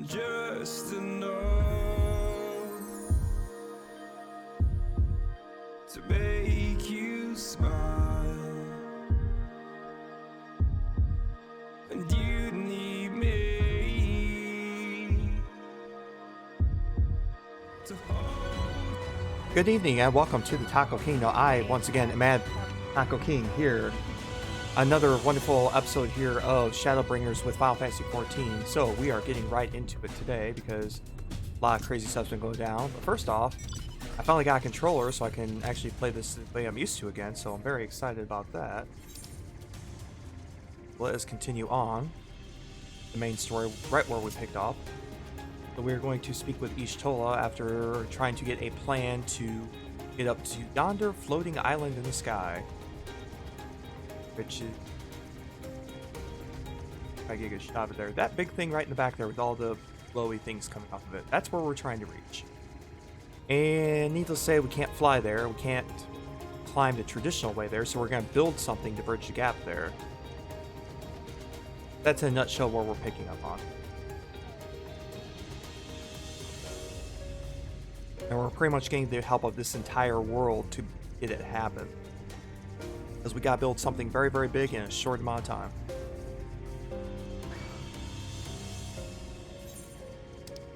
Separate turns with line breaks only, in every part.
just enough to make you smile, and you need me to hold.
Good evening and welcome to the Taco King. Now I, once again, am at Taco King here. Another wonderful episode here of Shadowbringers with Final Fantasy XIV. So we are getting right into it today because a lot of crazy stuff's been going down. But first off, I finally got a controller so I can actually play this the way I'm used to again. So I'm very excited about that. Let us continue on the main story right where we picked off. So we're going to speak with Ishtola after trying to get a plan to get up to yonder floating island in the sky. Which is... I get a good shot of it there. That big thing right in the back there with all the glowy things coming off of it. That's where we're trying to reach. And needless to say, we can't fly there. We can't climb the traditional way there, so we're going to build something to bridge the gap there. That's in a nutshell what we're picking up on. And we're pretty much getting the help of this entire world to get it happen. Because we gotta build something very, very big in a short amount of time.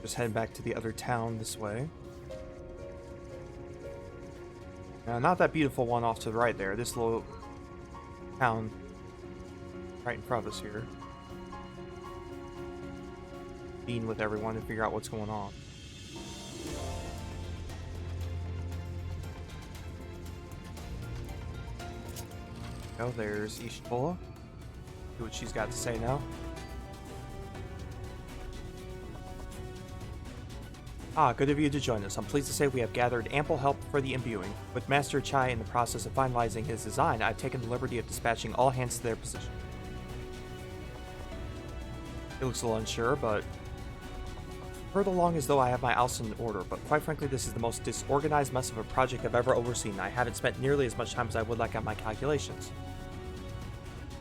Just heading back to the other town this way. Now, not that beautiful one off to the right there. This little town right in front of us here. Being with everyone to figure out what's going on. Oh, there's Ishtola. See what she's got to say now. Good of you to join us. I'm pleased to say we have gathered ample help for the imbuing. With Master Chai in the process of finalizing his design, I've taken the liberty of dispatching all hands to their position. He looks a little unsure, but heard along as though I have my house in order, but quite frankly this is the most disorganized mess of a project I've ever overseen. I haven't spent nearly as much time as I would like on my calculations.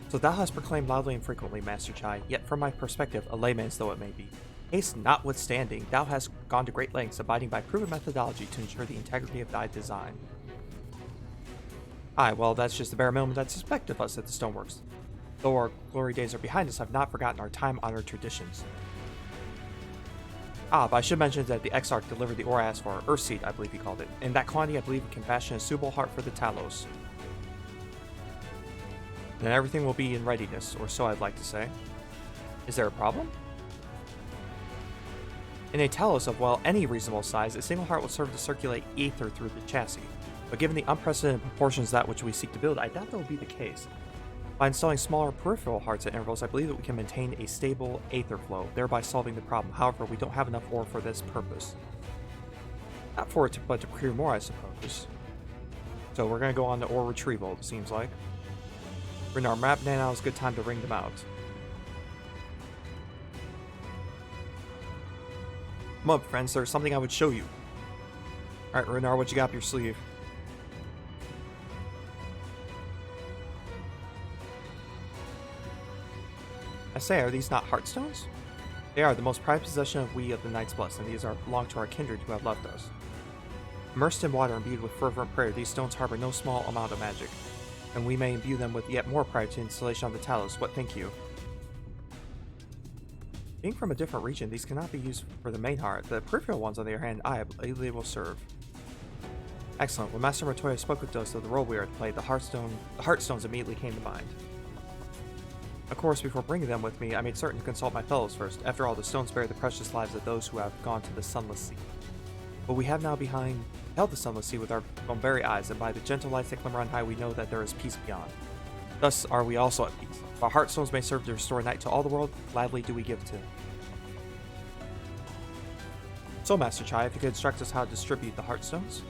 So thou hast proclaimed loudly and frequently, Master Chai, yet from my perspective, a layman's though it may be. Haste notwithstanding, thou hast gone to great lengths, abiding by proven methodology to ensure the integrity of thy design. Aye, well that's just the bare minimum that's expected of us at the Stoneworks. Though our glory days are behind us, I've not forgotten our time-honored traditions. But I should mention that the Exarch delivered the ore I asked for, Earth Seed, I believe he called it. In that quantity, I believe a compassion and suitable heart for the Talos. Then everything will be in readiness, or so I'd like to say. Is there a problem? In a Talos of, well, any reasonable size, a single heart will serve to circulate ether through the chassis. But given the unprecedented proportions that which we seek to build, I doubt that will be the case. By installing smaller peripheral hearts at intervals, I believe that we can maintain a stable aether flow, thereby solving the problem. However, we don't have enough ore for this purpose. Not for it, but to procure more, I suppose. So we're going to go on to ore retrieval, it seems like. We're in our map now, is a good time to ring them out. Come up, friends, there's something I would show you. Alright, Renar, what you got up your sleeve? I say, are these not heartstones? They are the most prized possession of we of the Knights Blessed, and these belong to our kindred who have left us. Immersed in water and imbued with fervent prayer, these stones harbor no small amount of magic, and we may imbue them with yet more prior to installation on the Talos. What think you? Being from a different region, these cannot be used for the main heart. The peripheral ones, on the other hand, I believe they will serve. Excellent. When Master Matoya spoke with us of the role we are to play, the heartstones immediately came to mind. Of course, before bringing them with me, I made certain to consult my fellows first. After all, the stones bear the precious lives of those who have gone to the Sunless Sea. But we have now beheld the Sunless Sea with our own very eyes, and by the gentle lights that glimmer on high, we know that there is peace beyond. Thus are we also at peace. If our heartstones may serve to restore night to all the world, gladly do we give to them. So, Master Chai, if you could instruct us how to distribute the heartstones?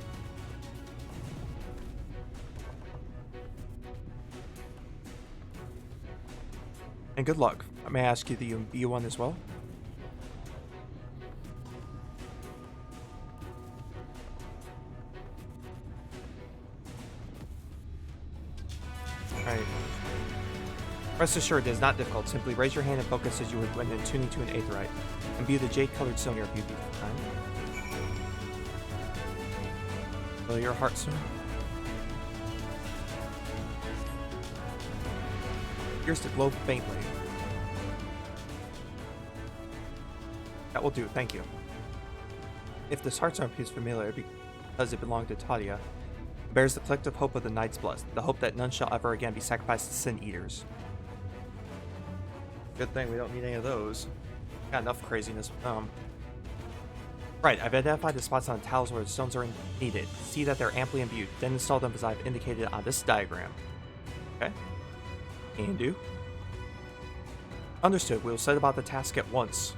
And good luck. May I ask you that you imbue one as well? Alright. Rest assured, it is not difficult. Simply raise your hand and focus as you would when tuning to an aetheryte. Imbue the jade-colored stone in your beauty. Fill your heart stone. Appears to glow faintly. That will do, thank you. If this heartstone appears familiar because it belonged to Tadia, it bears the collective hope of the Knight's Blood, the hope that none shall ever again be sacrificed to sin eaters. Good thing we don't need any of those. Got enough craziness. Right, I've identified the spots on the tiles where the stones are needed. See that they're amply imbued, then install them as I've indicated on this diagram. Okay. Can do. Understood, we'll set about the task at once.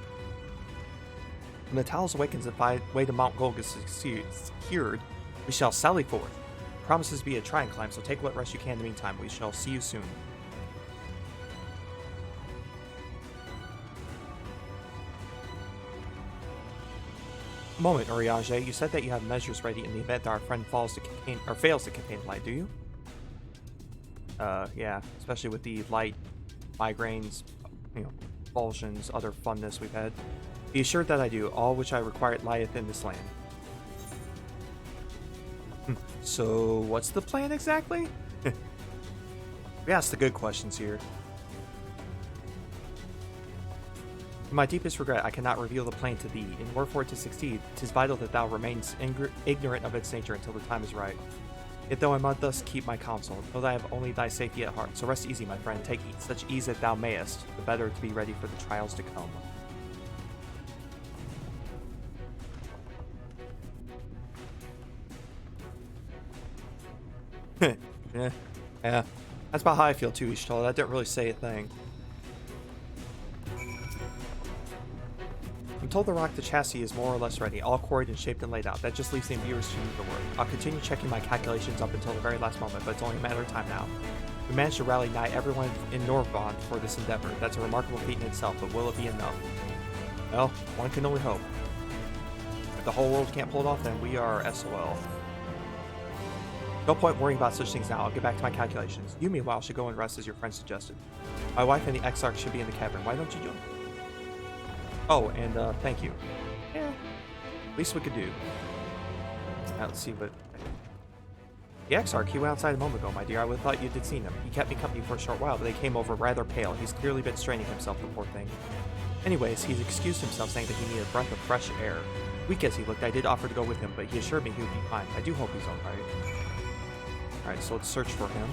When the tiles awakens and the way to Mt Gulg is secured, we shall sally forth. Promises to be a trying climb, so take what rest you can in the meantime. We shall see you soon. Moment, Uriage. You said that you have measures ready in the event that our friend fails to contain light, do you? Yeah, especially with the light, migraines, convulsions, other funness we've had. Be assured that I do. All which I require lieth in this land. So, what's the plan exactly? We ask the good questions here. To my deepest regret, I cannot reveal the plan to thee. In order for it to succeed, 'tis vital that thou remains ignorant of its nature until the time is right. Yet though I must thus keep my counsel, know that I have only thy safety at heart. So rest easy, my friend. Take such ease that thou mayest, the better to be ready for the trials to come. Yeah. That's about how I feel too, Ishtal. That didn't really say a thing. I'm told the rock to chassis is more or less ready, all quarried and shaped and laid out. That just leaves the imbuers to do the work. I'll continue checking my calculations up until the very last moment, but it's only a matter of time now. We managed to rally nigh everyone in Norvbond for this endeavor. That's a remarkable feat in itself, but will it be enough? Well, one can only hope. If the whole world can't pull it off, then we are SOL. No point worrying about such things now. I'll get back to my calculations. You, meanwhile, should go and rest as your friend suggested. My wife and the XIV should be in the cavern. Why don't you join? Oh, and thank you. Yeah, least we could do. Now, let's see what... The XIV, he went outside a moment ago, my dear. I would have thought you did seen him. He kept me company for a short while, but they came over rather pale. He's clearly been straining himself, the poor thing. Anyways, he's excused himself, saying that he needed a breath of fresh air. Weak as he looked, I did offer to go with him, but he assured me he would be fine. I do hope he's alright. Alright, so let's search for him.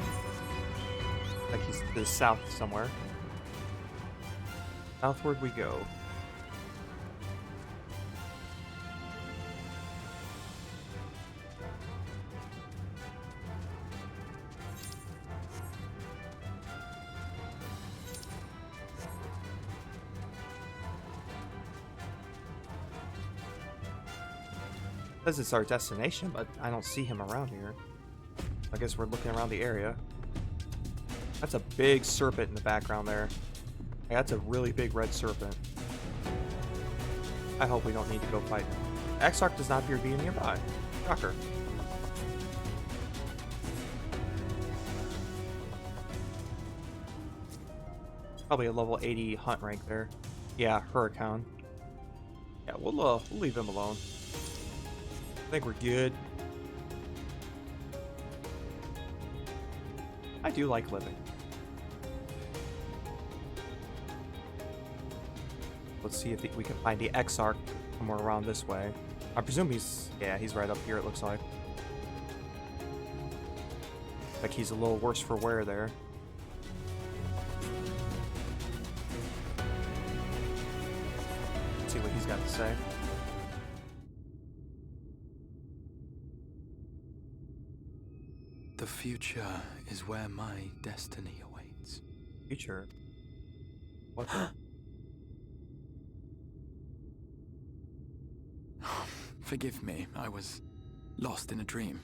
Like he's to the south somewhere. Southward we go. Says it's our destination, but I don't see him around here. I guess we're looking around the area. That's a big serpent in the background there. Yeah, that's a really big red serpent. I hope we don't need to go fight him. XIV does not appear to be nearby. Shocker. Probably a level 80 hunt rank there. Yeah, Huracan. Yeah, we'll leave him alone. I think we're good. I do like living. Let's see if we can find the XIV somewhere around this way. I presume he's right up here, it looks like. Like he's a little worse for wear there. Let's see what he's got to say.
The future is where my destiny awaits.
Future? What the?
Forgive me, I was lost in a dream.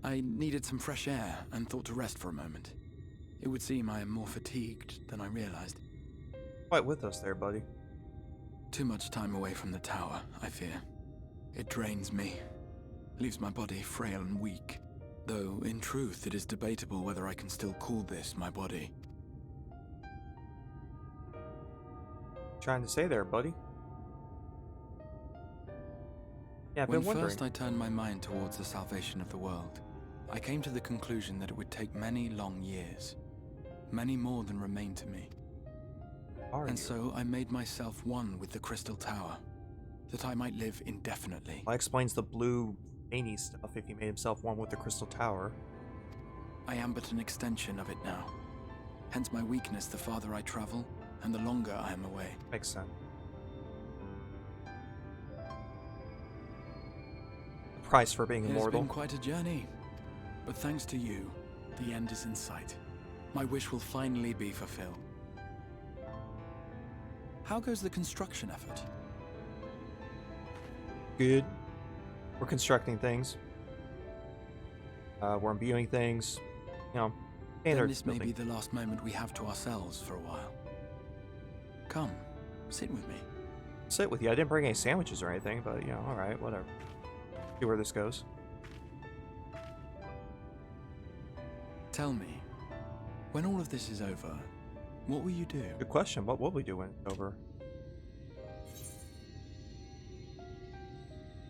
I needed some fresh air and thought to rest for a moment. It would seem I am more fatigued than I realized.
Quite with us there, buddy.
Too much time away from the tower, I fear. It drains me, leaves my body frail and weak. Though, in truth, it is debatable whether I can still call this my body.
trying to say there, buddy? Yeah, I've
When
been wondering.
first I turned my mind towards the salvation of the world, I came to the conclusion that it would take many long years, many more than remain to me. And so I made myself one with the Crystal Tower, that I might live indefinitely.
That explains the blue veiny stuff if he made himself one with the Crystal Tower.
I am but an extension of it now. Hence my weakness the farther I travel, and the longer I am away.
Makes sense. The price for being
It has
immortal.
been quite a journey, but thanks to you, the end is in sight. My wish will finally be fulfilled. How goes the construction effort?
Good. We're constructing things. We're imbuing things. You know,
Then
standard
this may be
building.
the last moment we have to ourselves for a while. Come, sit with me.
Sit with you. I didn't bring any sandwiches or anything, but you know, all right, whatever. See where this goes.
Tell me, when all of this is over, what will you do?
Good question. What will we do when it's over?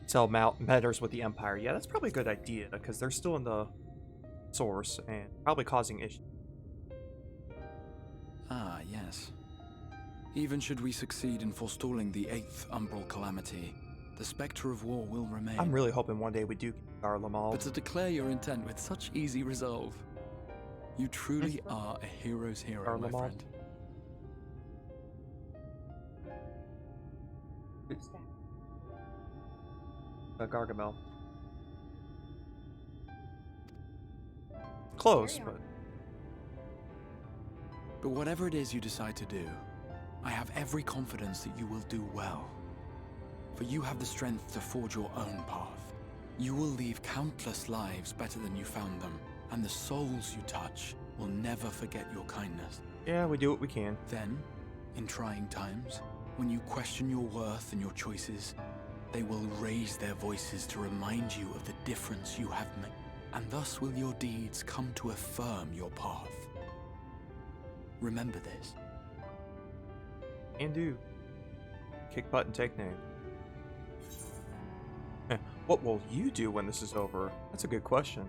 Sell matters with the Empire. Yeah, that's probably a good idea because they're still in the source and probably causing issues.
Ah, yes. Even should we succeed in forestalling the 8th Umbral Calamity, the specter of war will remain.
I'm really hoping one day we do get our Lamal.
But to declare your intent with such easy resolve, you truly are a hero's hero, my
Lamal.
friend.
Gargamel. Close, but
But whatever it is you decide to do, I have every confidence that you will do well. For you have the strength to forge your own path. You will leave countless lives better than you found them, and the souls you touch will never forget your kindness.
yeah, we do what we can.
Then, in trying times, when you question your worth and your choices, they will raise their voices to remind you of the difference you have made, and thus will your deeds come to affirm your path. Remember this.
Can do. Kick butt and take name. What will you do when this is over? That's a good question.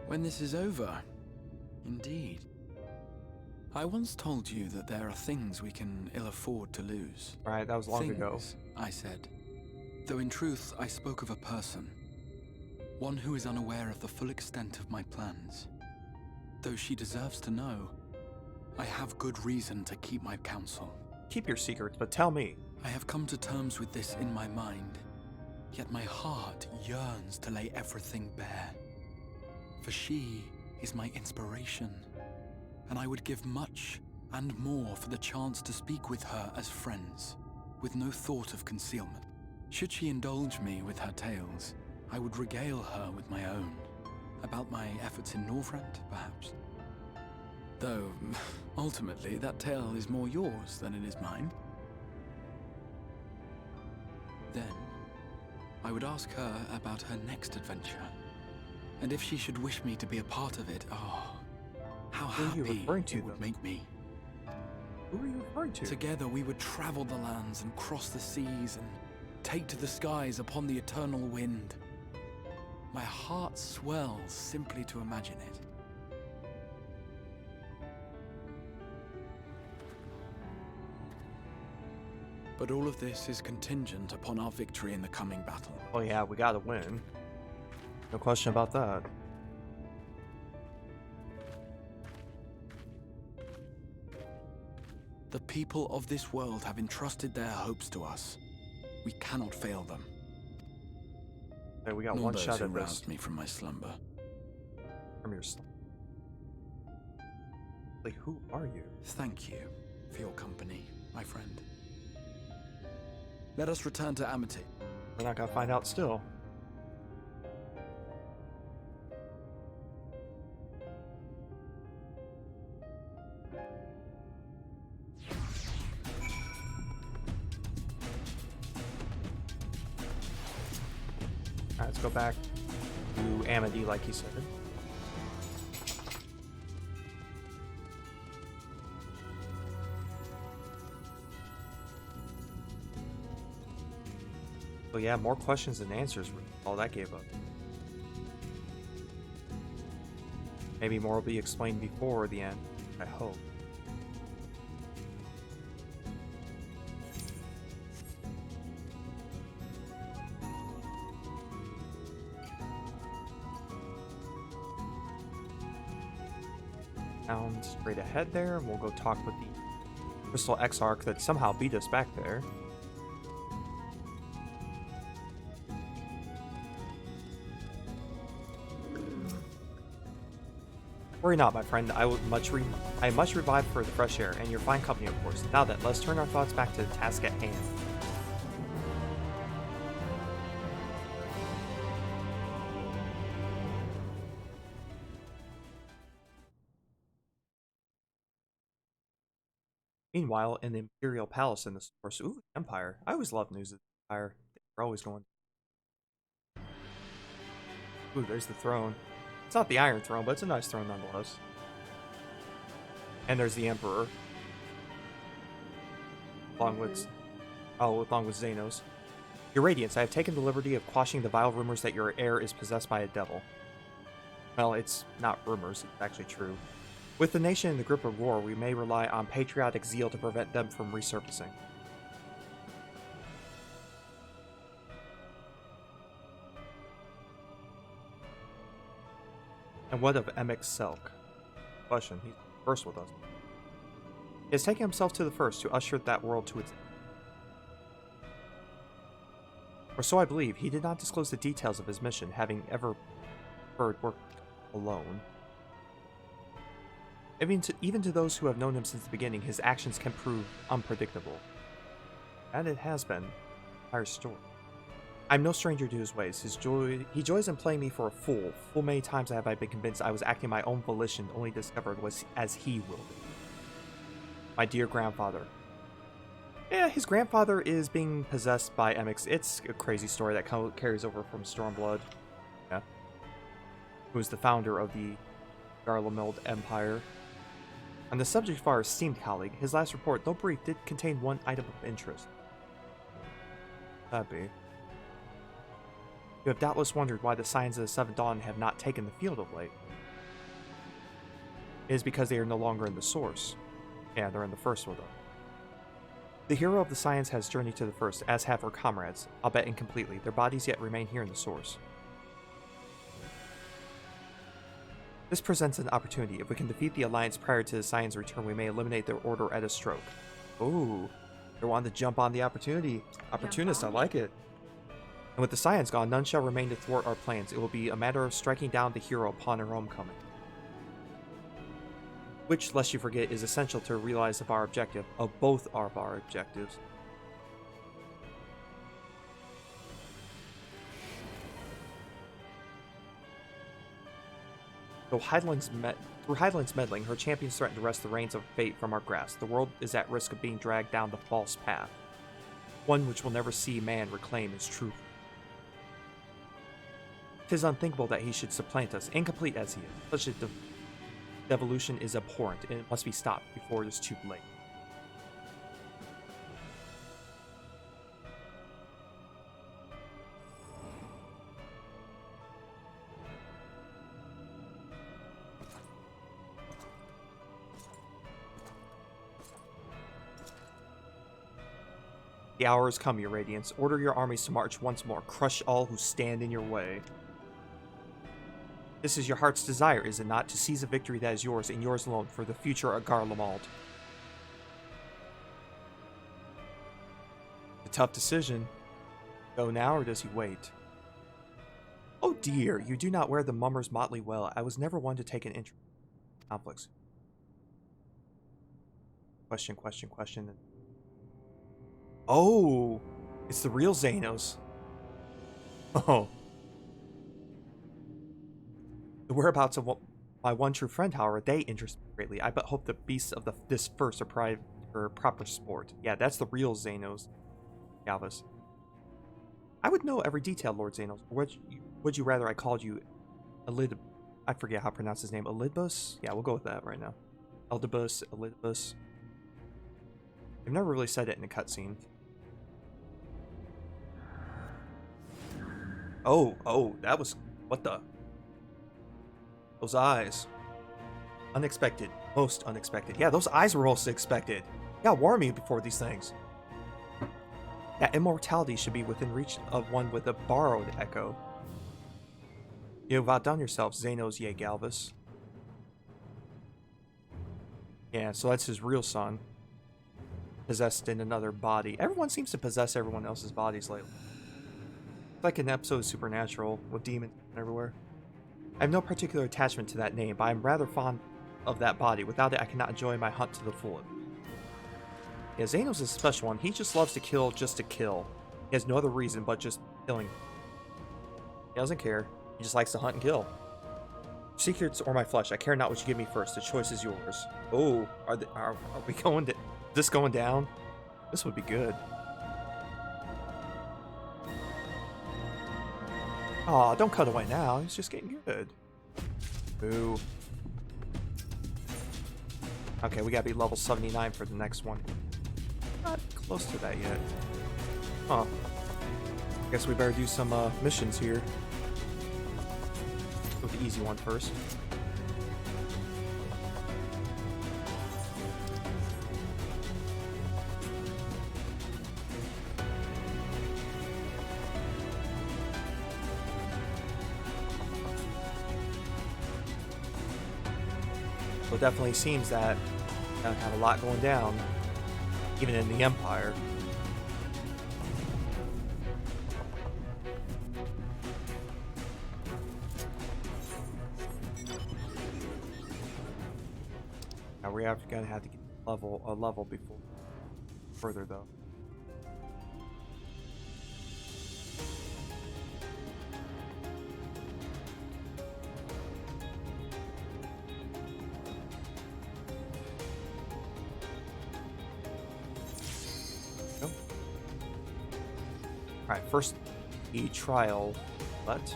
When this is over, indeed. I once told you that there are things we can ill afford to lose.
Right, that was long ago.
Things, I said. Though in truth, I spoke of a person. One who is unaware of the full extent of my plans. Though she deserves to know, I have good reason to keep my counsel.
Keep your secrets, but tell me.
I have come to terms with this in my mind, yet my heart yearns to lay everything bare. For she is my inspiration, and I would give much and more for the chance to speak with her as friends, with no thought of concealment. Should she indulge me with her tales, I would regale her with my own, about my efforts in Northrend, perhaps. Though, ultimately, that tale is more yours than it is mine. Then, I would ask her about her next adventure, and if she should wish me to be a part of it, oh, how
Who are you
happy
referring to,
it would
though?
make me.
Who are you referring to?
Together we would travel the lands and cross the seas and take to the skies upon the eternal wind. My heart swells simply to imagine it. But all of this is contingent upon our victory in the coming battle.
Oh yeah, we gotta win. No question about that.
The people of this world have entrusted their hopes to us. We cannot fail them.
Okay, we got
Nor
one
those
shot
who
at this
roused me from my slumber.
from your slumber. Like, who are you?
Thank you for your company, my friend. Let us return to Amity.
We're not gonna find out still. Alright, let's go back to Amity like he said. So yeah, more questions than answers were all that gave up. Maybe more will be explained before the end, I hope. Down straight ahead there, and we'll go talk with the Crystal Exarch that somehow beat us back there. Worry not, my friend. I am much revived for the fresh air and your fine company, of course. Now then, let's turn our thoughts back to the task at hand. Meanwhile, in the Imperial Palace in the source, ooh, Empire. I always love news of the Empire. They're always going. Ooh, there's the throne. It's not the Iron Throne, but it's a nice throne nonetheless. And there's the Emperor. Along with Xenos. Your Radiance, I have taken the liberty of quashing the vile rumors that your heir is possessed by a devil. Well, it's not rumors, it's actually true. With the nation in the grip of war, we may rely on patriotic zeal to prevent them from resurfacing. And what of Mt Gulg? Question, he's first with us. He has taken himself to the first to usher that world to its end. Or so I believe. He did not disclose the details of his mission, having ever preferred work alone. Even to those who have known him since the beginning, his actions can prove unpredictable. And it has been. Entire story. I'm no stranger to his ways. He joys in playing me for a fool. Full many times have I been convinced I was acting my own volition, only discovered was as he willed it. My dear grandfather. Yeah, his grandfather is being possessed by MX. It's a crazy story that carries over from Stormblood. Yeah. Who is the founder of the Garlemald Empire. On the subject of our esteemed colleague, his last report, though brief, did contain one item of interest. That'd be. You have doubtless wondered why the Scions of the Seventh Dawn have not taken the field of late. It is because they are no longer in the Source. Yeah, they're in the First with them. The hero of the Scions has journeyed to the First, as have her comrades, albeit incompletely. Their bodies yet remain here in the Source. This presents an opportunity. If we can defeat the Alliance prior to the Scions' return, we may eliminate their order at a stroke. Ooh, they wanted to jump on the opportunity. Opportunist, I like it. And with the Scions gone, none shall remain to thwart our plans. It will be a matter of striking down the hero upon her homecoming. Which, lest you forget, is essential to realize of our objective, of both of our objectives. Through Hydaelyn's meddling, her champions threaten to wrest the reins of fate from our grasp. The world is at risk of being dragged down the false path. One which will never see man reclaim his truth. 'Tis unthinkable that he should supplant us, incomplete as he is. Such a devolution is abhorrent, and it must be stopped before it is too late. The hour has come, your Radiance. Order your armies to march once more. Crush all who stand in your way. This is your heart's desire, is it not? To seize a victory that is yours, and yours alone, for the future of Garlemald. A tough decision. Go now, or does he wait? Oh dear, you do not wear the mummer's motley well. I was never one to take an interest in conflicts. Question, question, question. Oh, it's the real Xenos. Oh. The whereabouts of my one true friend, however, they interest me greatly. I but hope the beasts of this first are proper sport. Yeah, that's the real Xenos. Galvus. I would know every detail, Lord Xenos. Would you rather I called you I forget how to pronounce his name. Elidibus? Yeah, we'll go with that right now. Eldibus, Elidibus. I've never really said it in a cutscene. Oh, that was... What the? Those eyes. Unexpected. Most unexpected. Yeah, those eyes were also expected. Yeah, warn me before these things. Yeah, immortality should be within reach of one with a borrowed echo. You've outdone yourself, Xenos Ye Galvus. Yeah, so that's his real son. Possessed in another body. Everyone seems to possess everyone else's bodies lately. It's like an episode of Supernatural with demons everywhere. I have no particular attachment to that name, but I'm rather fond of that body. Without it, I cannot enjoy my hunt to the full. Yeah, Xenos is a special one. He just loves to kill just to kill. He has no other reason but just killing. He doesn't care. He just likes to hunt and kill. Secrets or my flesh, I care not what you give me first. The choice is yours. Oh, are we going to... This going down? This would be good. Aw, don't cut away now. He's just getting good. Boo. Okay, we gotta be level 79 for the next one. Not close to that yet. Huh. Guess we better do some missions here. Go with the easy one first. So it definitely seems that I have a lot going down, even in the Empire. Now we're gonna have to get a level before further though. Alright, first the trial let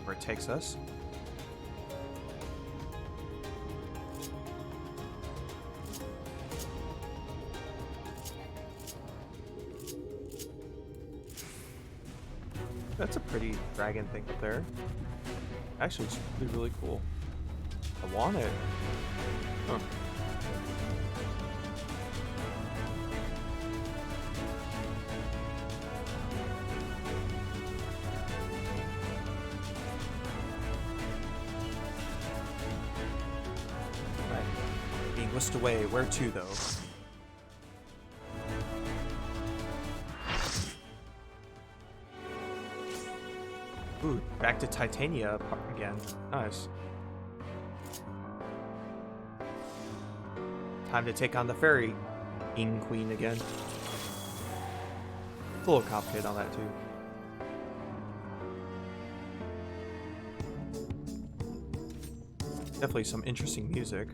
where it takes us. That's a pretty dragon thing up there. Actually, it's really cool. I want it. Huh. Being whisked away. Where to, though? Ooh, back to Titania again. Nice. Time to take on the fairy king queen again. It's a little complicated on that, too. Definitely some interesting music.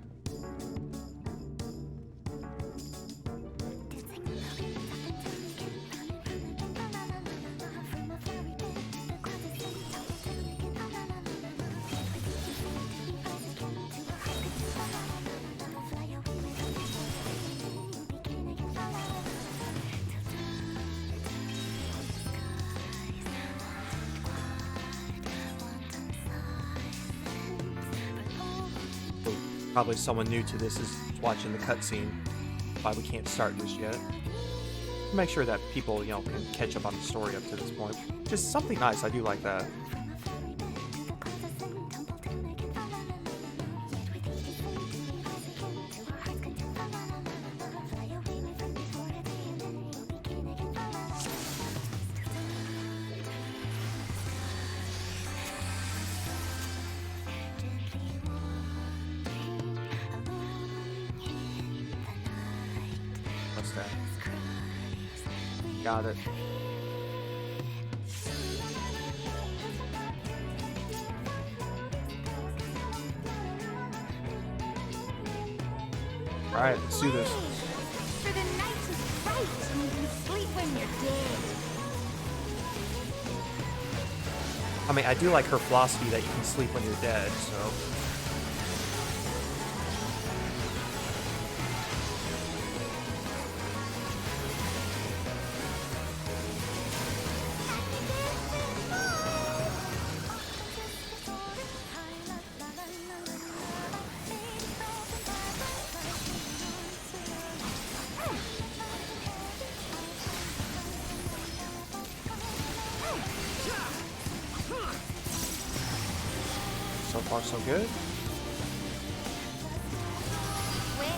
Probably someone new to this is watching the cutscene. Why we can't start this yet. Make sure that people, you know, can catch up on the story up to this point. Just something nice. I do like that. Got it. Alright, let's do this.
For the night is bright and you can sleep when you're dead.
I mean, I do like her philosophy that you can sleep when you're dead, so... far, so good.
Ready.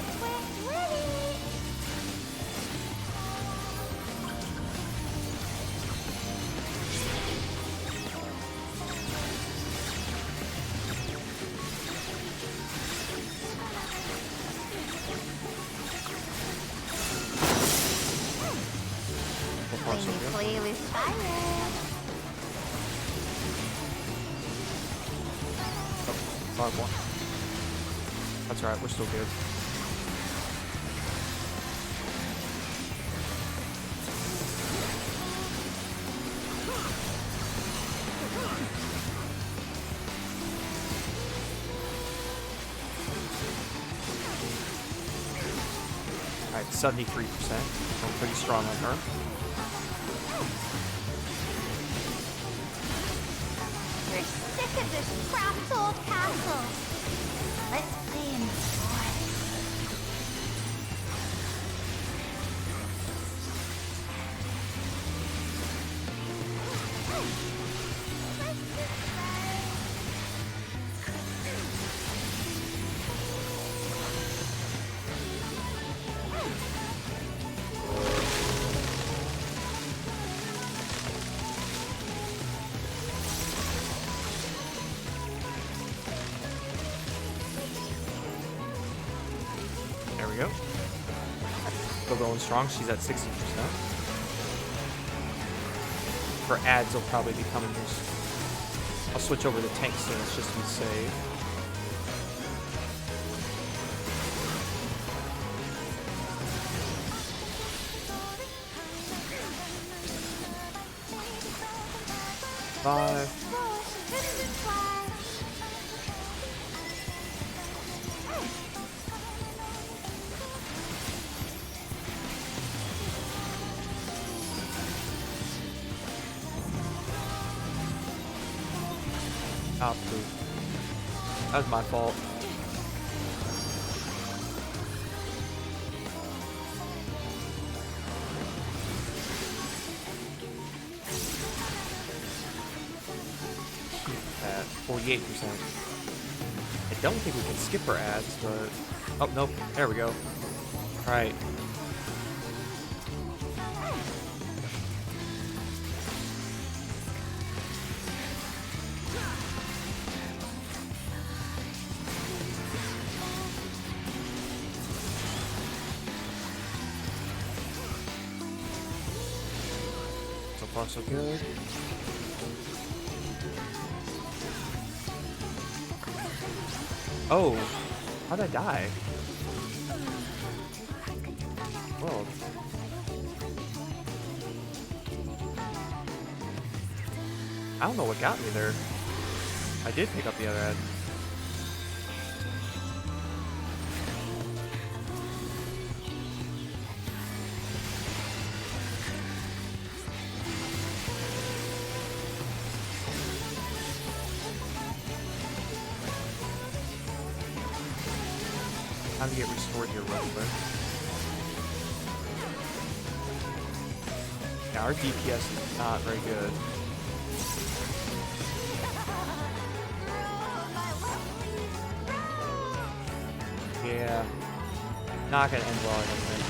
So far, so
When you
good.
play with fire.
Oh, 5-1. That's alright, we're still good. Alright, 73%. So pretty strong on her.
We're sick of this cramped old castle. Let's play in the forest.
There we go. Still going strong. She's at 60%. For ads, will probably be coming here. I'll switch over to tank stance just to be safe. Five. Top two. That was my fault. At 48%. I don't think we can skip her ads, but... Oh, nope. There we go. Alright. So far, so good. Oh, how'd I die? Whoa. I don't know what got me there. I did pick up the other ad. Time to get restored here real quick. Yeah, our DPS is not very good. Yeah. Not gonna end well, I don't think.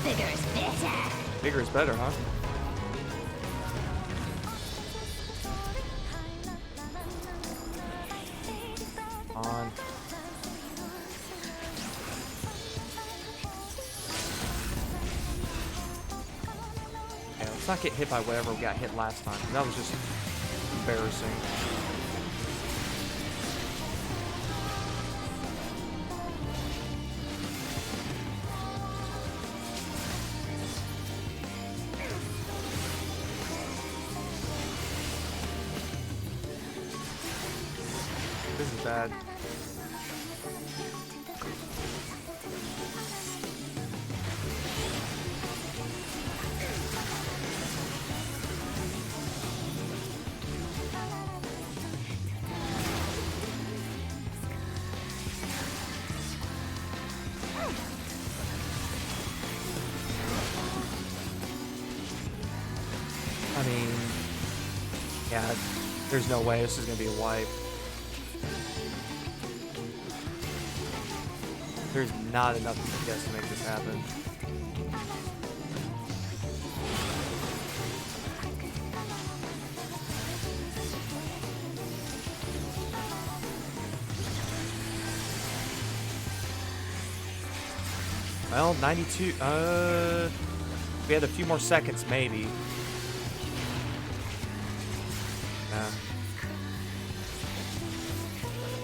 Bigger's better.
Bigger is better, huh? On. Okay, let's not get hit by whatever we got hit last time. That was just embarrassing. This is bad. I mean, Yeah, there's no way this is gonna be a wipe. There's not enough DPS to make this happen. Well, 92, we had a few more seconds, maybe.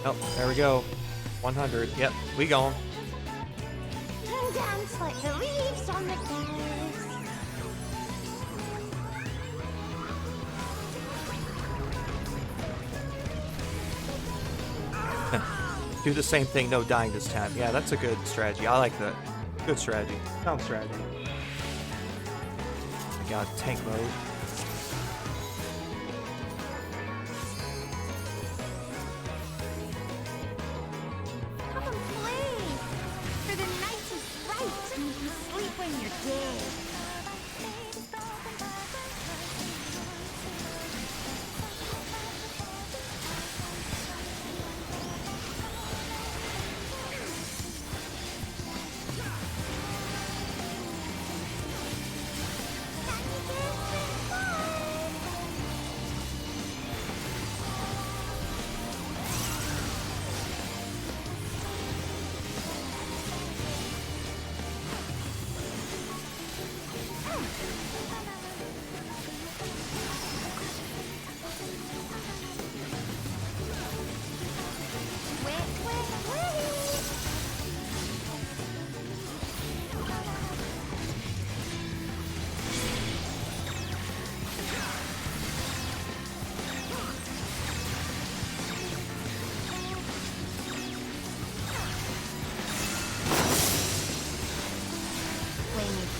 Oh, there we go. 100, yep, we going.
And dance like the leaves on the grass.
Do the same thing, no dying this time. Yeah, that's a good strategy. I like that. Good strategy. Sound strategy. I got tank mode.
Come and play. For the night is bright and you can sleep when you're dead.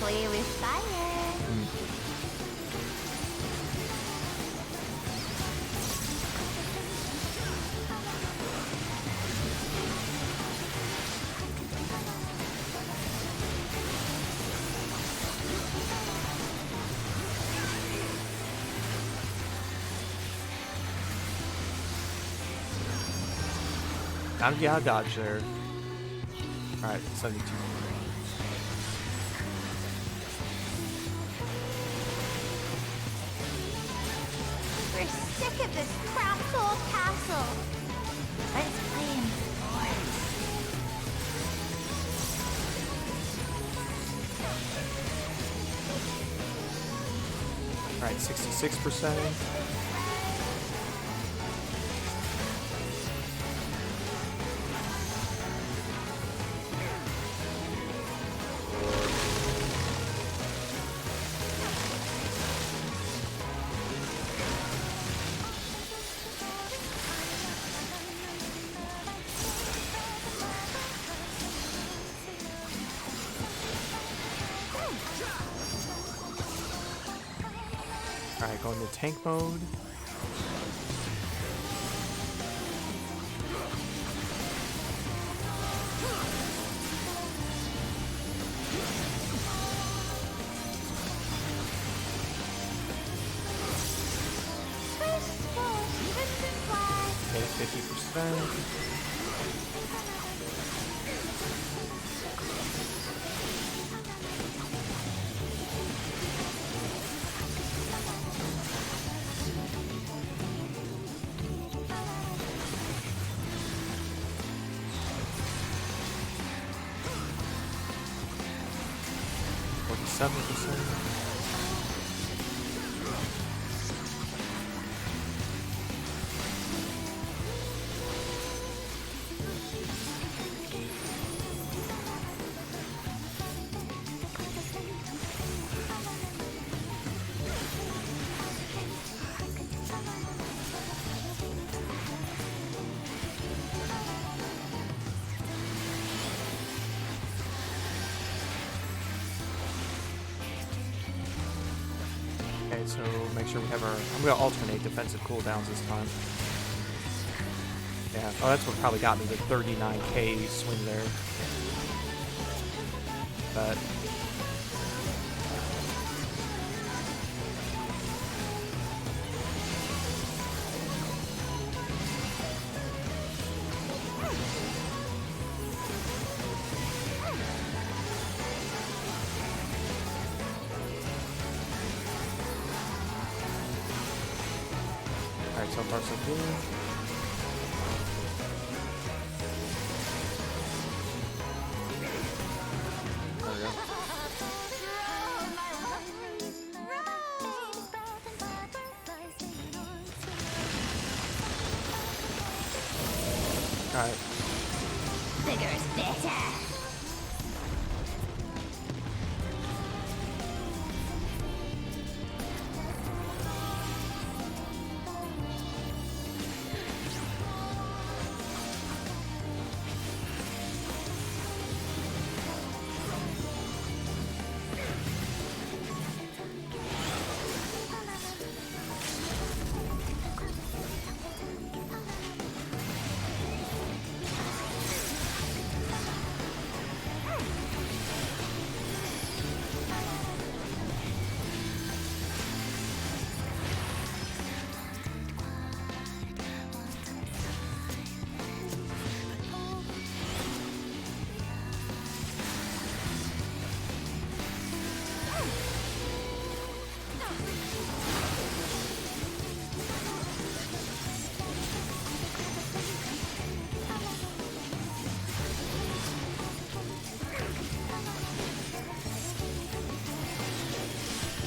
Play with fire.
Time to get out of dodge there. Alright, 72.
We're sick of this cramped old castle. Let's play in forts.
Alright, 66%. Alright, going to tank mode. Okay, 50%. Okay, so make sure we have our... I'm going to alternate defensive cooldowns this time. Yeah, oh, that's what probably got me the 39k swing there. But... So far, so good. There we go. Alright.
Bigger's better.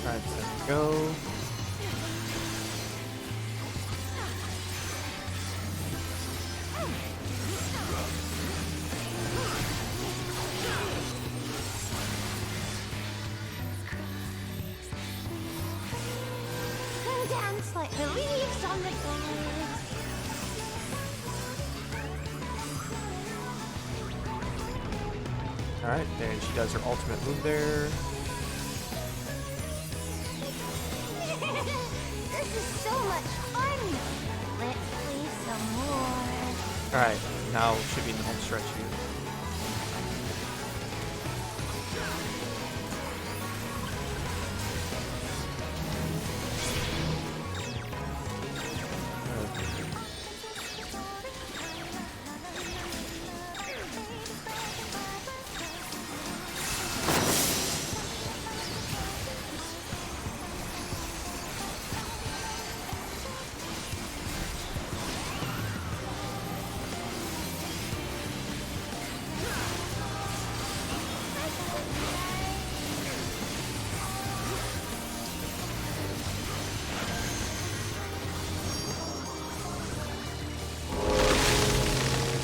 Alright, so go.
And dance like the leaves on the grass.
Alright, then she does her ultimate move there.
This is so much fun. Let's play some more.
Alright, now should be in the home stretch here.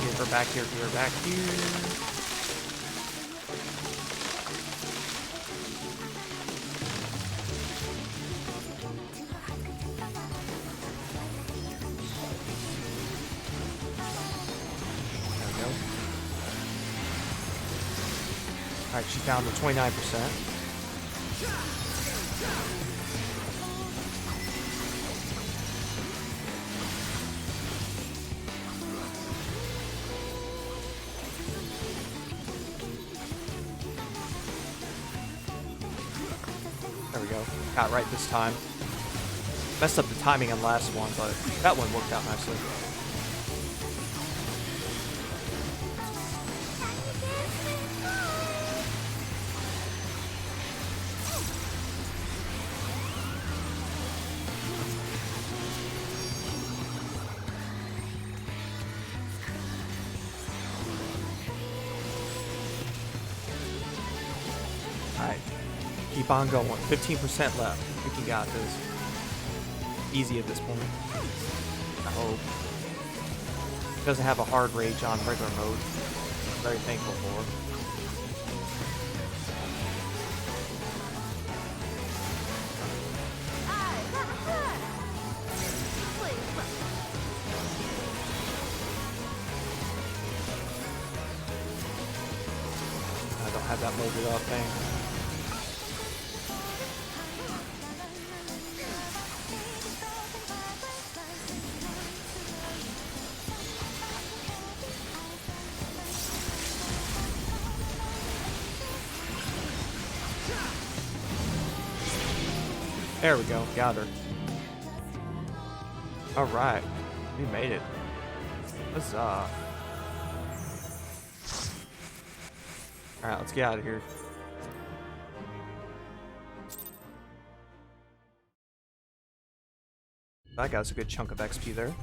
Get her back here, get her back here. Alright, she's down to 29%. There we go. Got it right this time. Messed up the timing on the last one, but that one worked out nicely. Alright. Keep on going. 15% left. We can got this. Easy at this point. I hope. Doesn't have a hard rage on regular mode. Very thankful for. I don't have that loaded up thing. There we go, got her. Alright, we made it. Huzzah. Alright, let's get out of here. That got us a good chunk of XP there.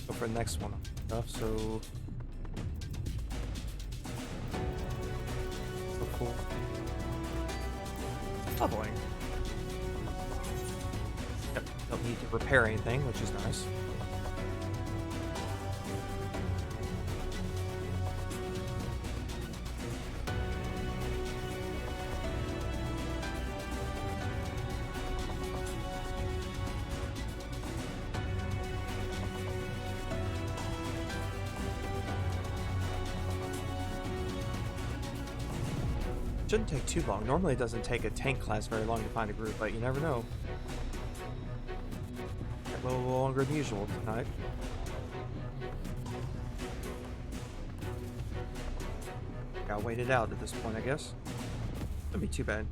Go for the next one. Stuff, so cool. Leveling. Yep, don't need to repair anything, which is nice. Shouldn't take too long. Normally it doesn't take a tank class very long to find a group, but you never know. A little longer than usual tonight. Gotta wait it out at this point, I guess. Wouldn't be too bad.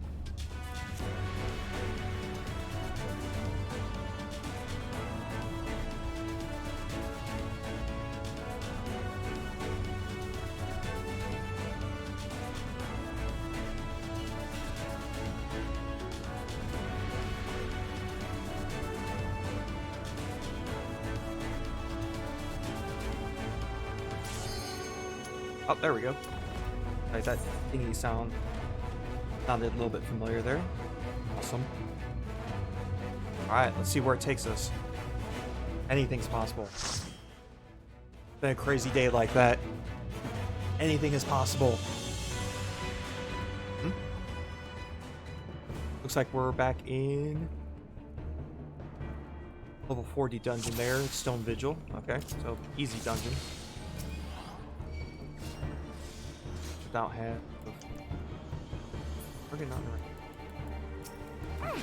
Oh, there we go. Like that thingy sounded a little bit familiar there. Awesome. Alright, let's see where it takes us. Anything's possible. Been a crazy day like that. Anything is possible. Looks like we're back in level 40 dungeon there. Stone Vigil. Okay, so easy dungeon. Without half of... We're getting on the right.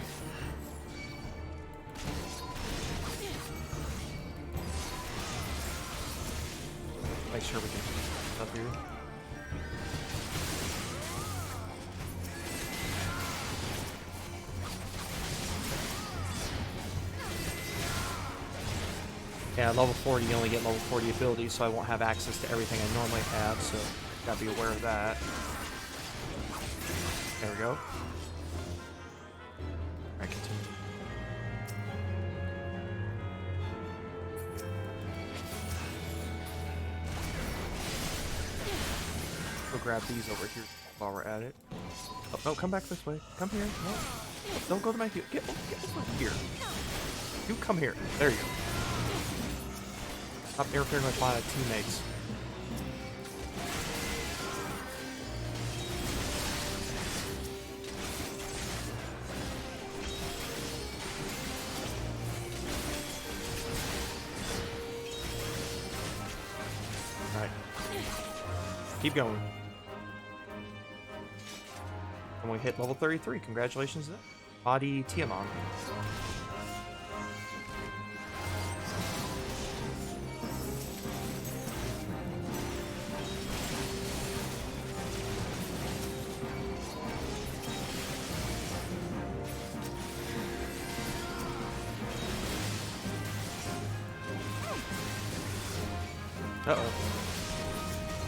Make sure we can up here. Yeah, level 40, you only get level 40 abilities, so I won't have access to everything I normally have, so gotta be aware of that. There we go. Alright, continue. Go grab these over here while we're at it. Oh, no, come back this way. Come here. No. Don't go to my heel. Get over here. You come here. There you go. Stop interfering with my teammates. Alright. Keep going. And we hit level 33. Congratulations to that. Body Tiamon. Uh-oh.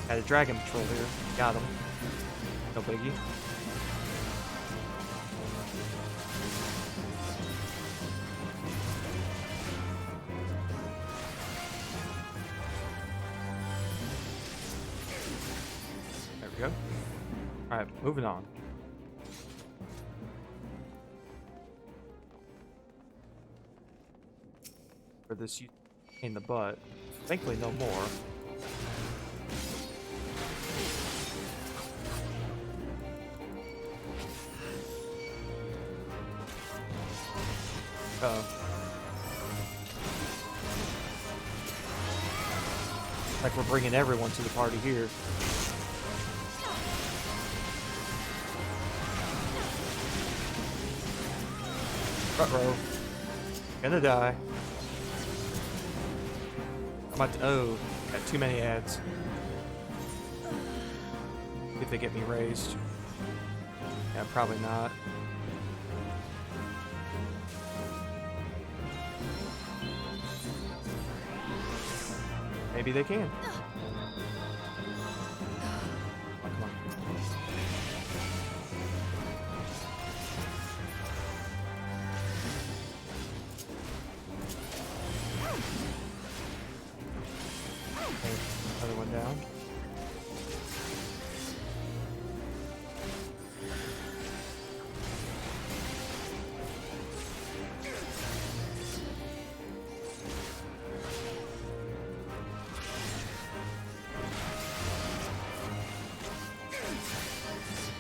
Had a dragon patrol here. Got him. No biggie. There we go. Alright, moving on. For this in the butt. Thankfully, no more. Uh-oh. Like we're bringing everyone to the party here. Uh-oh. Gonna die. I'm about to, oh, got too many ads. If they get me raised. Yeah, probably not. Maybe they can. Oh, come on.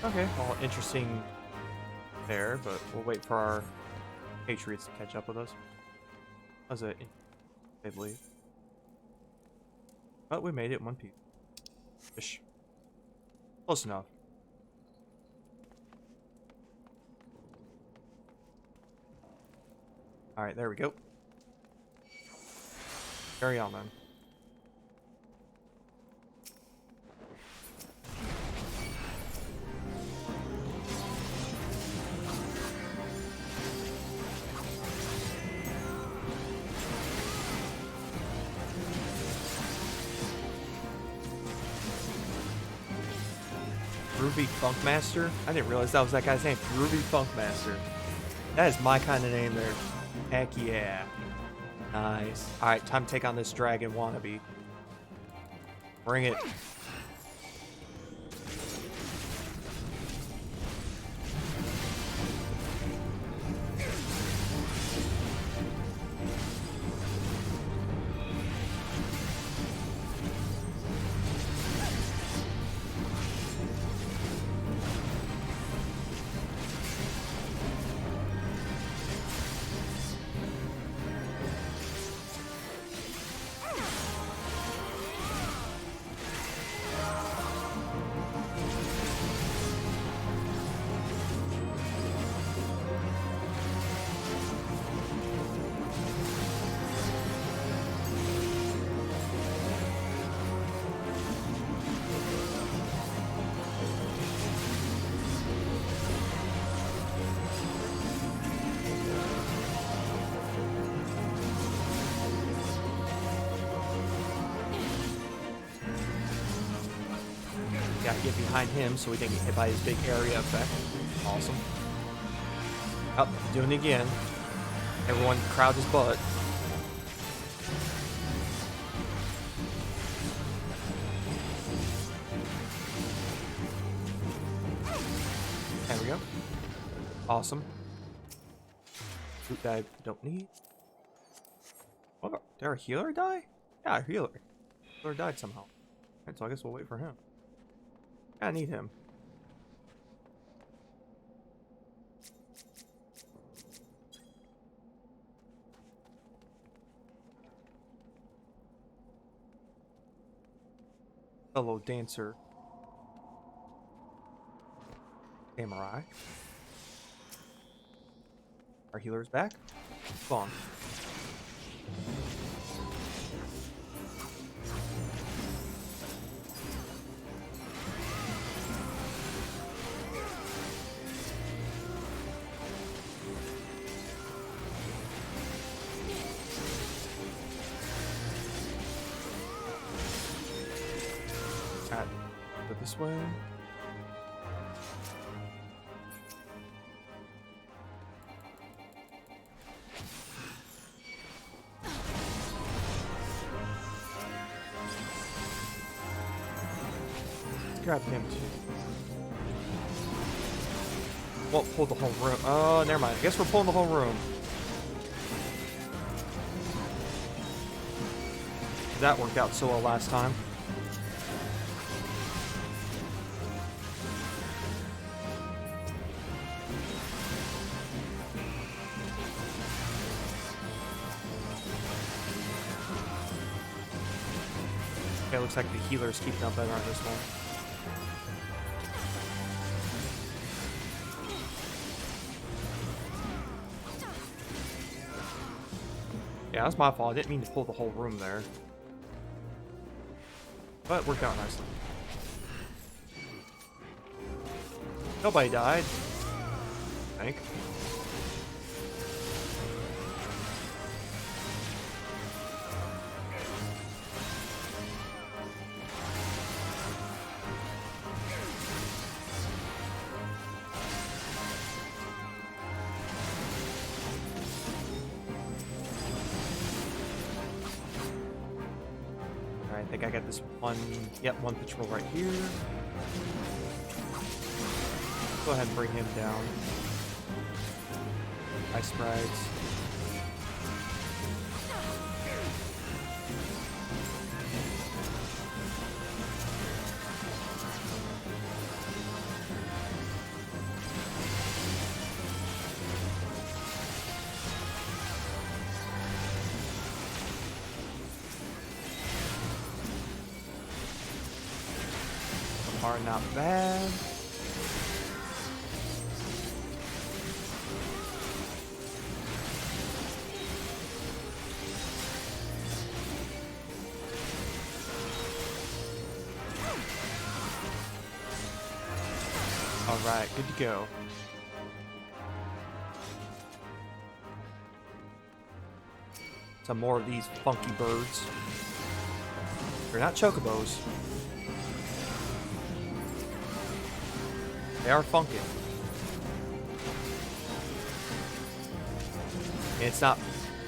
Okay, well, interesting there, but we'll wait for our Patriots to catch up with us. How's it? I believe. But we made it in one piece. Ish. Close enough. Alright, there we go. Carry on then. Groovy Funkmaster? I didn't realize that was that guy's name. Groovy Funkmaster. That is my kind of name there. Heck yeah. Nice. Alright, time to take on this dragon wannabe. Bring it. Gotta get behind him so we didn't get hit by his big area effect. Awesome. Oh, doing it again. Everyone crowd his butt. There we go. Awesome. Root that I don't need. Oh, did our healer die? Yeah, our healer. Healer died somehow. Alright, so I guess we'll wait for him. I need him. Fellow dancer. Samurai. Our healer's back. Gone. Go this way. Let's grab him too. Won't pull the whole room. Oh, never mind. I guess we're pulling the whole room. That worked out so well last time. Okay, looks like the healer's keeping up better on this one. Yeah, that's my fault. I didn't mean to pull the whole room there. But it worked out nicely. Nobody died. I think. I think I got this one, yep, one patrol right here. Go ahead and bring him down. Ice sprites. are not bad. Alright, good to go. Some more of these funky birds. They're not chocobos. They are funky. And it's not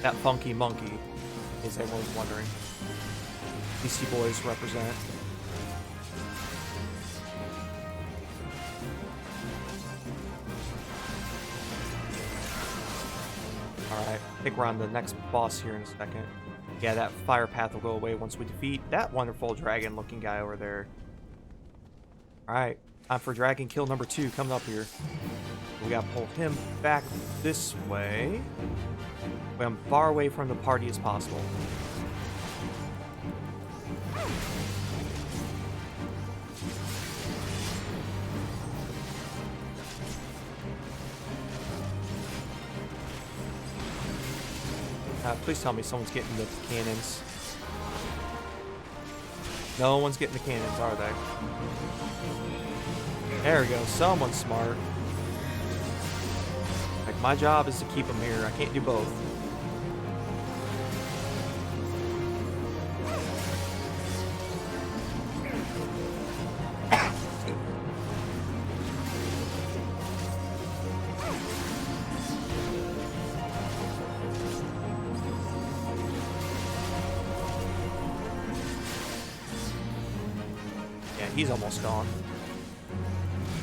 that funky monkey, as everyone's wondering. Beastie Boys represent. Alright, I think we're on the next boss here in a second. Yeah, that fire path will go away once we defeat that wonderful dragon-looking guy over there. Alright, time for dragon kill number 2 coming up here. We gotta pull him back this way. I'm far away from the party as possible. Please tell me someone's getting the cannons. No one's getting the cannons, are they? There we go. Someone's smart. Like, my job is to keep them here. I can't do both. He's almost gone.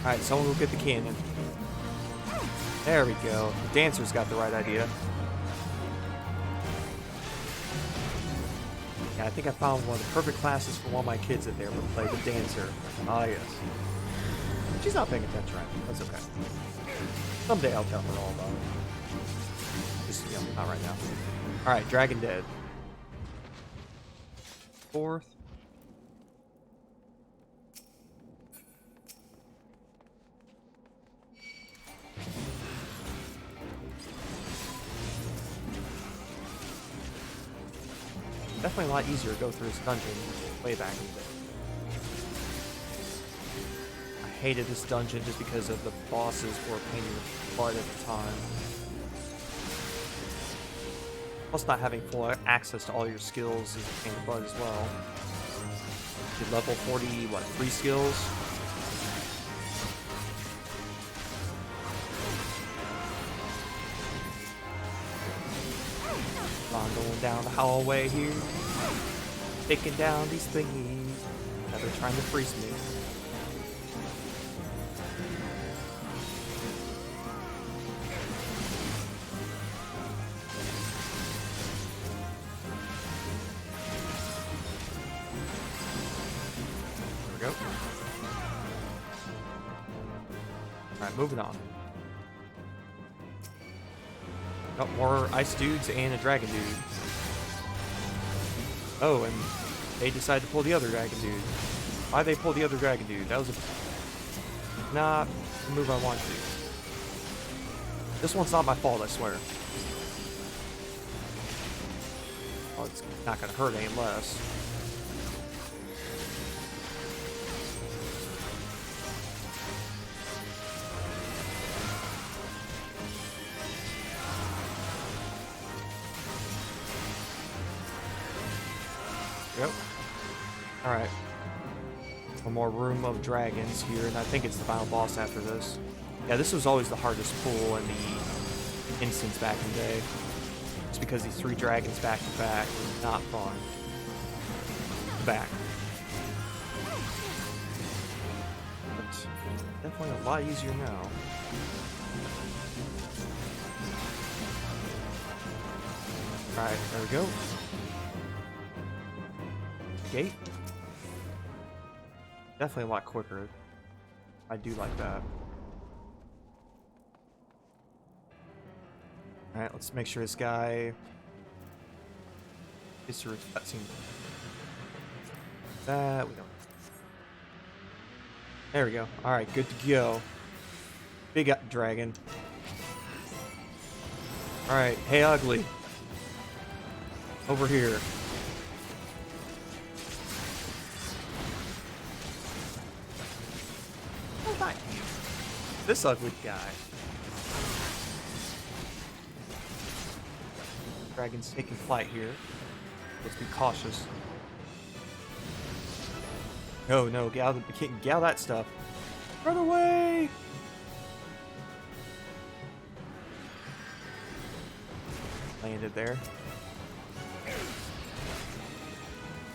Alright, someone will get the cannon. There we go. The dancer's got the right idea. Yeah, I think I found one of the perfect classes for one of my kids that they were play the dancer. Ah, yes. She's not paying attention right now. That's okay. Someday I'll tell her all about it. Just, you know, not right now. Alright, dragon dead. 4th. Definitely a lot easier to go through this dungeon way back in the day. I hated this dungeon just because of the bosses were a pain in the butt at the time. Plus not having full access to all your skills is a pain in the butt as well. Did level 40, what, 3 skills? I'm going down the hallway here, taking down these thingies that are trying to freeze me. There we go. Alright, moving on. Got more ice dudes and a dragon dude. Oh, and they decided to pull the other dragon dude. Why'd they pull the other dragon dude? That was not the move I wanted to. This one's not my fault, I swear. Well, it's not gonna hurt any less. Yep. Alright. One more room of dragons here, and I think it's the final boss after this. Yeah, this was always the hardest pull in the instance back in the day. Just because these 3 dragons back to back was not fun. Back. But definitely a lot easier now. Alright, there we go. Gate? Definitely a lot quicker. I do like that. Alright, let's make sure this guy gets through that scene. That we don't. There we go. Alright, good to go. Big dragon. Alright, hey ugly. Over here. Oh, not you. This ugly guy. Dragon's taking flight here. Let's be cautious. No, no, get out of that stuff. Run away! Landed there.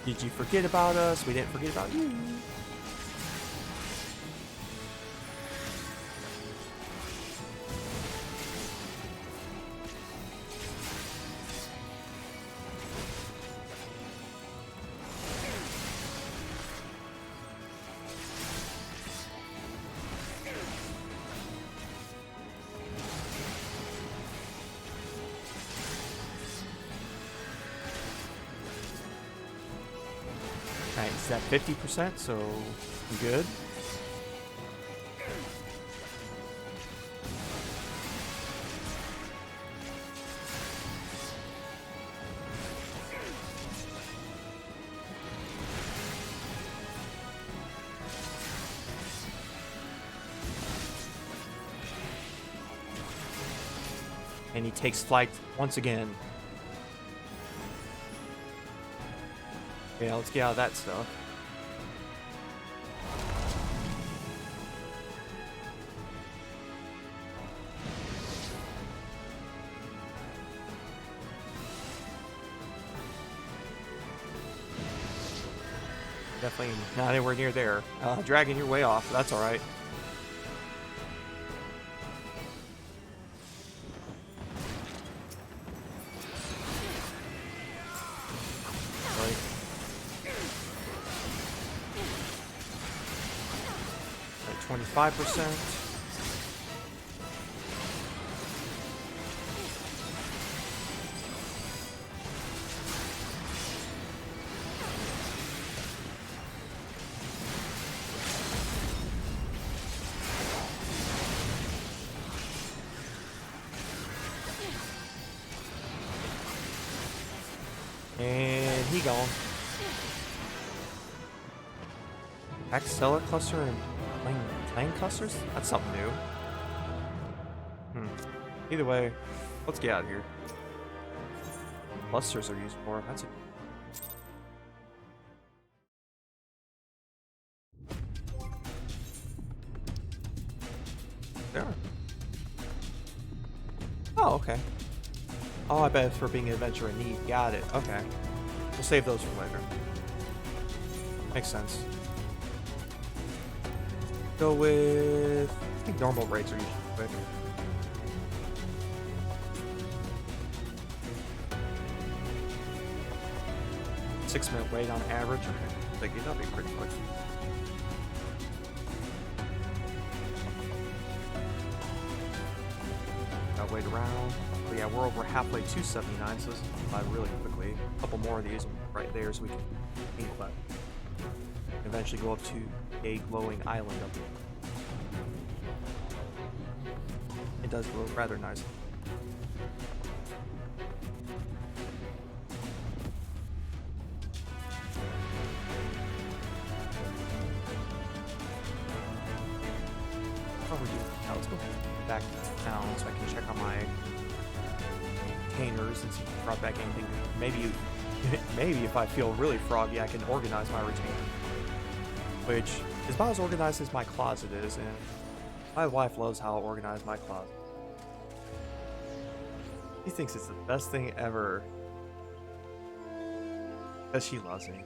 Did you forget about us? We didn't forget about you. Alright, it's at 50%, so I'm good. And he takes flight once again. Yeah, let's get out of that stuff. Definitely not anywhere near there. Dragon, you're way off. That's alright. Right. 25%. And he gone. Axella cluster and plane clusters? That's something new. Either way, let's get out of here. Clusters are used for. That's a there. Oh, okay. Oh, I bet it's for being an adventurer in need. Got it. Okay. We'll save those for later. Makes sense. Go with... I think normal raids are usually quick. Six-minute wait on average. Okay. Thinking that'll be pretty quick. Gotta wait around. But yeah, we're over halfway to 79, so this is by really quickly. A couple more of these right there so we can but eventually go up to a glowing island up there. It does glow rather nicely. What we're doing now, let's go back to town so I can check on my containers and see if I brought back anything. Maybe if I feel really froggy, I can organize my retainer, which is about as organized as my closet is, and my wife loves how I organize my closet. She thinks it's the best thing ever, because she loves me.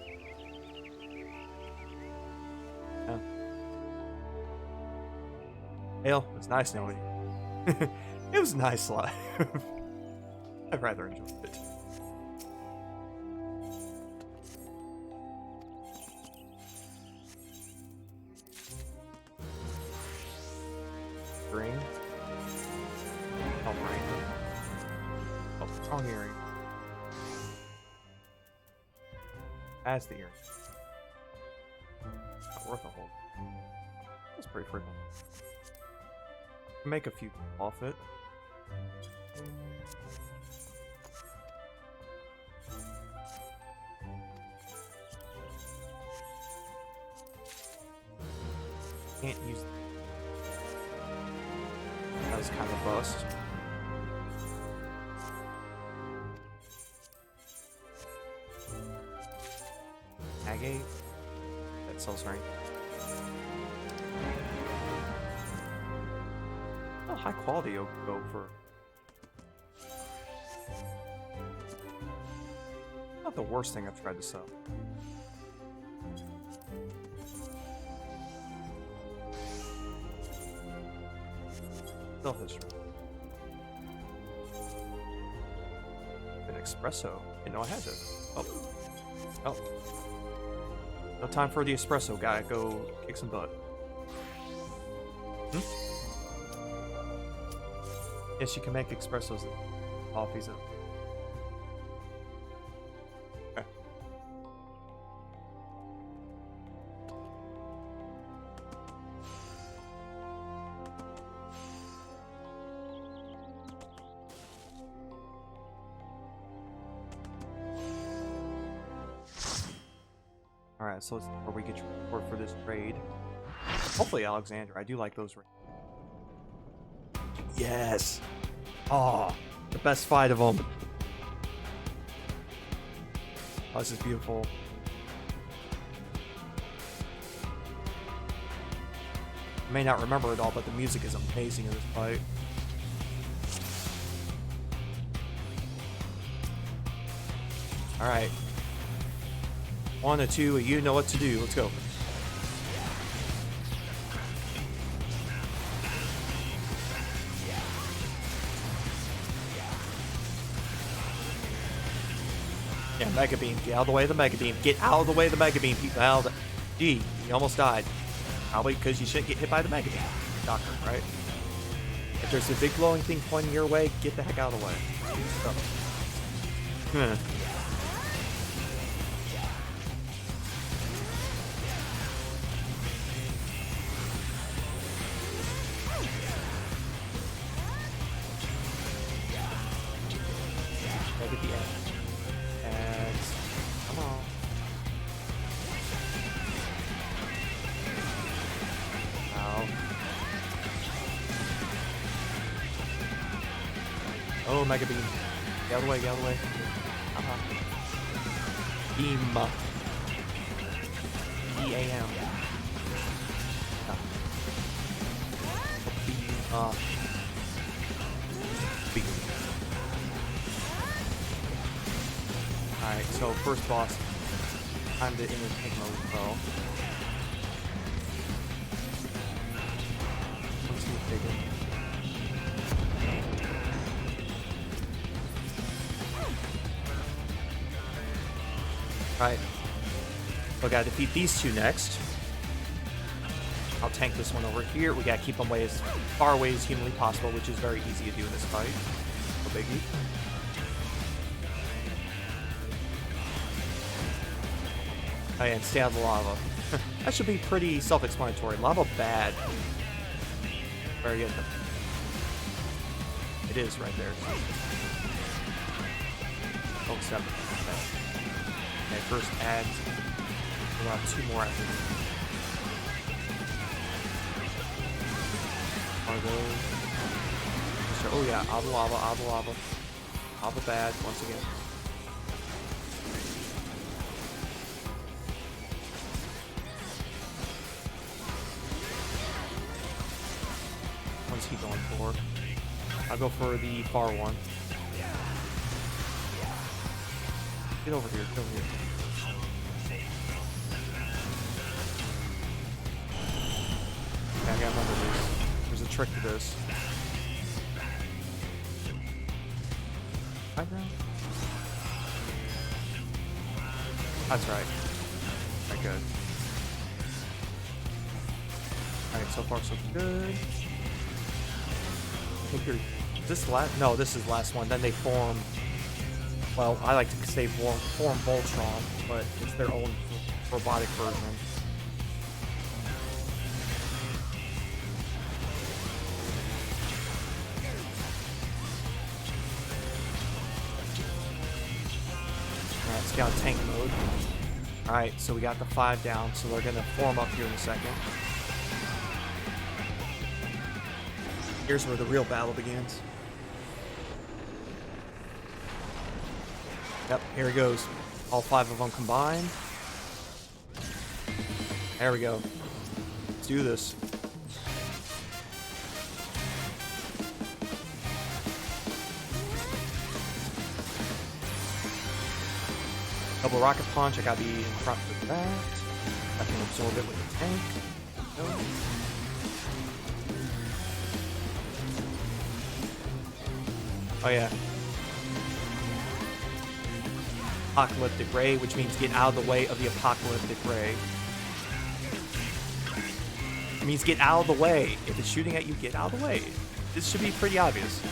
Yeah. Hell, it was nice knowing you. It was a nice life. I've rather enjoyed it. Ring. Oh, ring. Oh, wrong earring. As the earring. Not worth a hold. That's pretty frequent. Make a few off it. Can't use. That was kind of a bust. Agate. That sells right. Oh, high quality you'll go for. Not the worst thing I've tried to sell. Still history. An espresso. Didn't know I had this. Oh. Oh. No time for the espresso guy. Go kick some butt. Hmm? Yes, you can make espressos and coffees and. Okay. Alright, so it's where we get your report for this raid. Hopefully Alexander. I do like those raids. Yes! Oh, the best fight of them. Oh, this is beautiful. I may not remember it all, but the music is amazing in this fight. Alright. 1 or 2, you know what to do. Let's go. Yeah, Mega Beam. Get out of the way of the Mega Beam. Get out of the way of the Mega Beam. People out of the... Gee, you almost died. Probably because you shouldn't get hit by the Mega Beam. Doctor, right? If there's a big glowing thing pointing your way, get the heck out of the way. So. Right at the end. And come on. Ow. Oh, Mega Beam. Get out of the way, get out of the way. Beam. E-A-M. Beam. Beam. Alright, so first boss. Time to entertain mode as well. Let's see if they can. Alright. We gotta defeat these two next. I'll tank this one over here. We gotta keep them away as far away as humanly possible, which is very easy to do in this fight. No biggie. Oh yeah, and stay out of the lava. That should be pretty self-explanatory. Lava bad. Very good. It is right there. Don't step it. Okay, first add. We'll have 2 more after this. Are those? Oh yeah, out of the lava, out of the lava. Lava bad, once again. What's he going for? I'll go for the far one. Get over here, get over here. Okay, I got another loose. There's a trick to this. High ground? That's right. Alright, good. Alright, so far so good. I think you're... Is this the last? No, this is the last one. Then they form... Well, I like to say form Voltron, but it's their own robotic version. switch out tank mode. Alright, so we got the 5 down, so they're gonna form up here in a second. Here's where the real battle begins. Yep, here it goes. All 5 of them combined. There we go. Let's do this. Double rocket punch, I gotta be in front for that. I can absorb it with the tank. No. Oh yeah. Apocalyptic ray, which means get out of the way of the apocalyptic ray. It means get out of the way. If it's shooting at you, get out of the way. This should be pretty obvious.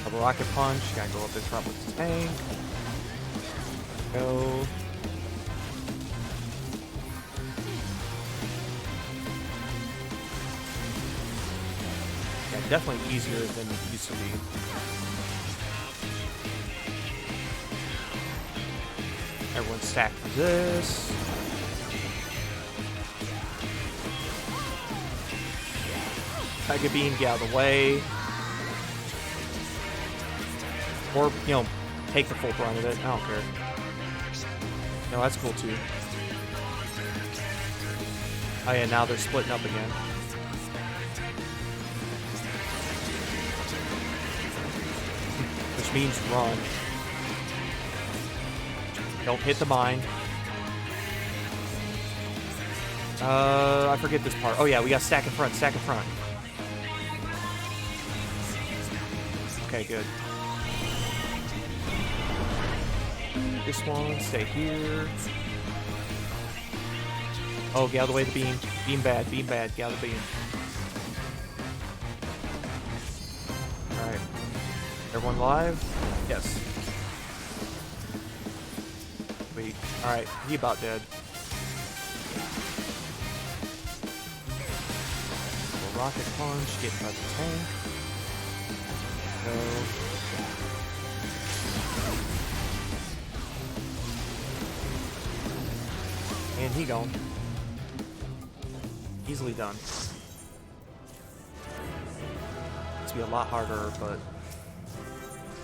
Double rocket punch, gotta go up in front with the tank. Go. Yeah, definitely easier than it used to be. Everyone's stacked for this. Tiger beam, get out of the way. Or, you know, take the full brunt of it. I don't care. No, that's cool too. Oh yeah, now they're splitting up again. Which means run. Don't hit the mine. I forget this part. Oh yeah, we got stack in front, stack in front. Okay, good. This one, stay here. Oh, get out of the way of the beam. Beam bad, get out of the beam. Alright. Everyone live? Yes. Wait. Alright, he about dead. Rocket punch, get by the tank. Go. And he gone. Easily done. It's be a lot harder, but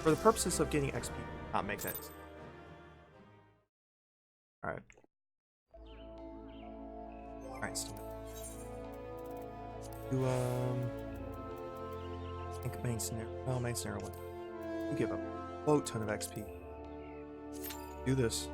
for the purposes of getting XP, not make that. Alright. Alright, still. Do I think main scenario. Oh, main scenario one. You give a boat ton of XP. Do this.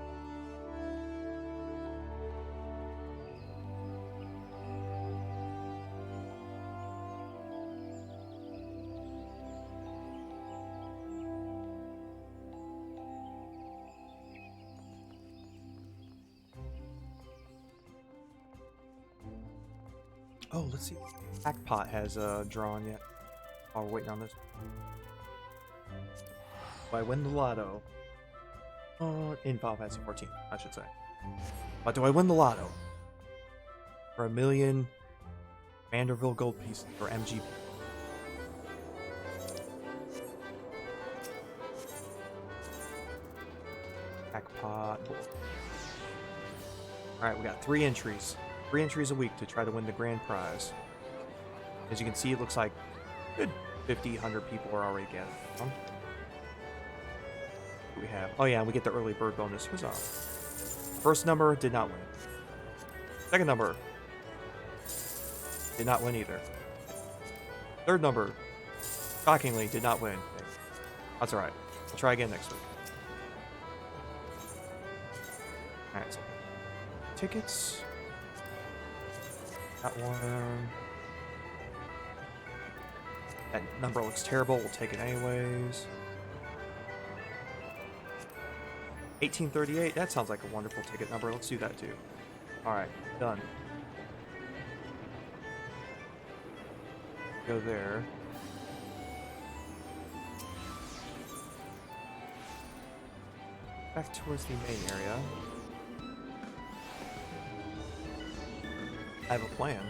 Oh, let's see. Jackpot has drawn yet. While we're waiting on this. Do I win the lotto? In Final Fantasy 14, I should say. But do I win the lotto? For 1 million Vanderbilt gold pieces for MGP. Jackpot. Alright, we got 3 entries. 3 entries a week to try to win the grand prize. As you can see, it looks like good 50, 100 people are already gathered. What do we have? Oh yeah, we get the early bird bonus. Huzzah. First number did not win. Second number did not win either. Third number, shockingly, did not win. That's alright. We'll try again next week. Alright, so tickets. That one. That number looks terrible. We'll take it anyways. 1838. That sounds like a wonderful ticket number. Let's do that too. Alright, done. Go there. Back towards the main area. I have a plan.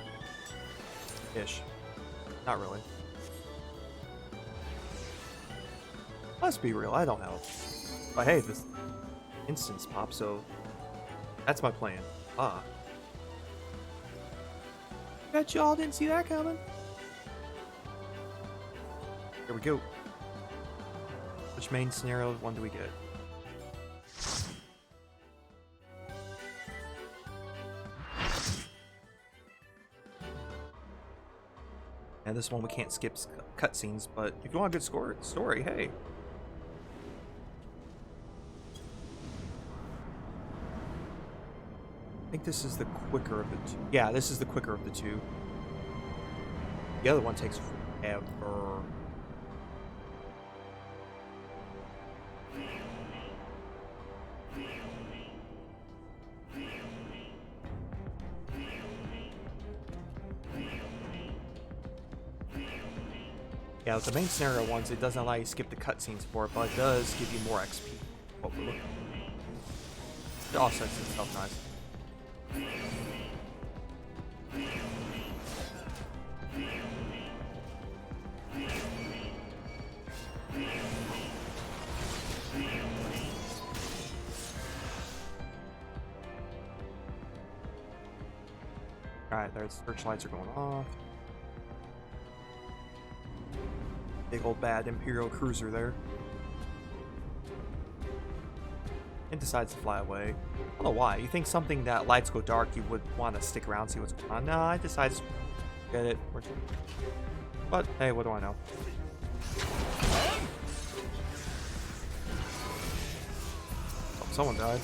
Ish. Not really. Let's be real, I don't know. But hey, this instance popped, so that's my plan. Ah. Bet y'all didn't see that coming. Here we go. Which main scenario one do we get? And this one we can't skip cutscenes, but if you want a good story, hey. I think this is the quicker of the two. Yeah, this is the quicker of the two. The other one takes forever. Yeah, with the main scenario ones, it doesn't allow you to skip the cutscenes for it, but it does give you more XP. Hopefully. It offsets itself nice. Alright, there's searchlights are going off. Big old bad Imperial cruiser there. And decides to fly away. I don't know why. You think something that lights go dark, you would want to stick around, see what's going on. Nah, I decided to get it. But hey, what do I know? Oh, someone died.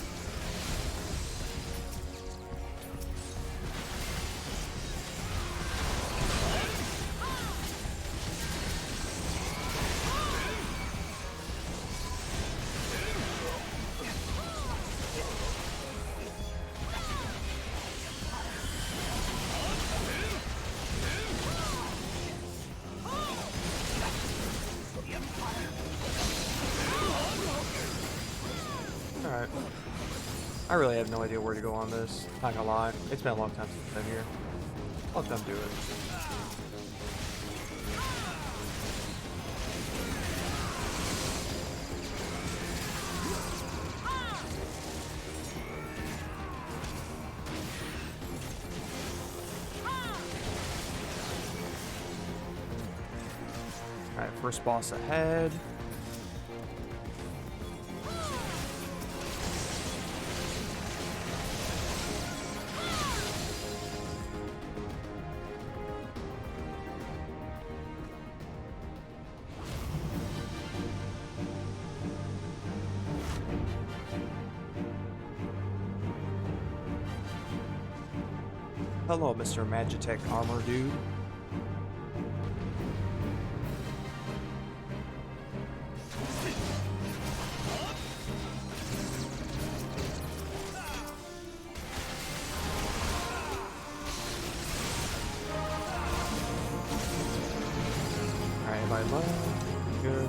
Alright. I really have no idea where to go on this. Not gonna lie. It's been a long time since I've been here. Let them do it. Alright, first boss ahead. Hello, Mr. Magitech Armor Dude. Alright, if I love, good.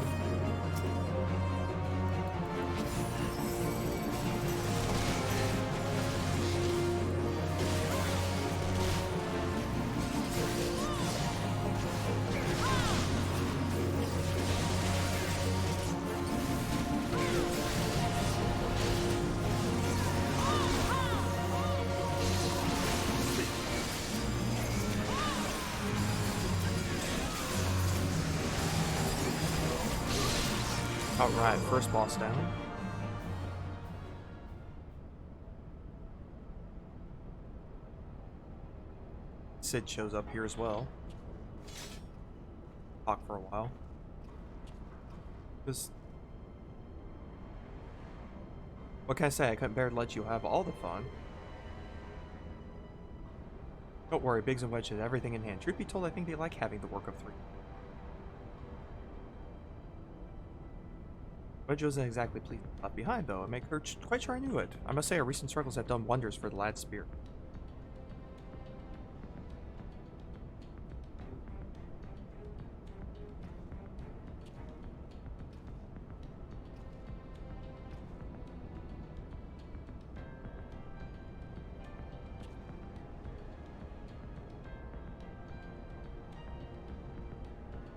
Alright, first boss down. Sid shows up here as well. Talk for a while. Just... what can I say? I couldn't bear to let you have all the fun. Don't worry, Biggs and Wedge has everything in hand. Truth be told, I think they like having the work of three. Wedge wasn't exactly pleased left behind, though. It made her quite sure I knew it. I must say, our recent struggles have done wonders for the lad's spirit.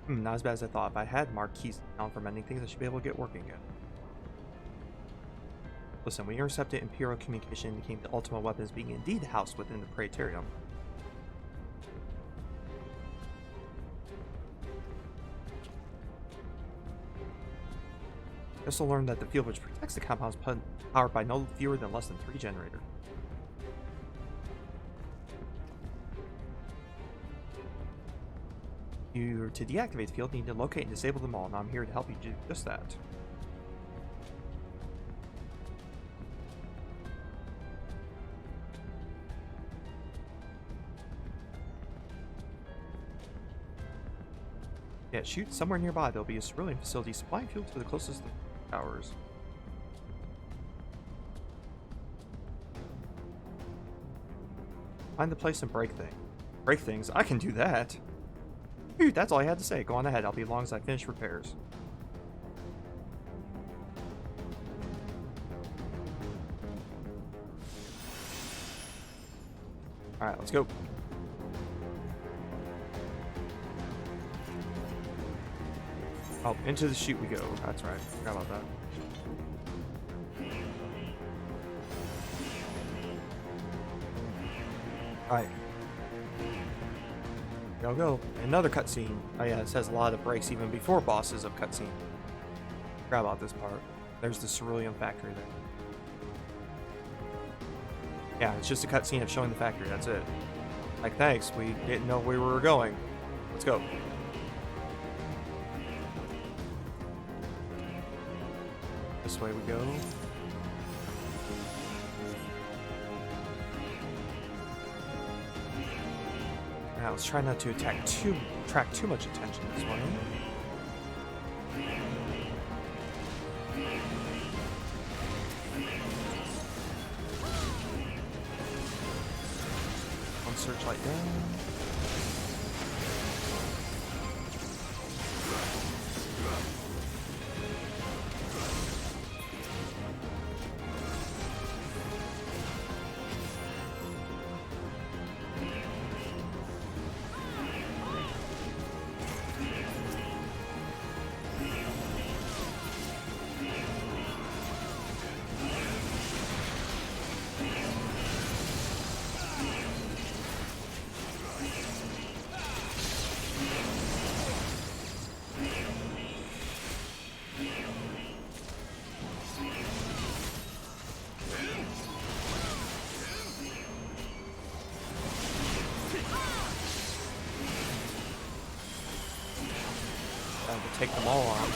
Not as bad as I thought. If I had marked keys down for mending things, I should be able to get working again. Listen, we intercepted Imperial communication indicating the ultimate weapons being indeed housed within the Praetorium. I also learned that the field which protects the compound is powered by no fewer than less than 3 generators. To deactivate the field, you need to locate and disable them all, and I'm here to help you do just that. Yeah, shoot, somewhere nearby there'll be a cerulean facility supplying fuel to the closest towers. Find the place and break things. Break things? I can do that! Phew, that's all I had to say. Go on ahead, I'll be along as I finish repairs. Alright, let's go. Oh, into the chute we go. That's right. Forgot about that. Alright. Go, go. Another cutscene. Oh yeah, it says a lot of breaks even before bosses of cutscene. Forgot about this part. There's the cerulean factory there. Yeah, it's just a cutscene of showing the factory. That's it. Like, thanks. We didn't know where we were going. Let's go. This way we go. Now let's try not to attract too much attention this way. One searchlight down. To take them all on.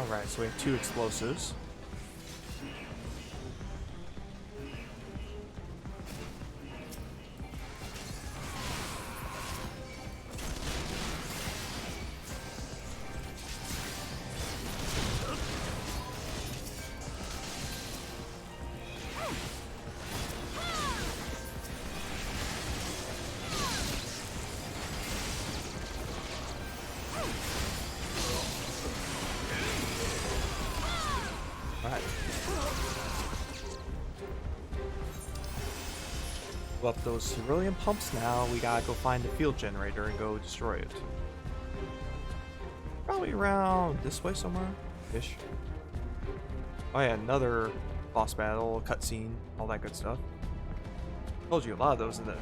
Alright, so we have 2 explosives. Up those cerulean pumps now. We gotta go find the field generator and go destroy it. Probably around this way somewhere ish. Oh yeah, another boss battle, cutscene, all that good stuff. Told you a lot of those in the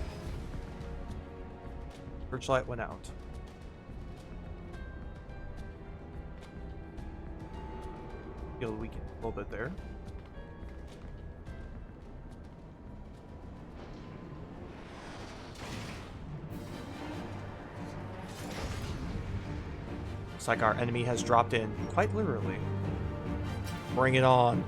searchlight went out. Feel the weekend a little bit there. Looks like our enemy has dropped in, quite literally. Bring it on.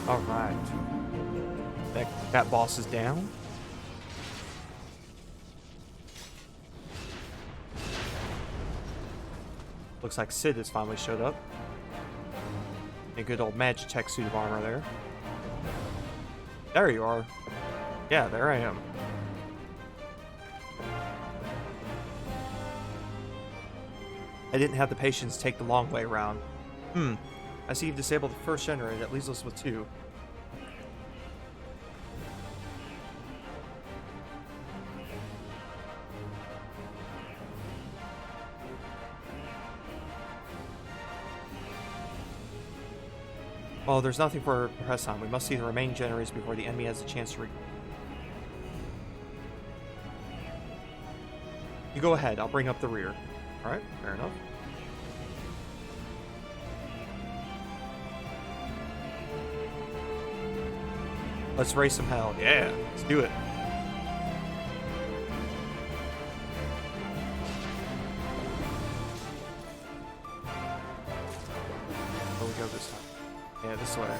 All right. That boss is down. Looks like Sid has finally showed up. A good old Magitech suit of armor there. There you are. Yeah, there I am. I didn't have the patience to take the long way around. I see you've disabled the first generator. That leaves us with 2. Well, there's nothing for press on. We must see the remaining generators before the enemy has a chance to You go ahead, I'll bring up the rear. Alright, fair enough. Let's raise some hell. Yeah, let's do it. Where we go this time? Yeah, this way.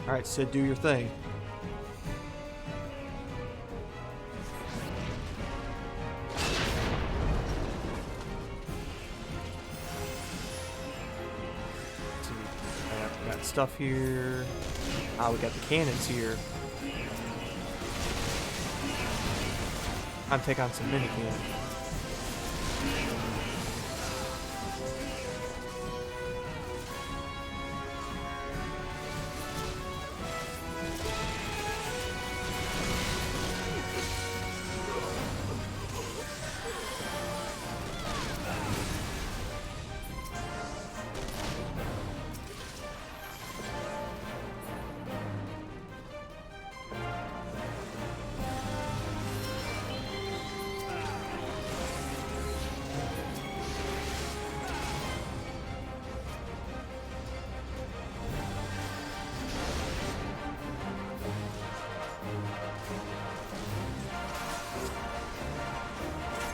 Alright, Sid, do your thing. Let's see, we got stuff here. Ah, we got the cannons here. Time to take on some mini cannons.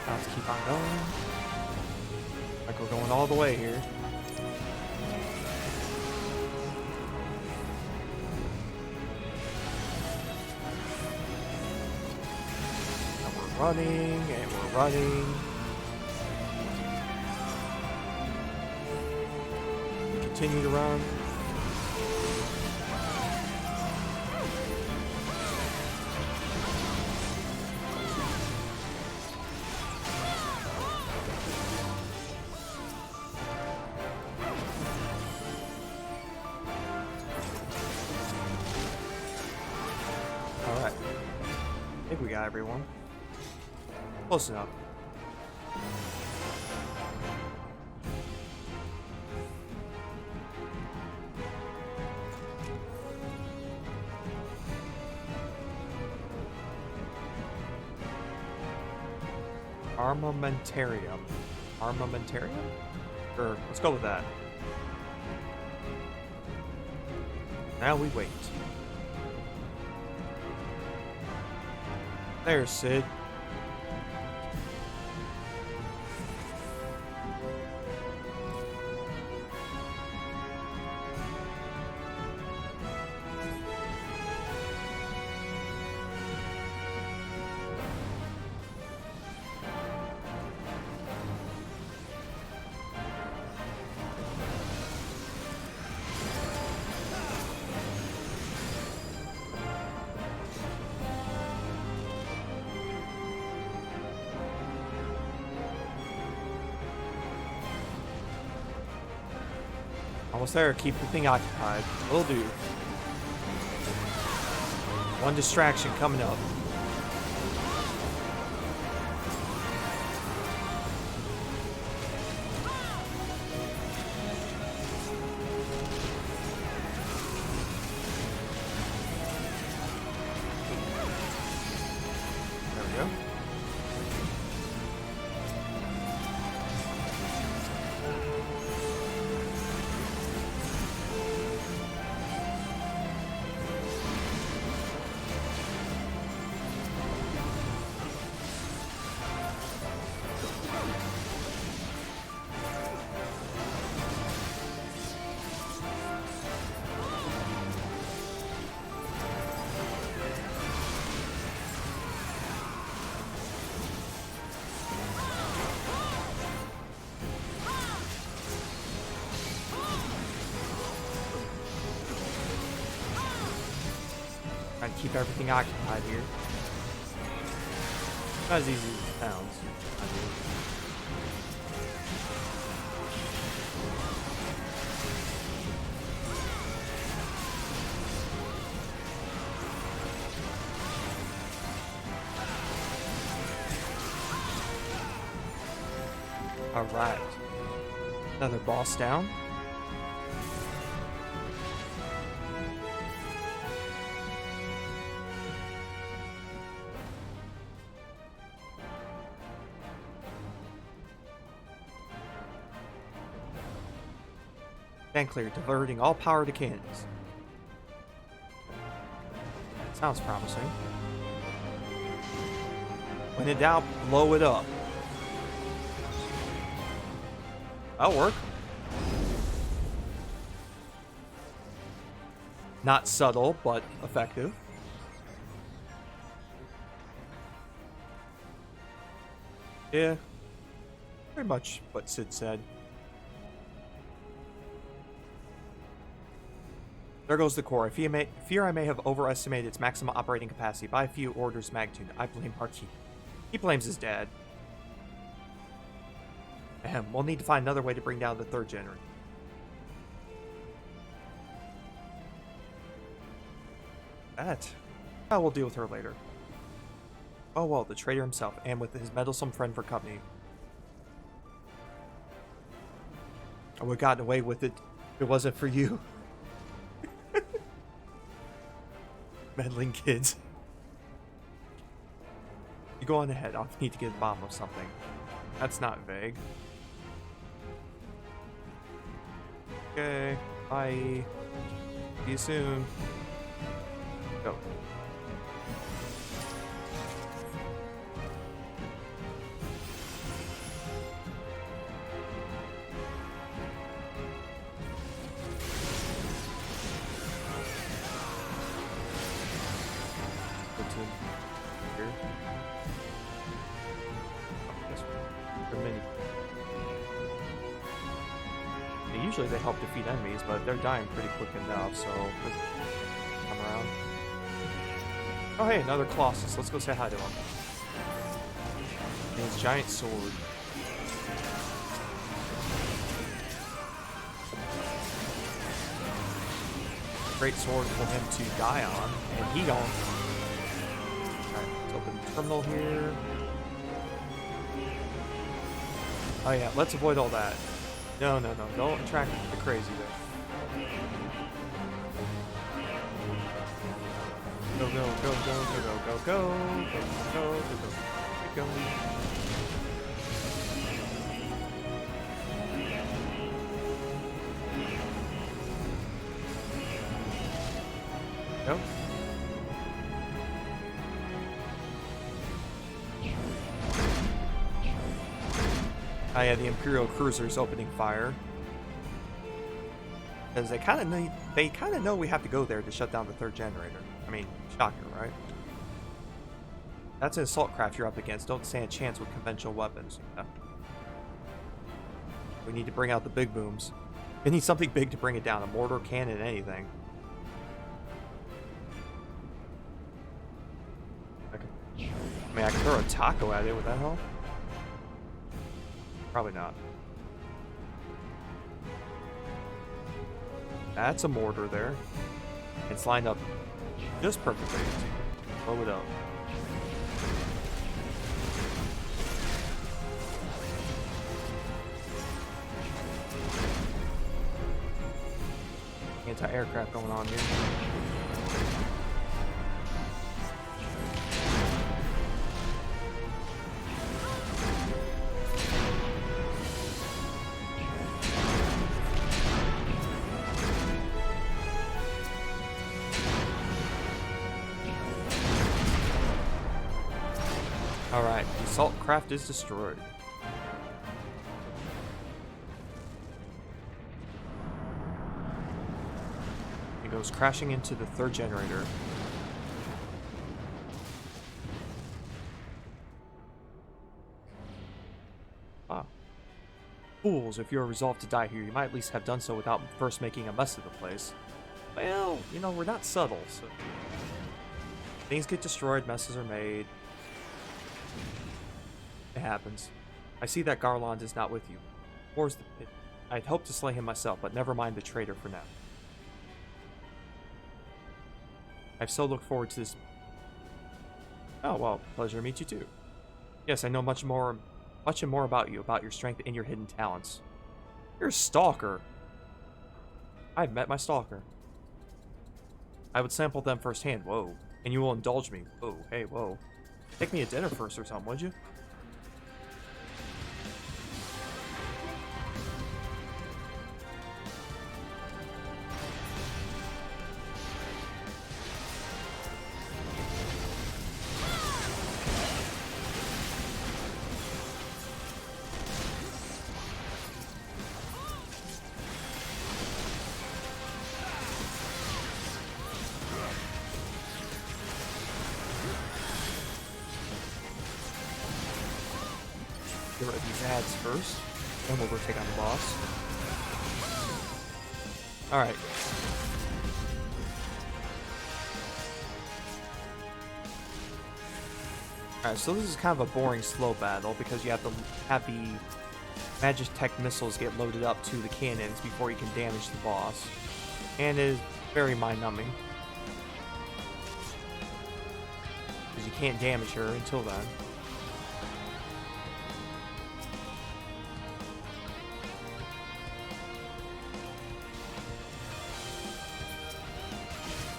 Let's keep on going. Like we're going all the way here. And we're running, and we're running. We continue to run. Alright. I think we got everyone. Close enough. Armamentarium. Armamentarium? Sure, let's go with that. Now we wait. There's Sid. Almost there. Keep the thing occupied. Will do. One distraction coming up. There we go. Trying to keep everything occupied here. Not as easy as it sounds. I mean. Alright. Another boss down. Stand clear, diverting all power to cannons. Sounds promising. When in doubt, blow it up. That'll work. Not subtle, but effective. Yeah. Pretty much what Sid said. There goes the core. I fear I may have overestimated its maximum operating capacity by a few orders of magnitude. I blame Marquis. He blames his dad. Ahem. We'll need to find another way to bring down the third generator. We'll deal with her later. Oh well, the traitor himself, and with his meddlesome friend for company. I would have gotten away with it if it wasn't for you. Meddling kids. You go on ahead. I'll need to get to the bottom of something. That's not vague. Okay. Bye. See you soon. Go. Usually they help defeat enemies, but they're dying pretty quick enough, so come around. Oh hey, another Colossus. Let's go say hi to him. And his giant sword. Great sword for him to die on, and he don't. Alright, let's open the terminal here. Oh yeah, let's avoid all that. No, don't attract the crazy there. Go, keep going. Go. Oh yeah, the Imperial cruiser's opening fire. Because they kind of know we have to go there to shut down the third generator. I mean, shocker, right? That's an assault craft you're up against. Don't stand a chance with conventional weapons. Yeah. We need to bring out the big booms. We need something big to bring it down. A mortar, cannon, anything. I mean, I could throw a taco at it. Would that help? Probably not. That's a mortar there. It's lined up just perfectly. Blow it up. Anti-aircraft going on here. Alright, the assault craft is destroyed. It goes crashing into the third generator. Wow. Fools, if you are resolved to die here, you might at least have done so without first making a mess of the place. Well, you know, we're not subtle, so... Things get destroyed, messes are made. It happens. I see that Garland is not with you. Where's the pit? I'd hoped to slay him myself, but never mind the traitor for now. I've so looked forward to this. Oh, well, pleasure to meet you too. Yes, I know much and more about you, about your strength and your hidden talents. You're a stalker. I've met my stalker. I would sample them firsthand, whoa. And you will indulge me. Whoa, hey, whoa. Take me to dinner first or something, would you? Get rid of these ads first, then we'll go take on the boss. Alright. Alright, so this is kind of a boring, slow battle because you have to have the Magitech missiles get loaded up to the cannons before you can damage the boss. And it is very mind-numbing. Because you can't damage her until then.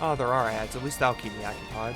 Oh, there are ads. At least that'll keep me occupied.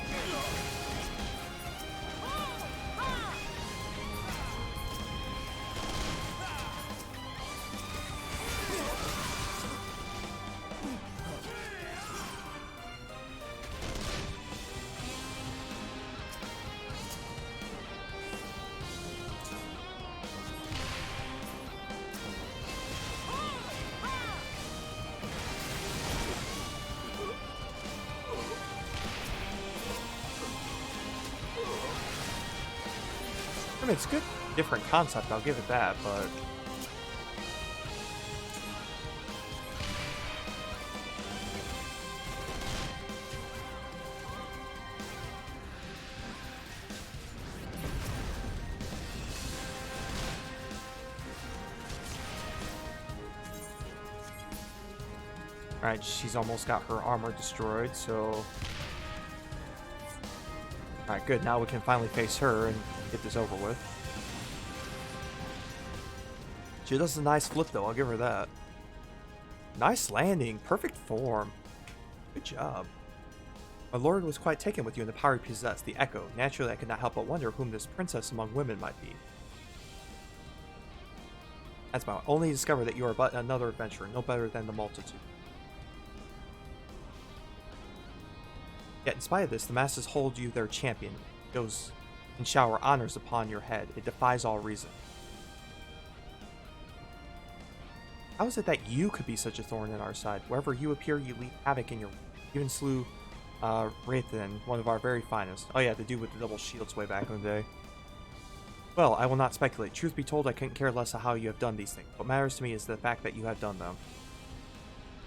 I mean, it's a good, different concept, I'll give it that, but... Alright, she's almost got her armor destroyed, so... Alright, good, now we can finally face her and get this over with. She does a nice flip though, I'll give her that. Nice landing, perfect form. Good job. My lord was quite taken with you and the power you possess, the Echo. Naturally, I could not help but wonder whom this princess among women might be. That's my only discover that you are but another adventurer, no better than the multitude. Yet in spite of this, the masses hold you their champion. Goes and shower honors upon your head. It defies all reason. How is it that you could be such a thorn in our side? Wherever you appear, you leave havoc in your... Even slew Wraithen, one of our very finest. Oh yeah, the dude with the double shields way back in the day. Well, I will not speculate. Truth be told, I couldn't care less of how you have done these things. What matters to me is the fact that you have done them.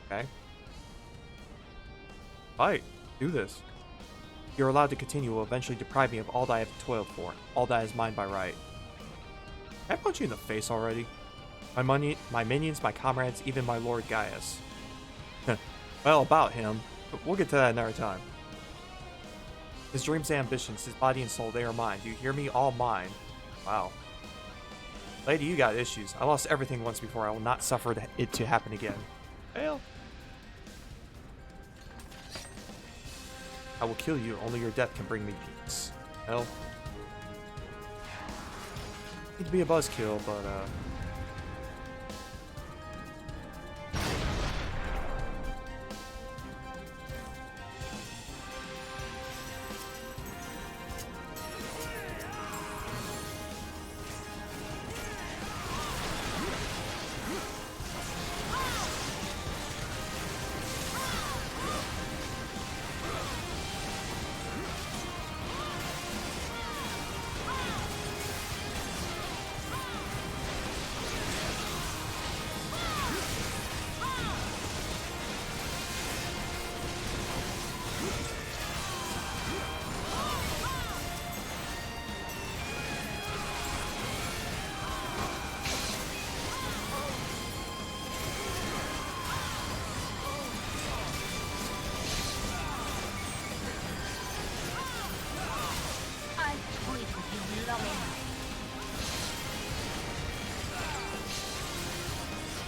Okay. Fight. Do this. If you're allowed to continue, will eventually deprive me of all that I have toiled for, all that is mine by right. Can I punch you in the face already? My money, my minions, my comrades, even my Lord Gaius. Well, about him, but we'll get to that another time. His dreams and ambitions, his body and soul, they are mine. Do you hear me? All mine. Wow. Lady, you got issues. I lost everything once before. I will not suffer it to happen again. Well. I will kill you. Only your death can bring me peace. Hell. Need to be a buzzkill, but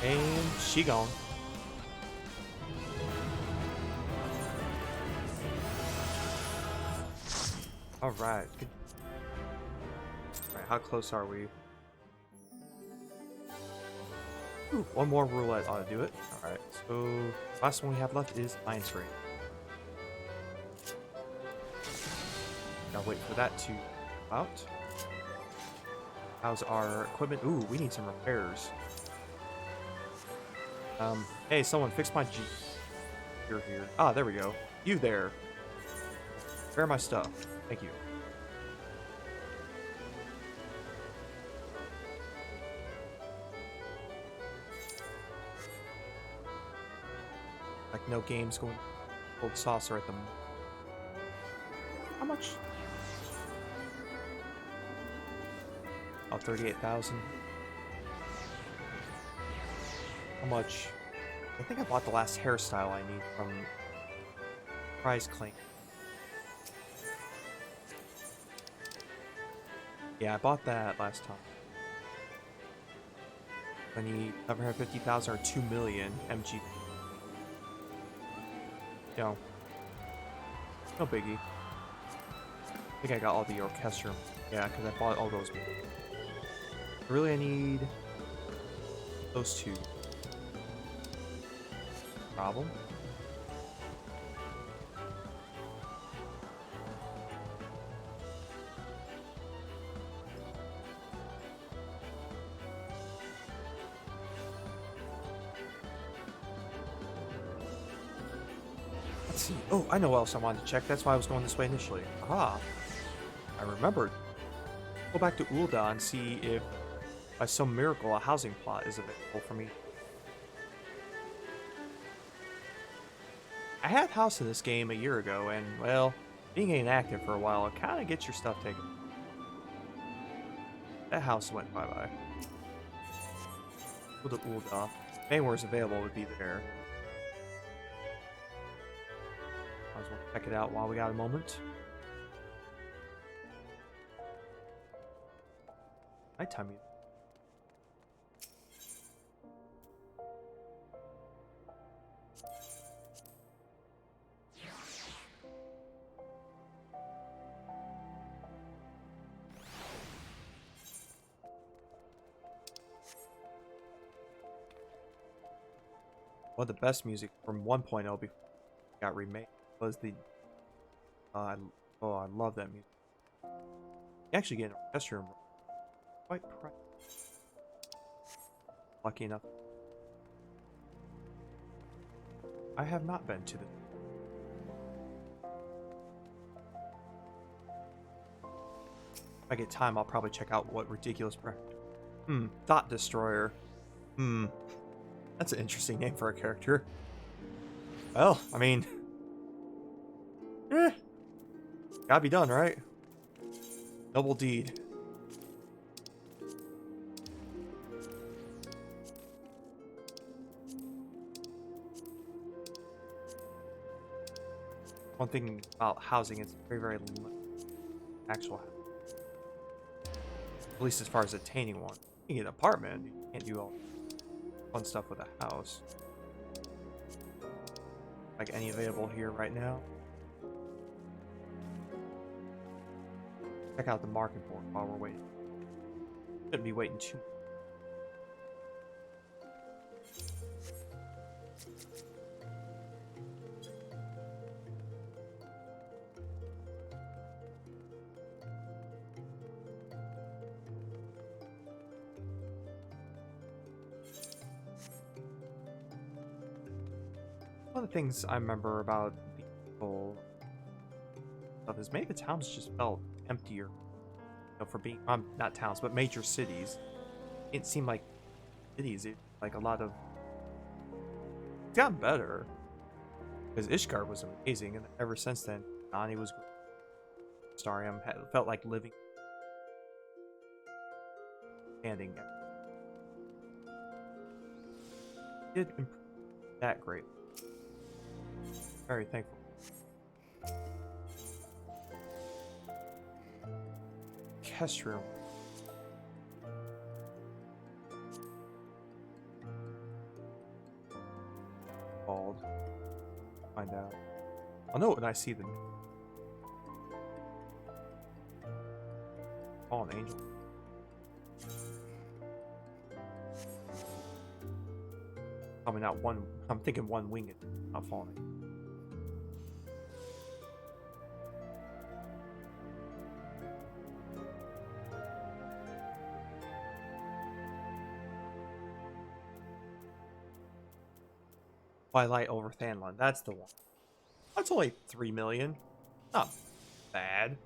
And she gone. Alright. Good. Alright, how close are we? Ooh, one more roulette ought to do it. Alright, so last one we have left is Iron Spring. Gotta wait for that to come out. How's our equipment? Ooh, we need some repairs. Hey, someone fix my Jeep. You're here. Ah, there we go. You there. Repair my stuff. Thank you. Like no games going gold saucer at the moment. How much? Oh, 38,000. How much? I think I bought the last hairstyle I need from Prize Claim. Yeah, I bought that last time. I need 750,000 or 2 million MG. No. No biggie. I think I got all the orchestra. Yeah, because I bought all those. Really, I need those two. Problem? Let's see. Oh, I know what else I wanted to check. That's why I was going this way initially. Ah, I remembered. Go back to Ulda and see if, by some miracle, a housing plot is available for me. I had a house in this game a year ago, and, well, being inactive for a while, it kind of gets your stuff taken. That house went bye-bye. Go to Ulda. Anywhere is available would be there. Might as well check it out while we got a moment. Nighttime music. One of the best music from 1.0 before it got remade was the I love that music. You actually get an orchestra room quite pricey. Lucky enough. I have not been to the if I get time, I'll probably check out what ridiculous Thought Destroyer. That's an interesting name for a character. Well, I mean, gotta be done, right? Noble deed. One thing about housing is very limited. Actual housing. At least as far as attaining one. You can get an apartment, you can't do all fun stuff with a house. Like any available here right now. Check out the market board while we're waiting. Shouldn't be waiting too. One of the things I remember about the whole stuff is maybe the towns just felt emptier. You know, for being not towns, but major cities. It seemed like cities, like a lot of. It's gotten better because Ishgard was amazing, and ever since then, Nani was great. Starium felt like living, standing. Did improve that great. Very thankful. Orchestra. Oh no, and I see the fallen angel. Probably not one. I'm thinking one winged, not falling. Twilight over Thanlon. That's the one. That's only 3 million. Not bad.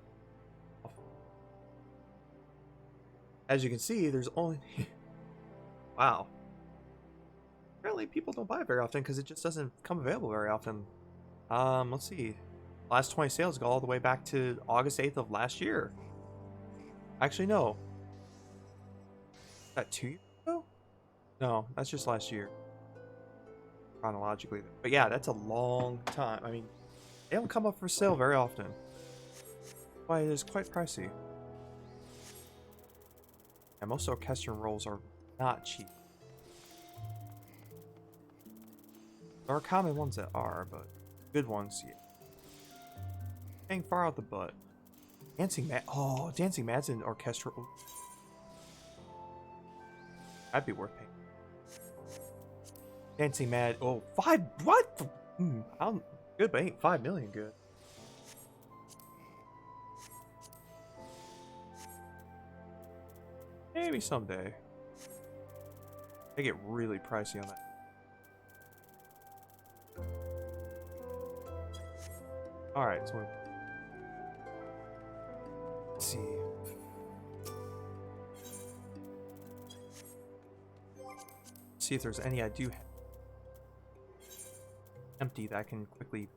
As you can see, there's only... Wow. Apparently people don't buy it very often because it just doesn't come available very often. Let's see. Last 20 sales go all the way back to August 8th of last year. Actually, no. Is that 2 years ago? No, that's just last year. Chronologically. But yeah, that's a long time. I mean, they don't come up for sale very often. That's why it is quite pricey. And most orchestral rolls are not cheap. There are common ones that are, but good ones, yeah. Hang far out the butt. Dancing Mad. Oh, Dancing Mad's an orchestral. Ooh. That'd be worth paying. Dancing Mad. Oh, 5. What? Good, but ain't 5 million good. Maybe someday. They get really pricey on that. Alright, so let's see. See if there's any I do have empty that I can quickly.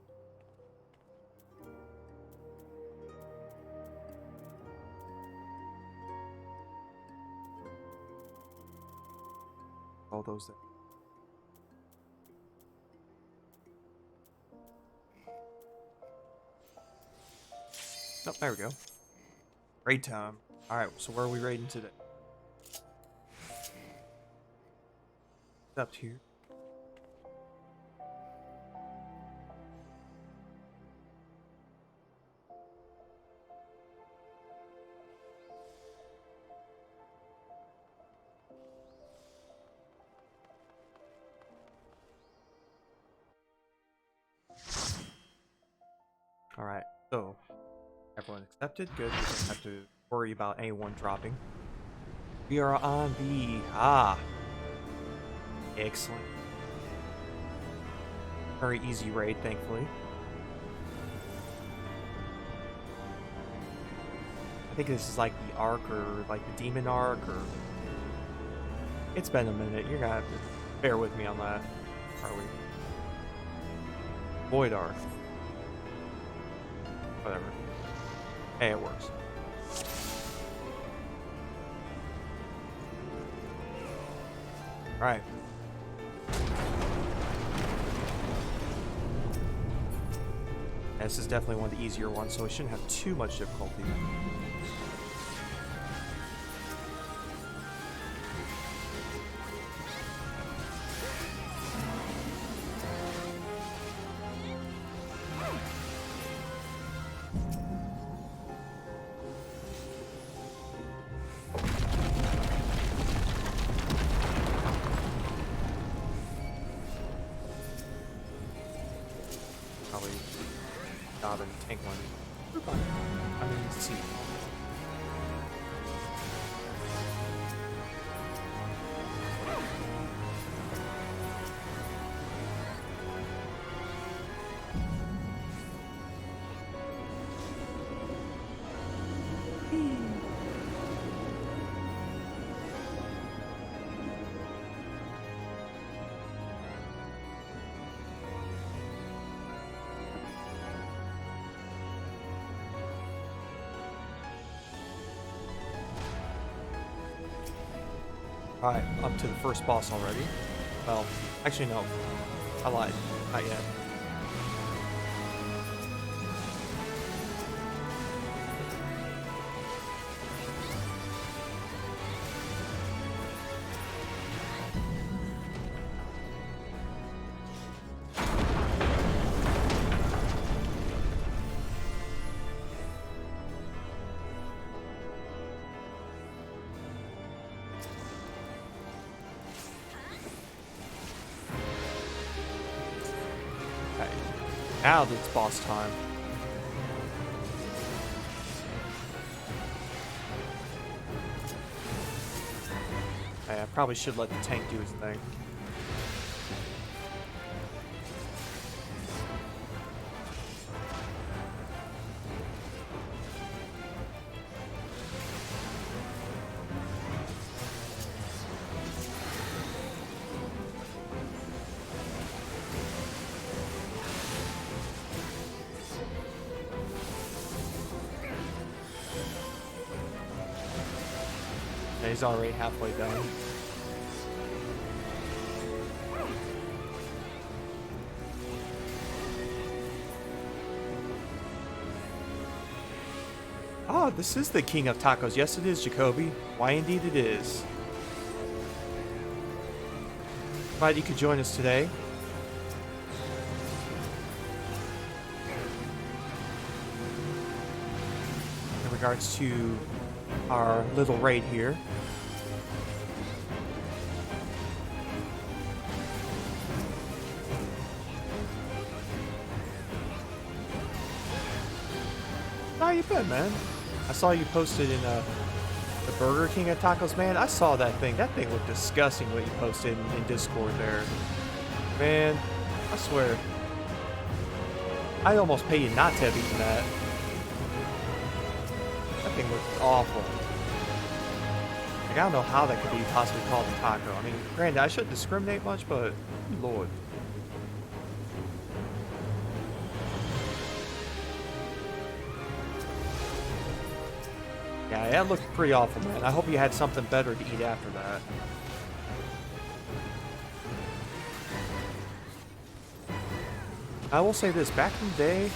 All those there. Oh, there we go. Raid time. Alright, so where are we raiding today? Up here. Alright, so everyone accepted. Good. We don't have to worry about anyone dropping. We are on the... Excellent. Very easy raid, thankfully. I think this is like the Ark or like the Demon Ark or... It's been a minute. You're gonna have to bear with me on that. Are we? Void Ark. Whatever. Hey, it works. Alright. This is definitely one of the easier ones, so we shouldn't have too much difficulty. Probably job and tank one. We're fine. I mean, let's see. Alright, up to the first boss already. Well, actually no. I lied. Not yet. Now it's boss time. Hey, I probably should let the tank do his thing. Yeah, he's already halfway done. Oh, this is the king of tacos. Yes, it is, Jacoby. Why, indeed it is. Glad you could join us today. In regards to our little raid here. How you been, man? I saw you posted in the Burger King at Tacos, man. I saw that thing. That thing looked disgusting what you posted in Discord there. Man, I swear. I'd almost pay you not to have eaten that. That thing looked awful. Like, I don't know how that could be possibly called a taco. I mean, granted, I shouldn't discriminate much, but Lord. Yeah, that looked pretty awful, man. I hope you had something better to eat after that. I will say this, back in the day,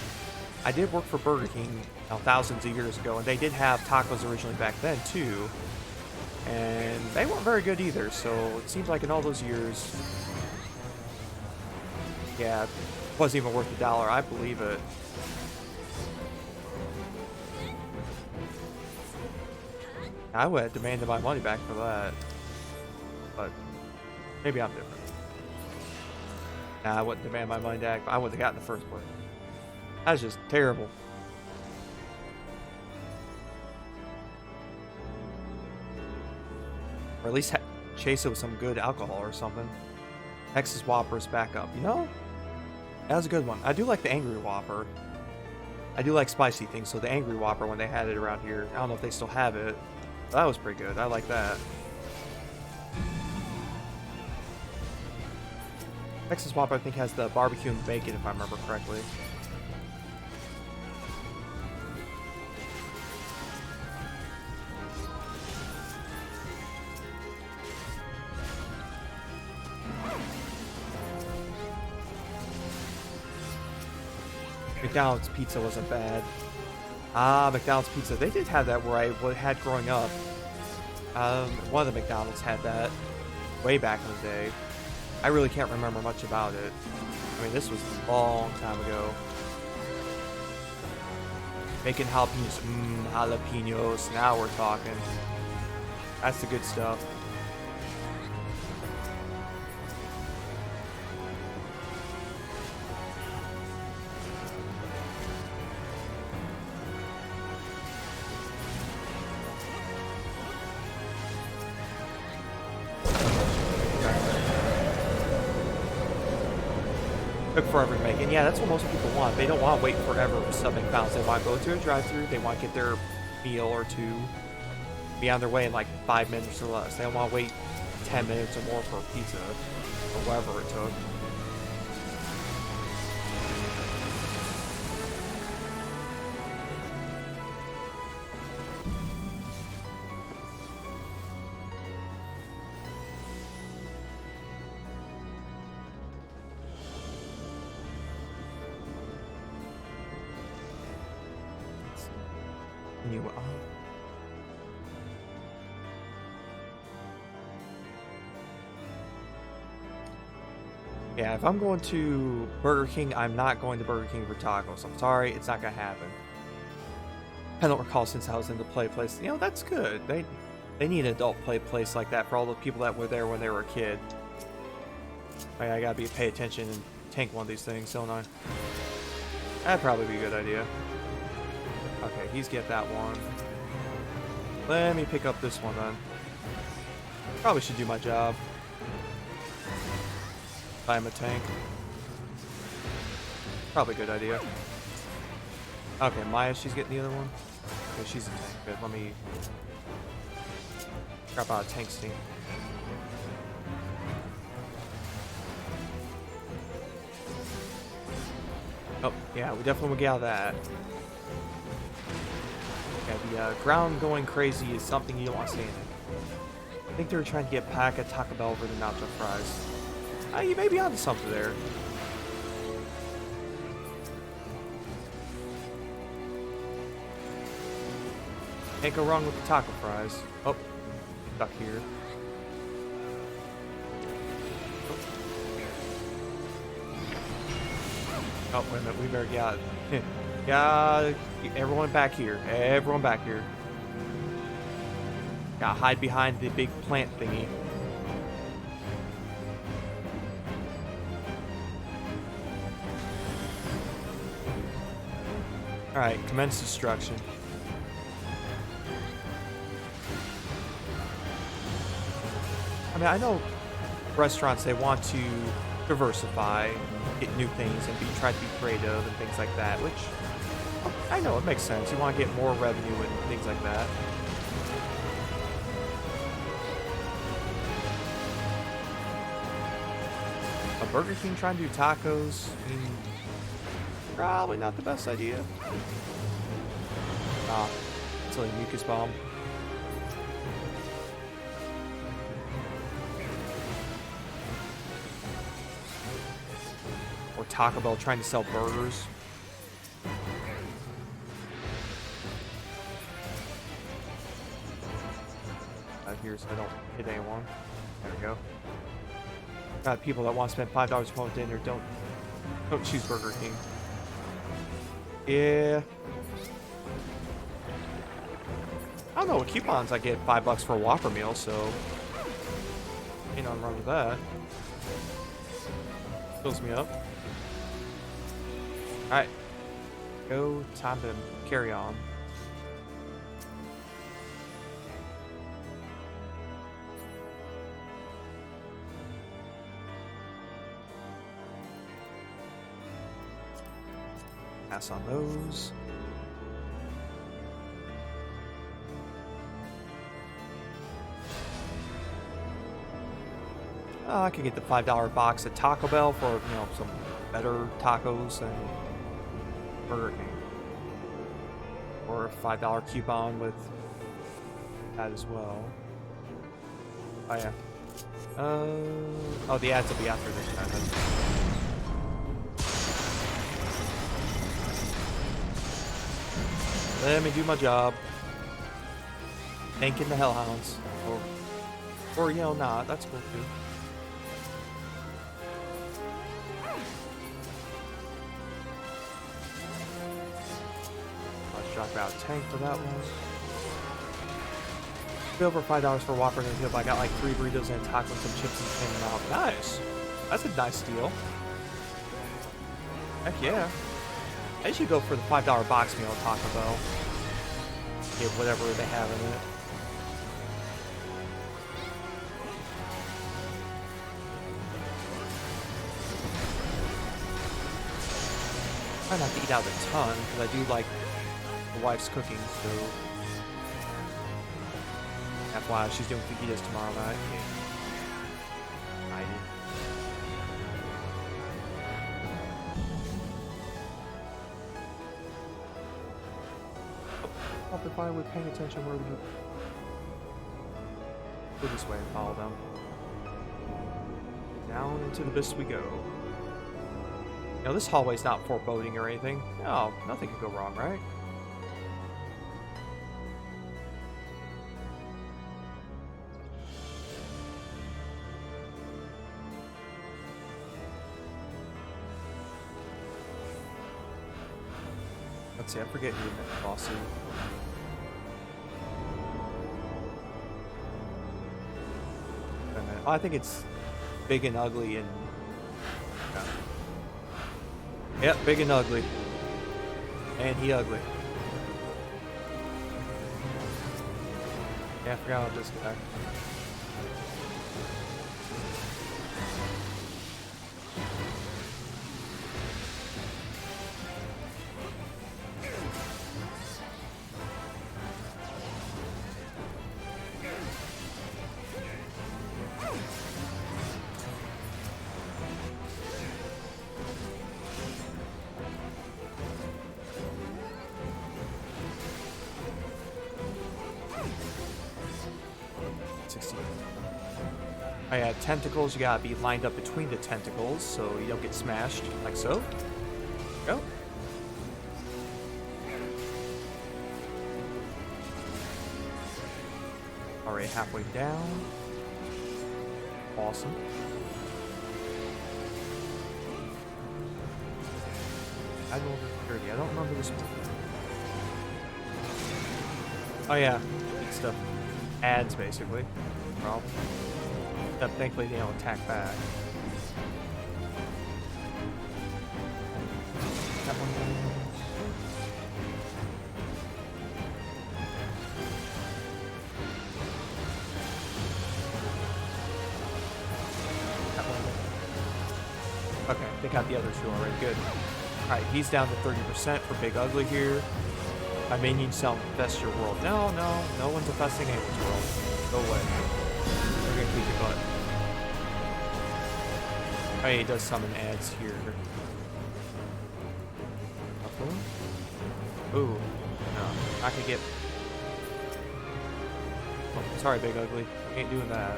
I did work for Burger King thousands of years ago, and they did have tacos originally back then, too. And they weren't very good either, so it seems like in all those years, yeah, it wasn't even worth $1, I believe it. I would have demanded my money back for that. But maybe I'm different. Nah, I wouldn't demand my money back, but I wouldn't have gotten it in the first place. That's just terrible. Or at least chase it with some good alcohol or something. Texas Whopper's back up. You know? That was a good one. I do like the Angry Whopper. I do like spicy things, so the Angry Whopper, when they had it around here, I don't know if they still have it. That was pretty good. I like that. Texas Whopper, I think, has the barbecue and bacon, if I remember correctly. McDonald's pizza wasn't bad. Ah, McDonald's pizza. They did have that where I had growing up. One of the McDonald's had that way back in the day. I really can't remember much about it. I mean, this was a long time ago. Making jalapenos. Jalapenos. Now we're talking. That's the good stuff. Took forever to make it. Yeah, that's what most people want. They don't want to wait forever for sub McDonald's. They want to go to a drive-thru. They want to get their meal or two, be on their way in like 5 minutes or less. They don't want to wait 10 minutes or more for a pizza or whatever it took. Yeah, if I'm going to Burger King, I'm not going to Burger King for tacos. I'm sorry, it's not gonna happen. I don't recall since I was in the play place. You know, that's good. They need an adult play place like that for all the people that were there when they were a kid. I gotta pay attention and tank one of these things, don't I? That'd probably be a good idea. Okay, he's get that one. Let me pick up this one then. Probably should do my job. Buy him a tank. Probably a good idea. Okay, Maya, she's getting the other one. Okay, she's a tank. Good, let me grab out a tank steam. Oh, yeah, we definitely will get out of that. Yeah, the ground going crazy is something you don't want to stay in. I think they were trying to get pack at Taco Bell over the nacho fries. You may be onto something there. Can't go wrong with the taco fries. Oh, stuck here. Oh, wait a minute, we better get out. Yeah, everyone back here. Everyone back here. Gotta hide behind the big plant thingy. Alright, commence destruction. I mean, I know restaurants, they want to diversify, get new things, and try to be creative and things like that, which I know it makes sense. You want to get more revenue and things like that. A Burger King trying to do tacos, I mean, probably not the best idea. Ah, it's like a mucus bomb. Or Taco Bell trying to sell burgers. Out here so I don't hit anyone. There we go. Got people that want to spend $5 for dinner. Don't choose Burger King. Yeah. I don't know what coupons I get $5 for a Whopper meal, so ain't nothing wrong with that. Fills me up. Alright. Go, time to carry on. Pass on those. I could get the $5 box at Taco Bell for, you know, some better tacos than Burger King. Or a $5 coupon with that as well. Oh yeah. Oh, the ads will be after this time. Let me do my job. Tanking the Hellhounds. Or you know, not. That's cool too. Let's drop out tank for that one. Pay over $5 for Whopper and I got like 3 burritos and a taco and some chips and came out. Nice. That's a nice deal. Heck yeah. I should go for the $5 box meal at Taco Bell. Get whatever they have in it. Try not to eat out a ton, because I do like the wife's cooking, so... FYI, she's doing fajitas tomorrow night. I did. If I were paying attention where we go this way and follow them. Down into the abyss we go. You know, this hallway's not foreboding or anything. No, nothing could go wrong, right? Let's see, I forget who the boss is. Oh, I think it's Big and Ugly and... Yep, Big and Ugly. And he ugly. Yeah, I forgot about this guy. Oh yeah, tentacles, you gotta be lined up between the tentacles so you don't get smashed, like so. Go. Already halfway down. Awesome. I don't remember. I don't remember this one. Oh yeah, good stuff. Ads basically. Well. Thankfully they don't attack back. That one. That one. Okay, they got the other two already. Good. Alright, he's down to 30% for Big Ugly here. My minions shall infest your world. No one's infesting anyone's world. Go away. We're gonna kick your butt. Oh, yeah, he does summon ads here. Ooh, no, I could get. Oh, sorry, Big Ugly. Ain't doing that.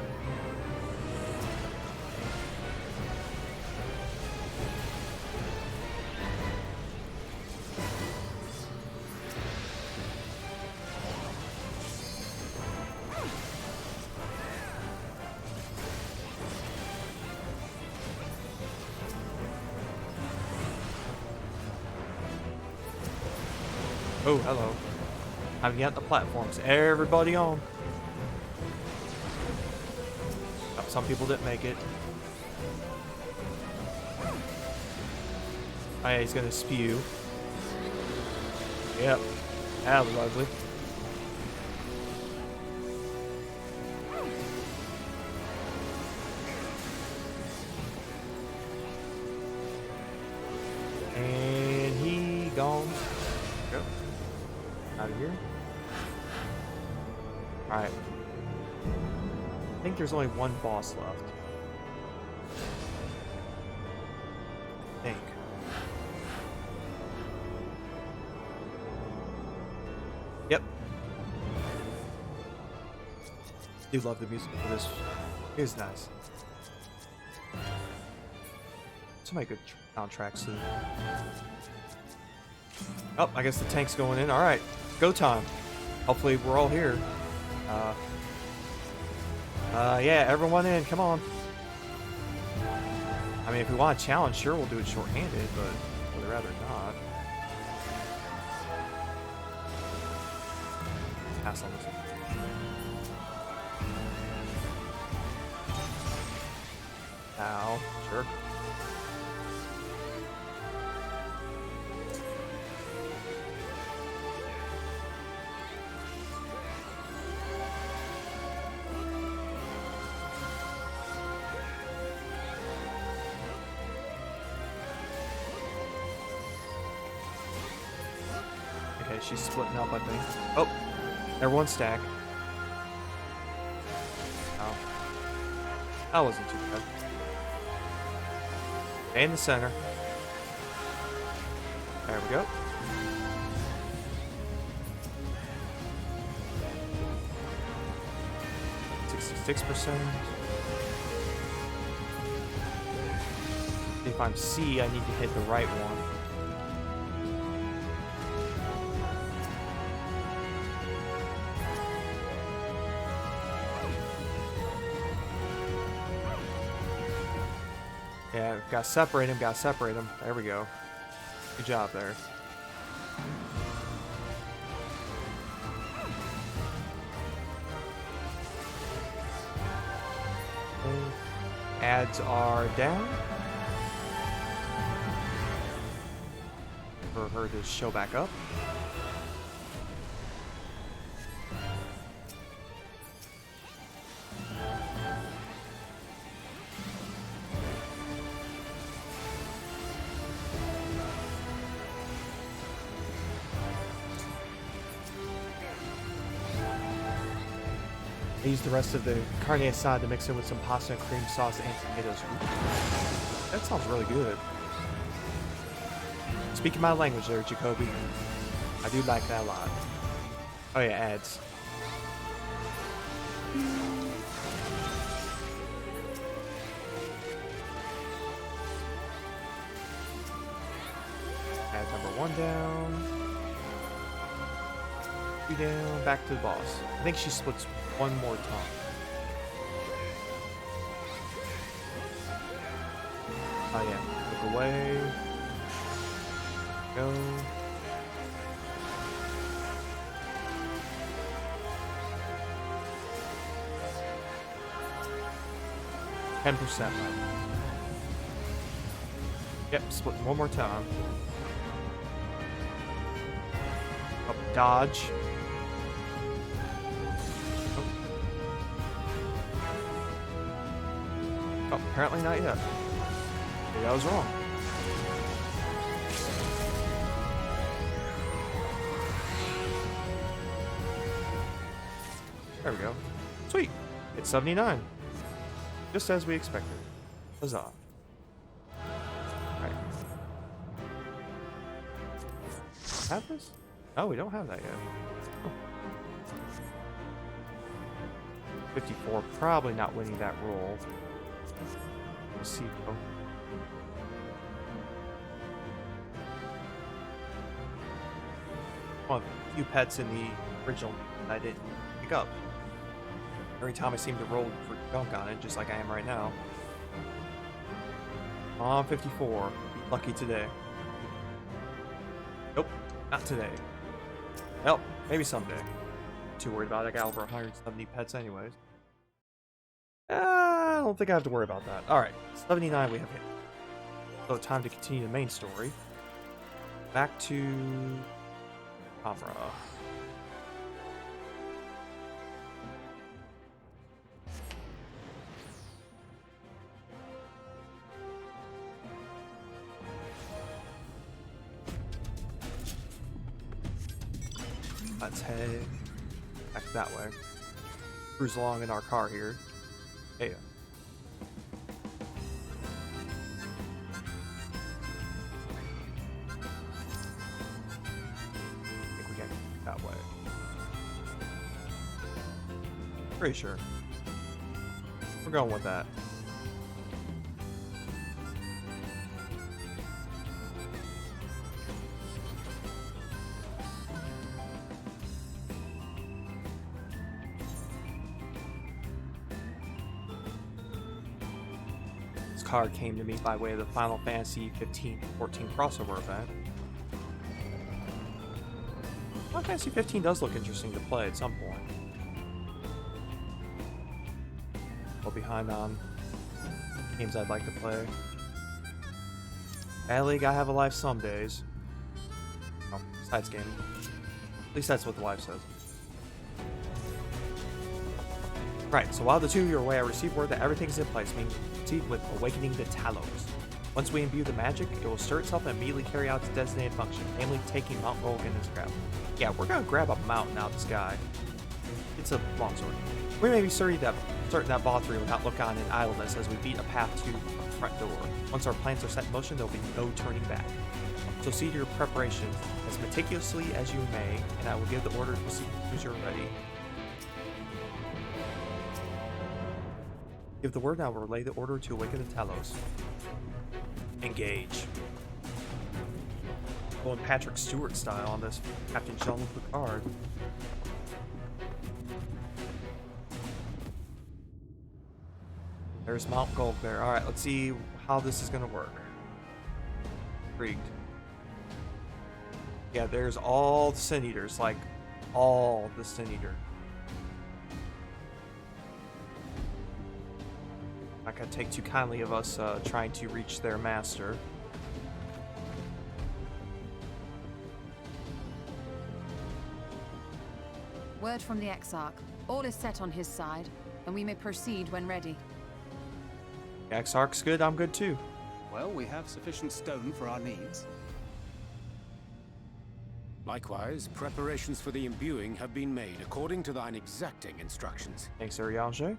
Oh, hello. I've got the platforms. Everybody on. Oh, some people didn't make it. Oh yeah, he's gonna spew. Yep. That was ugly. And he gone. Go. Out of here. Alright. I think there's only one boss left. I think. Yep. Do love the music for this. It is nice. So many good soundtracks too. Oh, I guess the tank's going in. Alright. Go time. Hopefully we're all here. Yeah, everyone in. Come on. I mean, if we want a challenge, sure, we'll do it short-handed, but would rather not. Pass on this one. Ow. Sure. Okay, she's splitting up, I think. Oh, everyone stack. Oh, that wasn't too bad. Stay in the center. There we go. %. If I'm C, I need to hit the right one. Yeah, gotta separate him, There we go. Good job there. Okay. Ads are down. For her to show back up. I used the rest of the carne asada to mix in with some pasta and cream sauce and tomatoes. Ooh, that sounds really good. Speaking my language there, Jacoby. I do like that a lot. Oh yeah, ads. Add number 1 down. 2 down, back to the boss. I think she splits 1 more time. Oh yeah, look away. Go. %. Yep, split 1 more time. Up, dodge. Oh, apparently not yet. Maybe I was wrong. There we go. Sweet. It's 79. Just as we expected. Huzzah. Alright. Have this? Oh, we don't have that yet. Oh. 54. Probably not winning that roll. Let's see. Oh. Well, a few pets in the original I didn't pick up. Every time I seem to roll for dunk on it, just like I am right now. On 54. Lucky today. Nope, not today. Well, maybe someday. Too worried about it. I got over 170 pets anyways. I don't think I have to worry about that. Alright, 79 we have hit. So time to continue the main story. Back to Amra. Let's head back that way. Cruise along in our car here. Yeah. I think we can that way. Pretty sure. We're going with that. Card came to me by way of the Final Fantasy 15-14 crossover event. Final Fantasy 15 does look interesting to play at some point. Well behind on games I'd like to play. At League, I have a life some days. Oh, besides gaming. At least that's what the wife says. Right, so while the 2 of you are away, I received word that everything's in place, meaning proceed with awakening the Talos. Once we imbue the magic, it will stir itself and immediately carry out its designated function, namely taking Mt Gulg in its grab. Yeah, we're gonna grab a mountain out of the sky. It's a long story. We may be certain that Vothri will not look on in idleness as we beat a path to the front door. Once our plans are set in motion, there will be no turning back. So see to your preparations as meticulously as you may, and I will give the order to proceed as you're ready. Give the word, and I will relay the order to awaken the Talos. Engage. Going Patrick Stewart style on this Captain Jean-Luc Picard. There's Mt Gulg there. Alright, let's see how this is going to work. Intrigued. Yeah, there's all the Sin Eaters, like all the Sin Eater. Not gonna take too kindly of us trying to reach their master.
Word from the Exarch. All is set on his side, and we may proceed when ready.
Exarch's good, I'm good too.
Well, we have sufficient stone for our needs.
Likewise, preparations for the imbuing have been made according to thine exacting instructions.
Thanks, Ariange.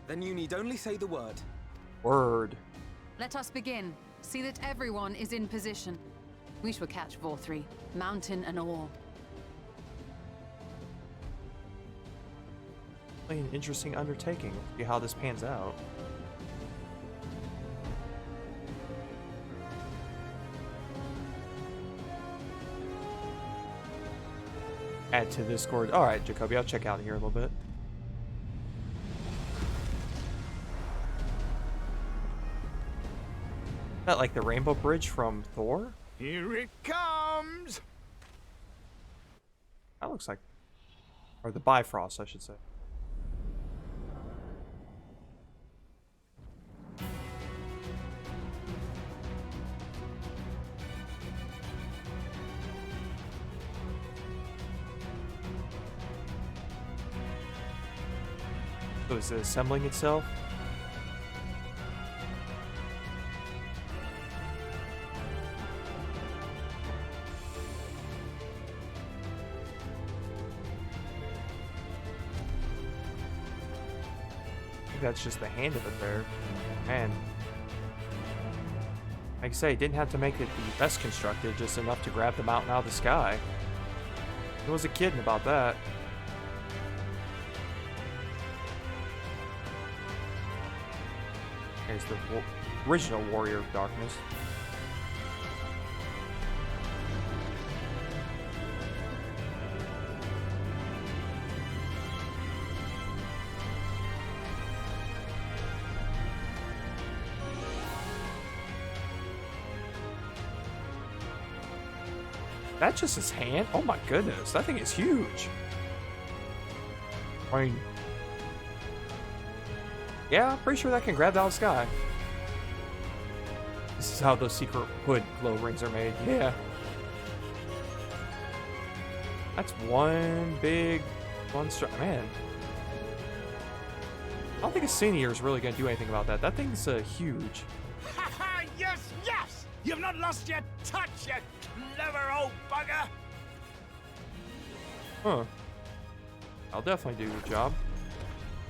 Then you need only say the word.
Word.
Let us begin. See that everyone is in position. We shall catch Vorthri, mountain and all.
An interesting undertaking. We'll see how this pans out. Add to Discord. Alright, Jacoby, I'll check out here a little bit. Is that like the Rainbow Bridge from Thor?
Here it comes!
That looks like... Or the Bifrost, I should say. So is it assembling itself? I think that's just the hand of it there. Man. Like I say, it didn't have to make it the best constructed, just enough to grab the mountain out of the sky. I wasn't kidding about that. There's the original Warrior of Darkness. That's just his hand? Oh my goodness, that thing is huge. I mean, yeah, I'm pretty sure that can grab out of the sky. This is how those secret hood glow rings are made. Yeah. That's one big, man. I don't think a senior is really going to do anything about that. That thing's huge.
Ha ha! Yes, yes! You've not lost your touch, you clever old bugger!
Huh. I'll definitely do the job.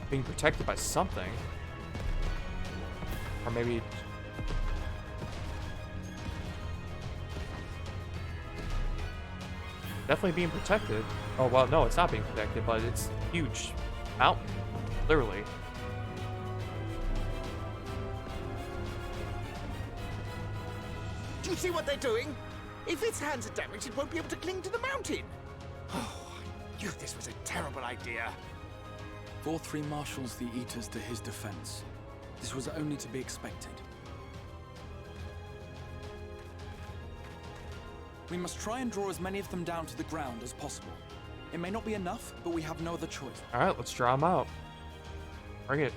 Being protected by something. Or maybe... Definitely being protected. Oh, well, no, it's not being protected, but it's a huge mountain. Literally.
Do you see what they're doing? If its hands are damaged, it won't be able to cling to the mountain. Oh, I knew this was a terrible idea.
Vorthri marshals the Eaters to his defense. This was only to be expected. We must try and draw as many of them down to the ground as possible. It may not be enough, but we have no other choice.
Alright, let's draw them out. Bring it.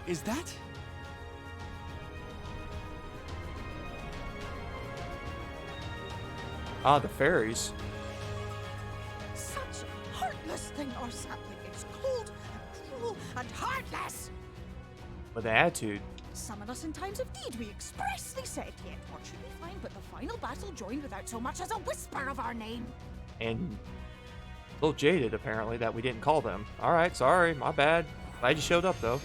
Is that?
Ah, the fairies.
Such a heartless thing, our sapling. It's cold and cruel and heartless.
With an attitude.
Summon us in times of need, we expressly said, yet what should we find but the final battle joined without so much as a whisper of our name?
And a little jaded, apparently, that we didn't call them. Alright, sorry, my bad. Glad you showed up, though.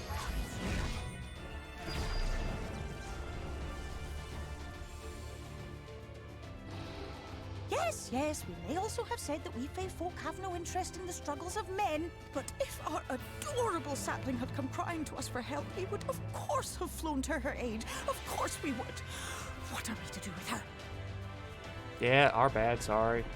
Yes, we may also have said that we Fae folk have no interest in the struggles of men, but if our adorable sapling had come crying to us for help, we would of course have flown to her aid. Of course we would. What are we to do with her?
Yeah, our bad, sorry.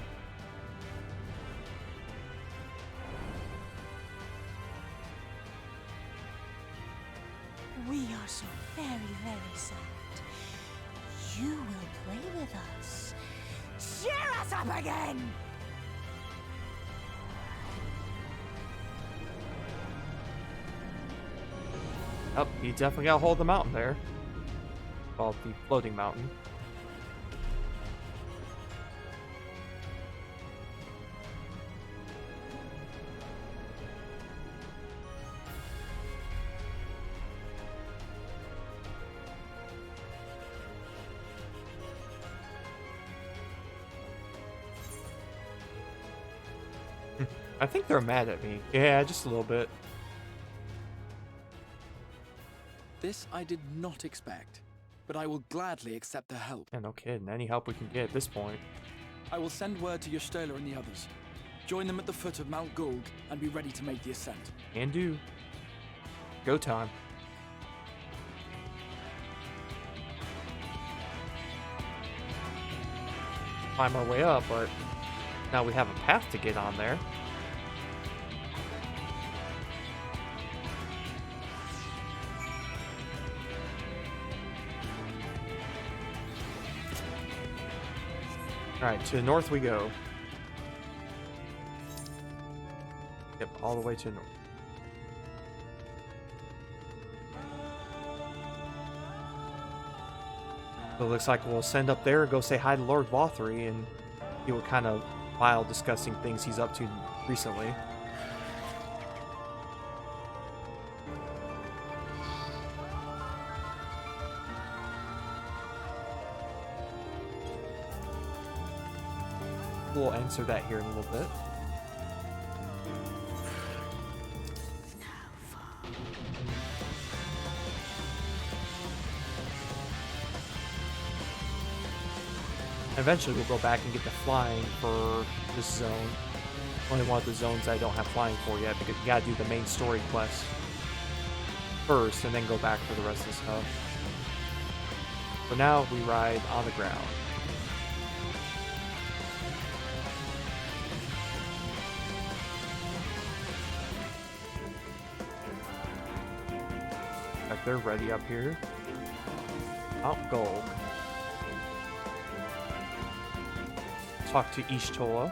We are so very, very sad. You will play with us. Cheer us up again!
Oh, he definitely got a hold of the mountain there. called the Floating Mountain. I think they're mad at me. Yeah, just a little bit.
This I did not expect, but I will gladly accept their help.
Yeah, no kidding. Any help we can get at this point.
I will send word to Yashtola and the others. Join them at the foot of Mt Gulg and be ready to make the ascent.
Can do. Go time. Climb our way up, but now we have a path to get on there. Alright, to the north we go. Yep, all the way to the north. So it looks like we'll send up there and go say hi to Lord Vothry and see what kind of vile, disgusting things he's up to recently. We'll answer that here in a little bit. Eventually we'll go back and get the flying for this zone. Only one of the zones I don't have flying for yet because you gotta do the main story quest first and then go back for the rest of the stuff. For now, we ride on the ground. Like they're ready up here. Mt Gulg. Talk to Y'shtola.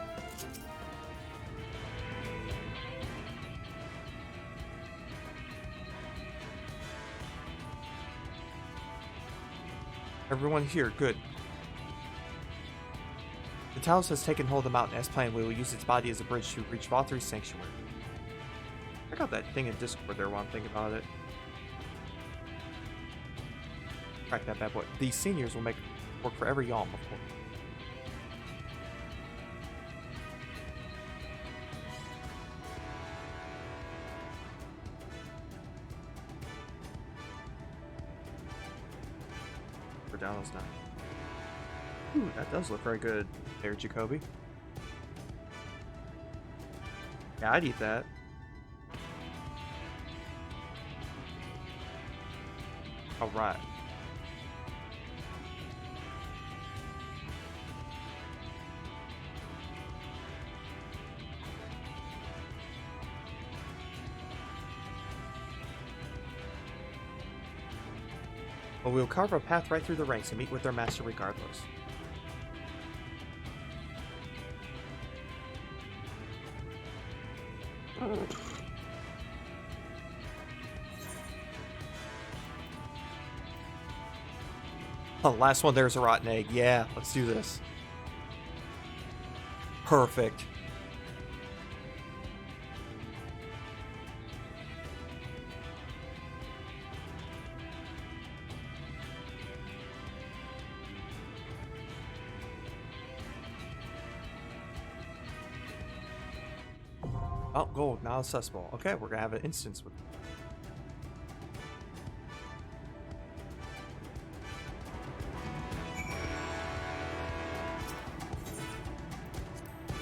Everyone here, good. The Talos has taken hold of the mountain. As planned, we will use its body as a bridge to reach Vothry's sanctuary. Check out that thing in Discord there while I'm thinking about it. Crack that bad boy. These seniors will make work for every Yalm, of course. Downloads now. Ooh, that does look very good there, Jacoby. Yeah, I'd eat that. Alright. But we'll carve our path right through the ranks and meet with their master regardless. Oh, last one there's a rotten egg. Yeah, let's do this. Perfect. Oh, gold, now accessible. Okay, we're gonna have an instance with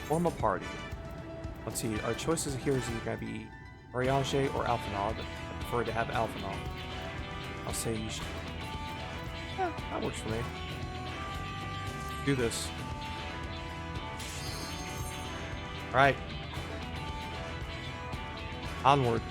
form a party. Let's see, our choices here is either gonna be Oriange or Alphanod. I prefer to have Alphanod. I'll say you should. Yeah, that works for me. Do this. Alright. Onward.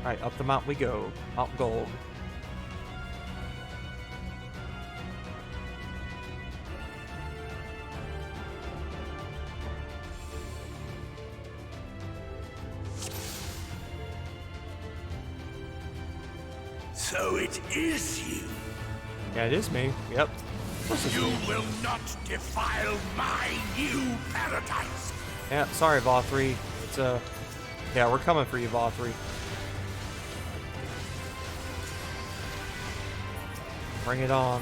Alright, up the mountain we go. Mt Gulg.
So it is you.
Yeah, it is me. Yep.
You will not defile my new paradise.
Yeah, sorry, Vothri. It's yeah, we're coming for you, Vothri. Bring it on.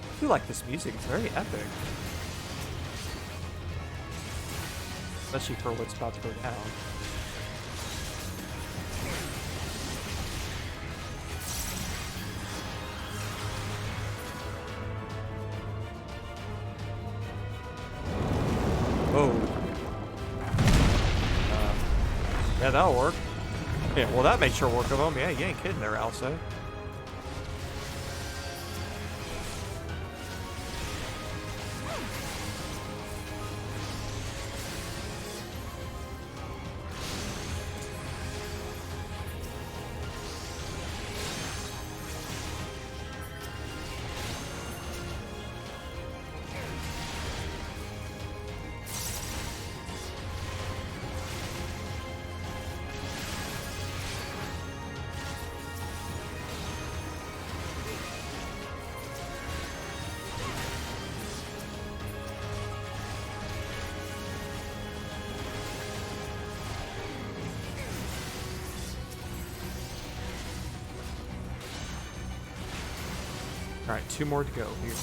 I do like this music. It's very epic. Especially for what's about to go down. Oh. Yeah, that'll work. Yeah, well, that makes short work of them. Yeah, you ain't kidding there, I'll say. Alright, 2 more to go here.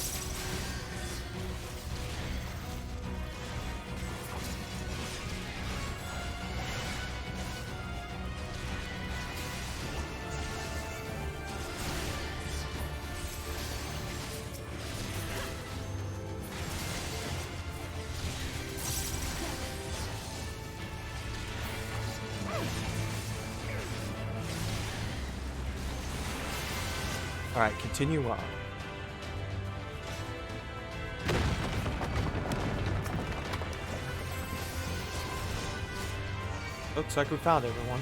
Alright, continue on. Looks like we found everyone.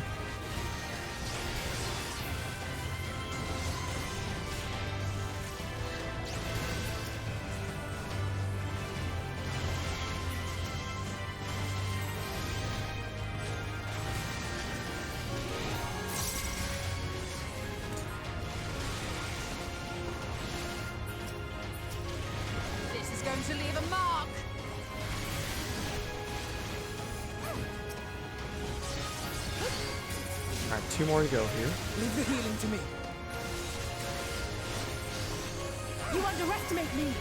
This is going to leave a mark.
Alright, 2 more to go here.
Leave the healing to me.
You underestimate me.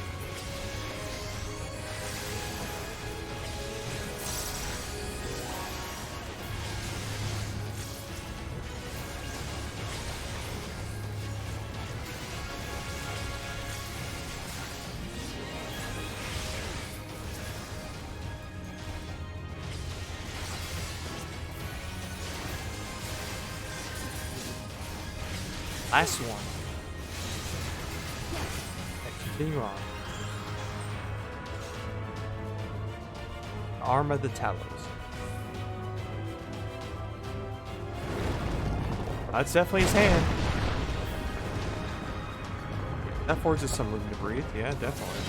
Last one. Okay, continue on. Arm of the Talos. That's definitely his hand. That forces some room to breathe. Yeah, definitely.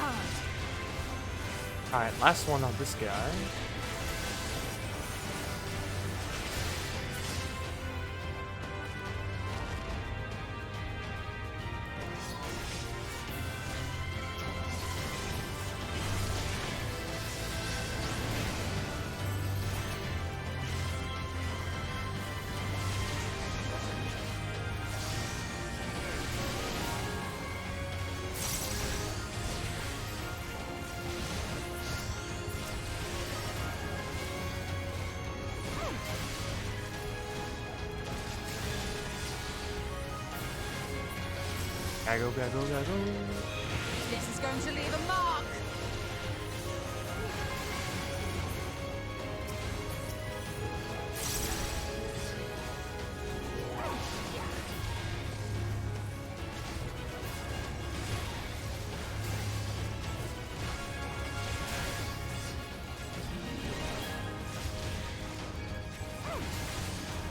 stand.
Alright, last one on this guy. Gotta go.
This is going to leave a mark.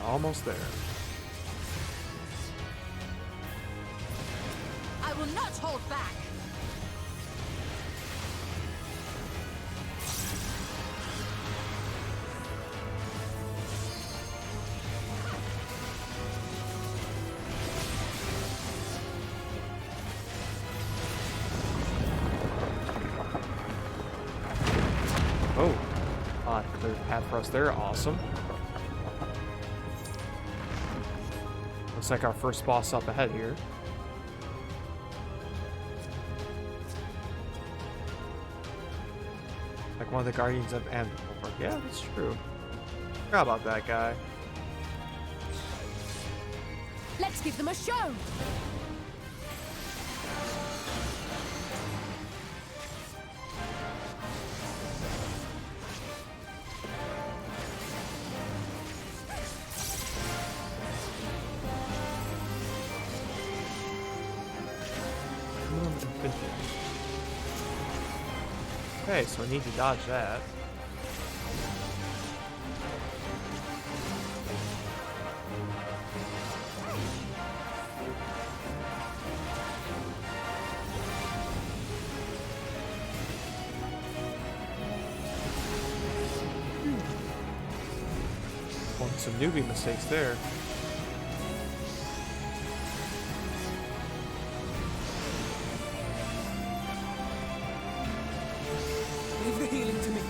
Almost there.
I will not hold back.
Oh, clear the path for us there. Awesome. Looks like our first boss up ahead here. Like one of the Guardians of Anvil. Yeah, that's true. Forgot about that guy.
Let's give them a show. Okay, so I need to dodge that. Some newbie mistakes there.
Leave the healing to me.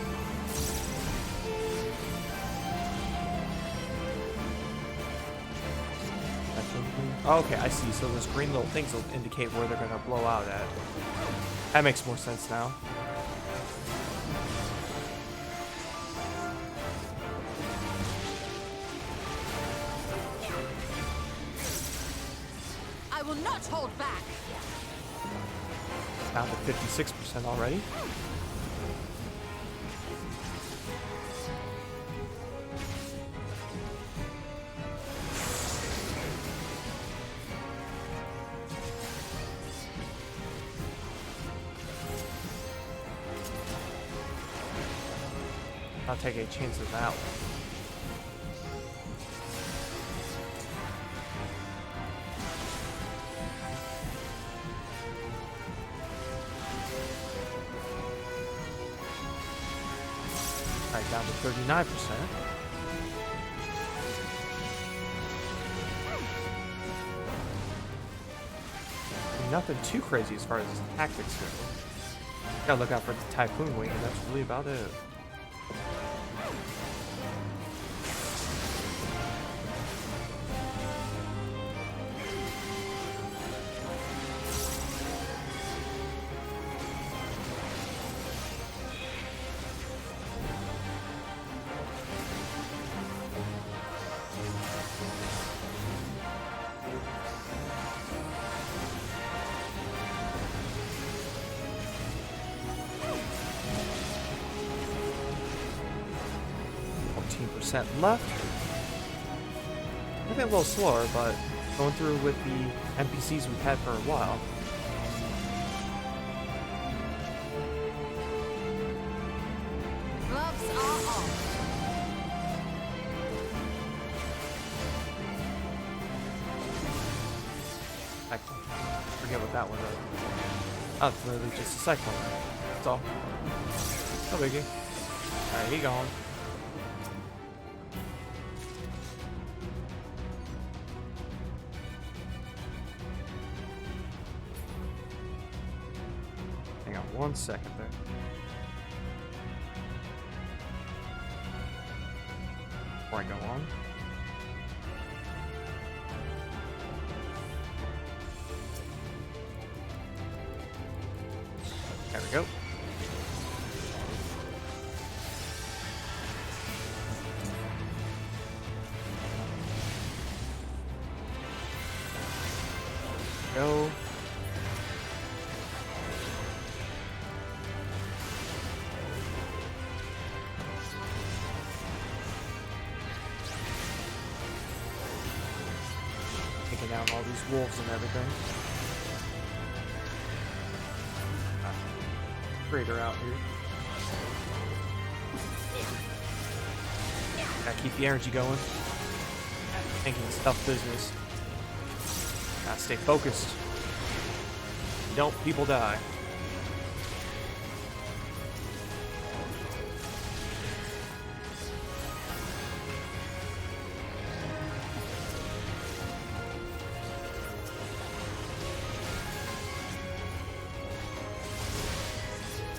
Okay, I see. So those green little things will indicate where they're gonna blow out at. That makes more sense now.
I will not hold back.
Down to 56% already. I'll take a chance of that one. Alright, down to 39%. Nothing too crazy as far as his tactics go. Gotta look out for the Typhoon Wing, and that's really about it. Left. Maybe a little slower, but going through with the NPCs we've had for a while.
Gloves are off.
I forget what that one was. Oh, it's literally just a cyclone. That's all. No biggie. Alright, he gone. Hang on 1 second there. Before I go on. There we go. Go. Taking down all these wolves and everything. Raider out here. Gotta keep the energy going. Thinking it's tough business. Gotta stay focused. If you don't, people die.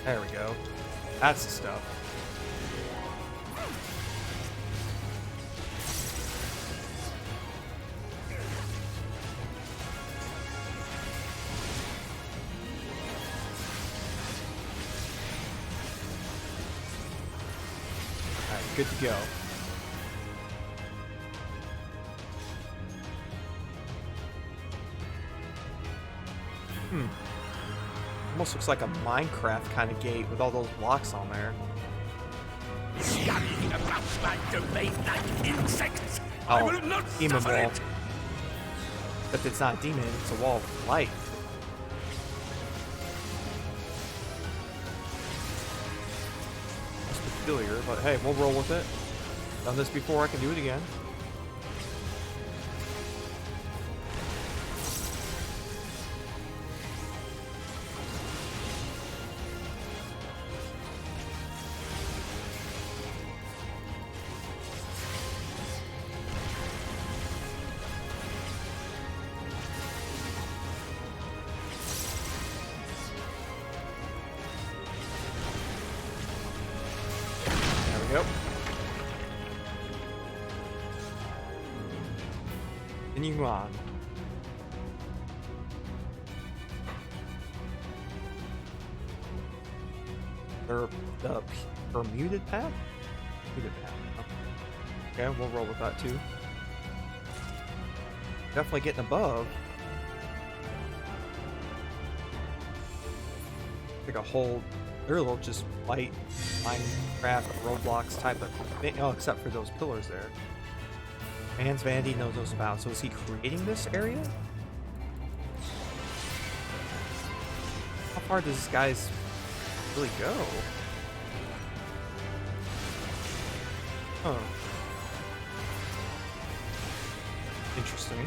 There we go. That's the stuff. Alright, good to go. Almost looks like a Minecraft kind of gate with all those blocks on there.
Scurrying about my domain like insects.
Oh,
I will not
demon
suffer
wall.
it.
Except it's not a demon, it's a wall of light. That's peculiar, but hey, we'll roll with it. Done this before, I can do it again. Yep. Continue on. The Bermuda path? Bermuda path. Okay, we'll roll with that too. Definitely getting above. Like a whole, they're a little just light Minecraft Roblox type of thing. Oh, except for those pillars there. Man's Vanity knows those about. So is he creating this area? How far does this guy's really go? Huh. Interesting.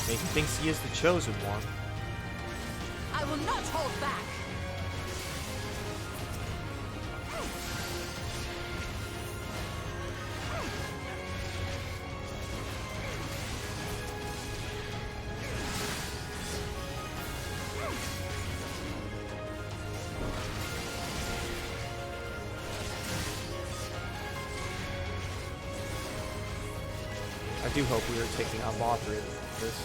Maybe he thinks he is the chosen one.
I will not hold back.
I do hope we are taking on Mothra with this.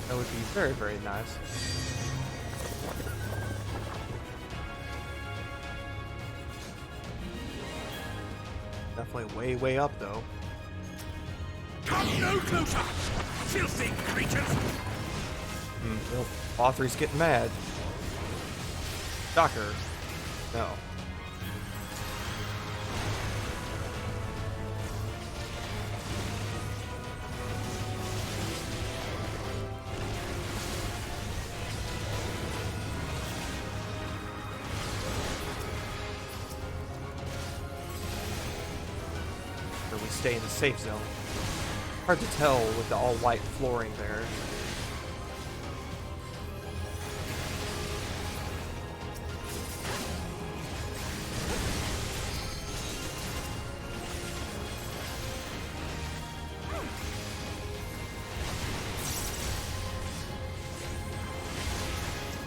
That would be very, very nice. Definitely way, way up though.
Come no closer, filthy creatures!
Mothra's getting mad. Shocker. No. or we stay in the safe zone. Hard to tell with the all-white flooring there.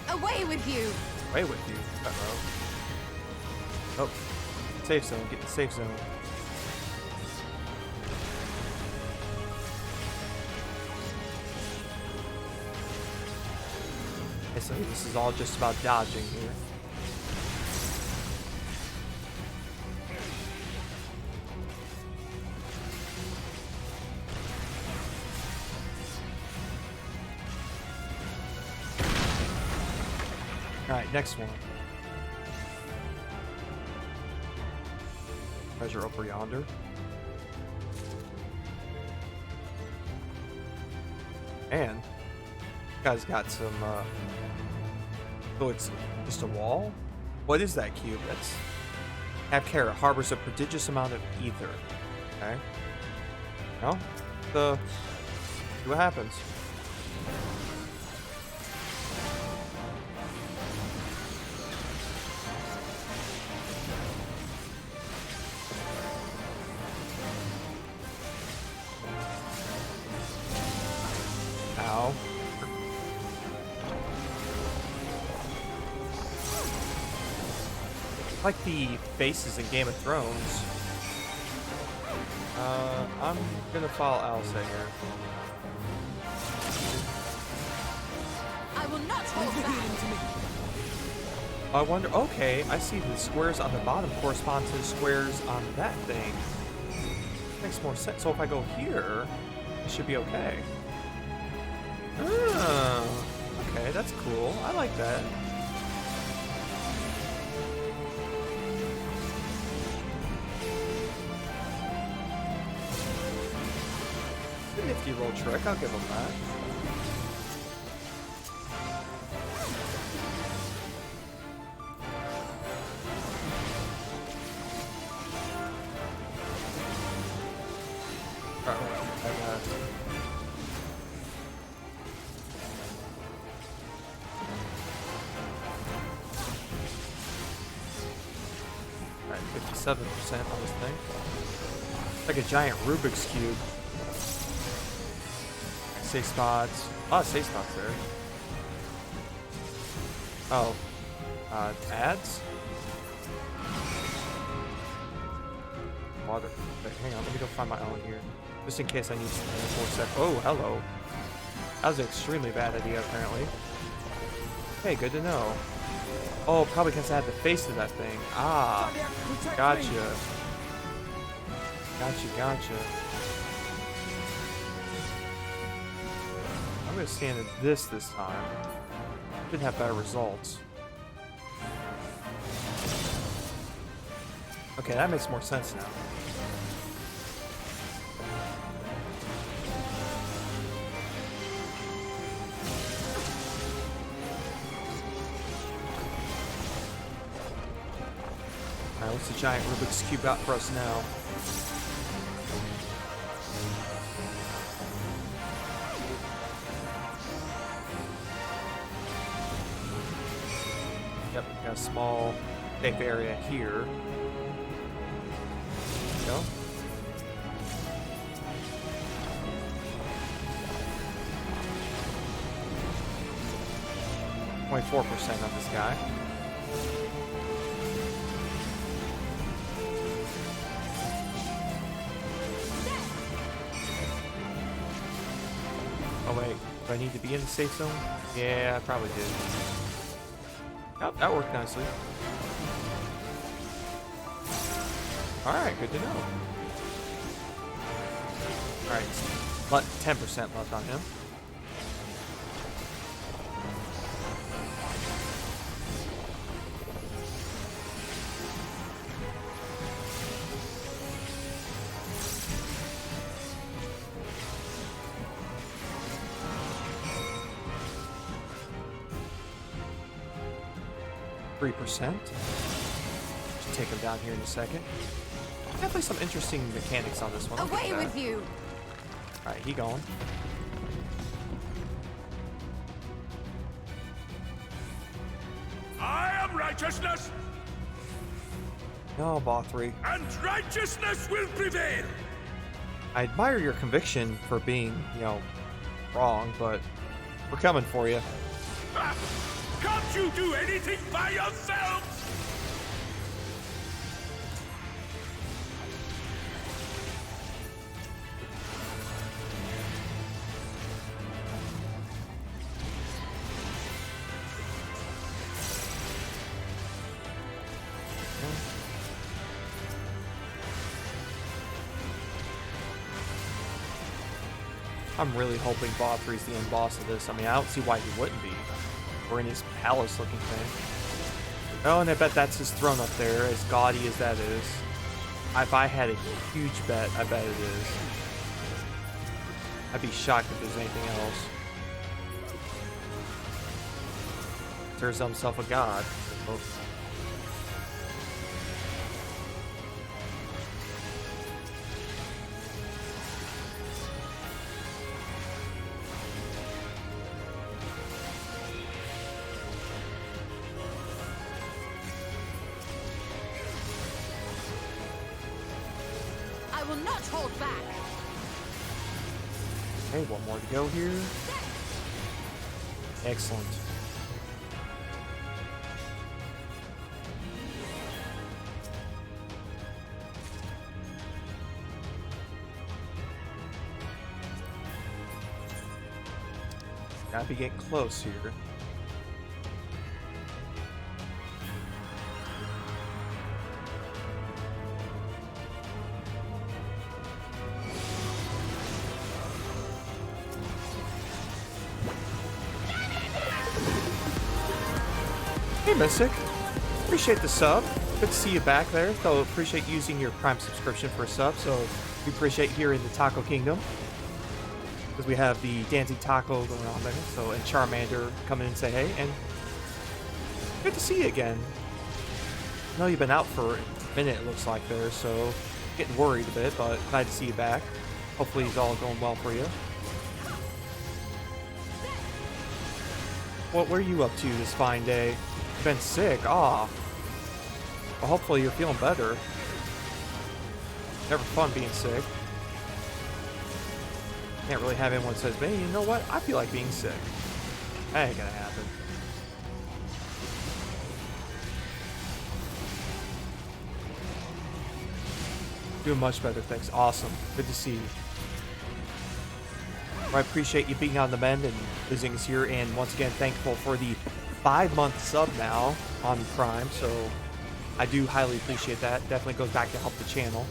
Away with you!
Away with you. Uh-oh. Oh. Safe zone. Get the safe zone. Okay, so this is all just about dodging here. Alright, next one. Treasure over yonder. And guys got some oh, it's just a wall? What is that cube? That's have care, it harbors a prodigious amount of ether. Okay. No? See what happens. Ow. Like the faces in Game of Thrones. I'm gonna follow Alsa here.
I will not hold back.
I wonder. Okay, I see the squares on the bottom correspond to the squares on that thing. Makes more sense. So if I go here, it should be okay. Oh, okay, that's cool. I like that. A nifty roll trick, I'll give him that. Alright, 57% on this thing. Like a giant Rubik's Cube. Safe spots. Oh, safe spots there. Oh. Ads? Water. Okay, hang on, let me go find my own here. Just in case I need something more set. Oh, hello. That was an extremely bad idea, apparently. Hey, good to know. Oh, probably because I had the face of that thing. Ah. Gotcha. Gotcha. I'm gonna stand in this time. Should have better results. Okay, that makes more sense now. Alright, what's the giant Rubik's Cube got for us now? Yep, got a small safe area here. There we go. .4% on this guy. Oh wait, do I need to be in the safe zone? Yeah, I probably did. Yep, that worked nicely. Alright, good to know. Alright, 10% left on him. Should take him down here in a second. Definitely some interesting mechanics on this one.
Away with you!
Alright, he going.
I am righteousness,
No, Bothri.
and righteousness will prevail.
I admire your conviction for being, you know, wrong, but we're coming for you.
Ha! Can't you do anything by yourselves?
I'm really hoping Bothri's the end boss of this. I mean, I don't see why he wouldn't be. We're in his palace looking thing. Oh, and I bet that's his throne up there, as gaudy as that is. If I had a huge bet, I bet it is. I'd be shocked if there's anything else. Turns himself a god. Oh.
I will not hold back!
Okay, one more to go here. Excellent. Gotta be getting close here. Hey, Mystic. Appreciate the sub. Good to see you back there. So appreciate using your Prime subscription for a sub. So we appreciate here in the Taco Kingdom. Because we have the Dancing Taco going on there. So, and Charmander come in and say hey. And good to see you again. I know you've been out for a minute, it looks like there. So getting worried a bit, but glad to see you back. Hopefully it's all going well for you. What were you up to this fine day? Been sick. Well, hopefully you're feeling better. Never fun being sick. Can't really have anyone says, "Hey, you know what? I feel like being sick." That ain't gonna happen. Doing much better, thanks. Awesome. Good to see you. I appreciate you being on the mend and visiting us here, and once again, thankful for the 5-month sub now on Prime, so I do highly appreciate that. Definitely goes back to help the channel.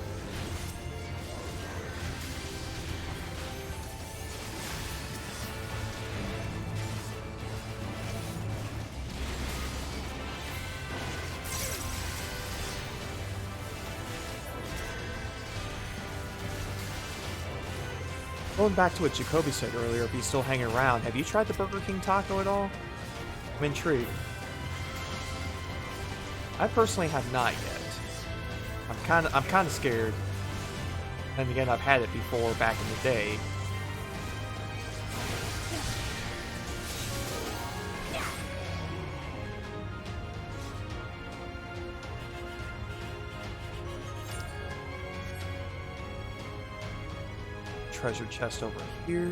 Going back to what Jacoby said earlier, if he's still hanging around, have you tried the Burger King taco at all? I'm intrigued. I personally have not yet. I'm kind of scared. And again, I've had it before back in the day. Treasure chest over here.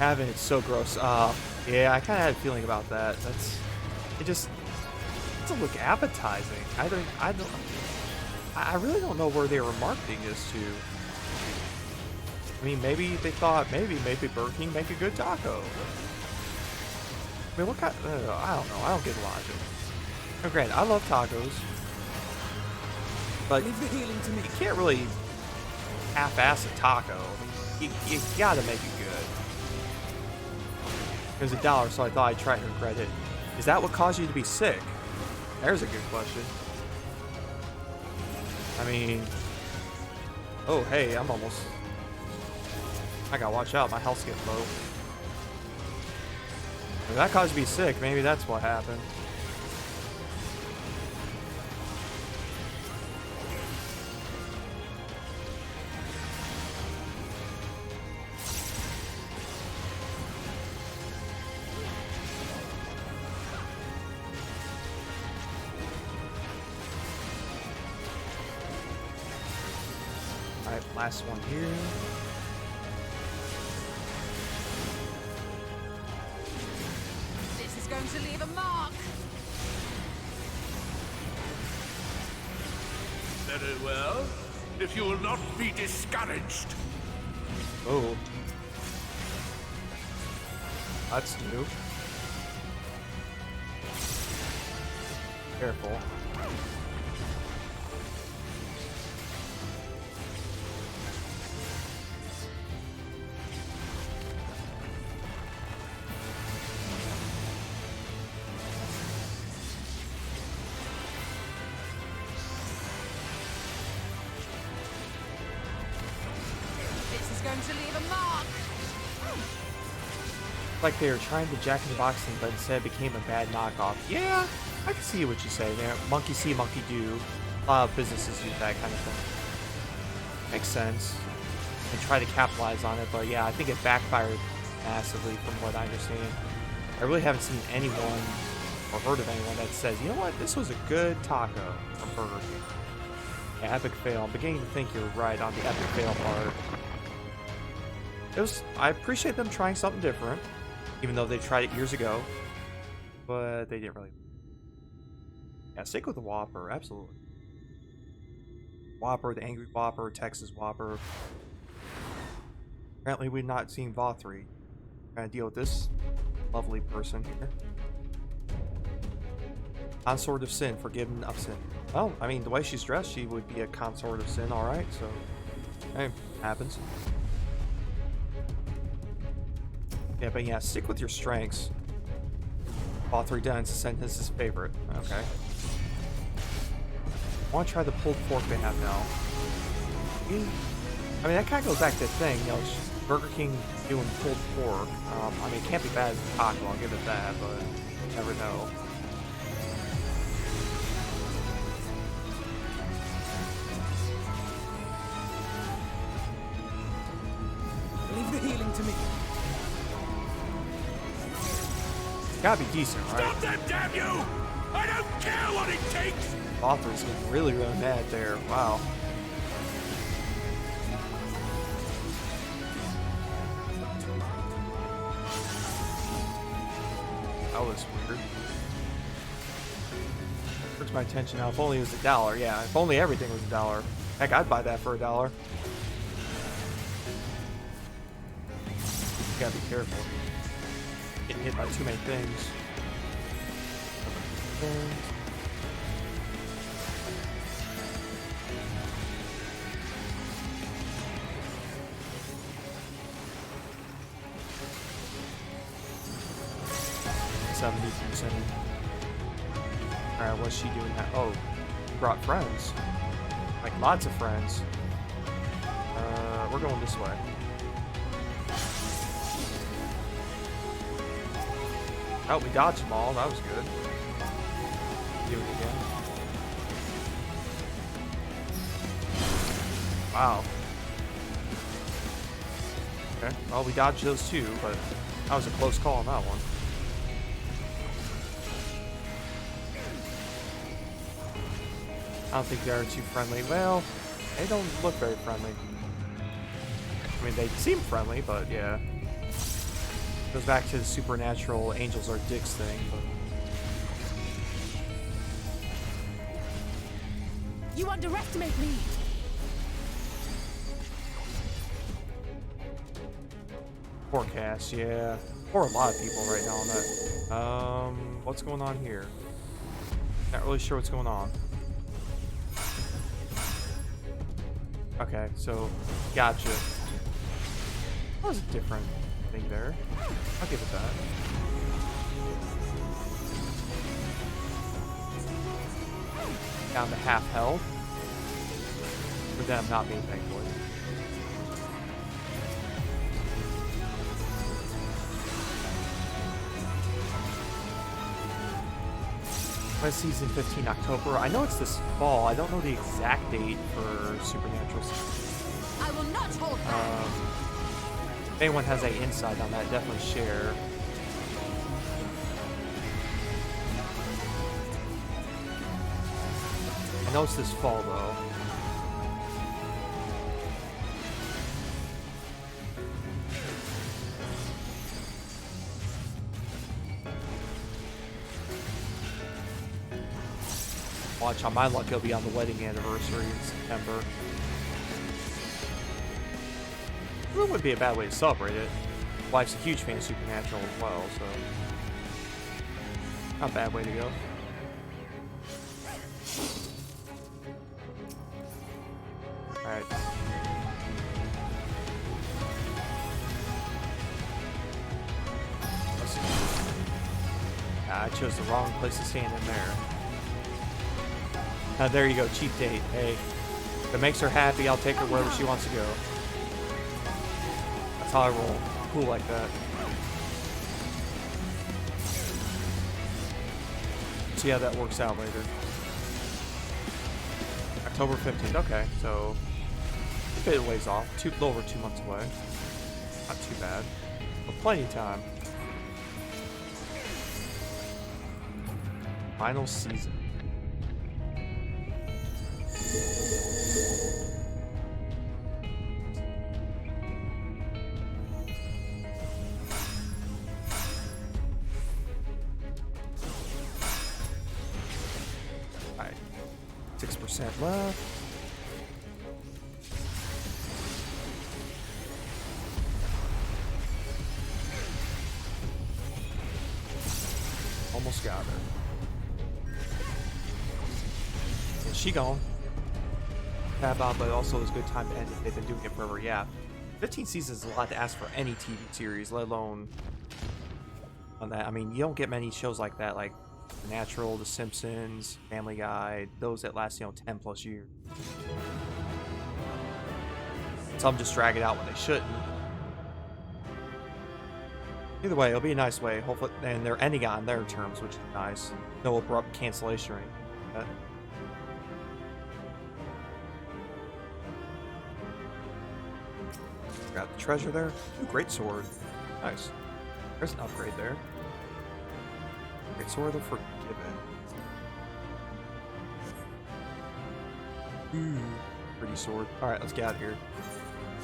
Having it's so gross. Yeah, I kind of had a feeling about that. It doesn't look appetizing. I really don't know where they were marketing this to. I mean, maybe they thought maybe Burger King make a good taco. I mean, what kind? I don't know. I don't get the logic. Now, granted, I love tacos, but
Leave the healing to me.
you can't really half-ass a taco. I mean, you gotta make it good. It was $1, so I thought I'd try and regret it. Is that what caused you to be sick? There's a good question. mean... Oh, hey, I'm almost... I gotta watch out, my health's getting low. If that caused me sick, maybe that's what happened. Alright, last one here.
This is going to leave a mark.
Very well. If you will not be discouraged.
Oh. That's new. Careful.
This is going to leave a mark.
Like they were trying to Jack in the Box thing, but instead became a bad knockoff. Yeah, I can see what you say there. Monkey see, monkey do. A lot of businesses use that kind of thing. Makes sense. And try to capitalize on it, but yeah, I think it backfired massively from what I understand. I really haven't seen anyone or heard of anyone that says, you know what, this was a good taco from Burger King. Yeah, epic fail. I'm beginning to think you're right on the epic fail part. I appreciate them trying something different, even though they tried it years ago, but they didn't really. Yeah, stick with the Whopper, absolutely. Whopper, the Angry Whopper, Texas Whopper. Apparently we've not seen Vothri. Gonna deal with this lovely person here. Consort of Sin, forgiven of sin. Well, I mean, the way she's dressed, she would be a consort of sin, alright, so... Hey, happens. Yeah, but yeah, stick with your strengths. Vothri Den's sent is his favorite. Okay. I want to try the pulled pork they have now. I mean, that kind of goes back to the thing, you know, Burger King doing pulled pork. I mean, it can't be bad as a taco, I'll give it that, but you never know.
Leave the healing to me.
It's gotta be decent, right?
Stop them, damn you! I don't care what it takes!
Author's getting really, really mad there. Wow. That was weird. Took my attention now. If only it was $1. Yeah, if only everything was $1. Heck, I'd buy that for $1. You gotta be careful. Getting hit by too many things. $70%. Alright, what's she doing now? Oh, brought friends. Like lots of friends. We're going this way. Oh, we dodged them all. That was good. Do it again. Wow. Okay. Well, we dodged those two, but that was a close call on that one. I don't think they are too friendly. Well, they don't look very friendly. I mean, they seem friendly, but yeah. Goes back to the supernatural angels are dicks thing, but...
You underestimate me!
Forecast, yeah. Or a lot of people right now on that. What's going on here? Not really sure what's going on. Okay, so, gotcha. That was a different thing there. I'll give it that. Down to half health. For them, not me, thankfully. By season 15 October. I know it's this fall. I don't know the exact date for Supernatural.
I will not hold back.
If anyone has any insight on that, definitely share. I know it's this fall though. Watch, on my luck, it'll be on the wedding anniversary in September. It wouldn't be a bad way to celebrate it. Wife's a huge fan of Supernatural as well, so not a bad way to go. Alright. I chose the wrong place to stand in there. There you go, cheap date. Hey, if it makes her happy, I'll take her wherever she wants to go. That's how I roll. Cool like that. See how that works out later. October 15th. Okay, so a bit of ways off. A little over 2 months away. Not too bad. But plenty of time. Final season. Alright. 6% left. Almost got her. And she gone. But also it's a good time to end it. They've been doing it forever. Yeah, 15 seasons is a lot to ask for any TV series, let alone on that. I mean, you don't get many shows like that, like Natural, The Simpsons, Family Guy, those that last 10 plus years. Some just drag it out when they shouldn't. Either way, it'll be a nice way. Hopefully, and they're ending on their terms, which is nice. No abrupt cancellation or anything like that. Got the treasure there. Ooh, great sword. Nice. There's an upgrade there. Great sword of Forgiven. Ooh, pretty sword. Alright, let's get out of here.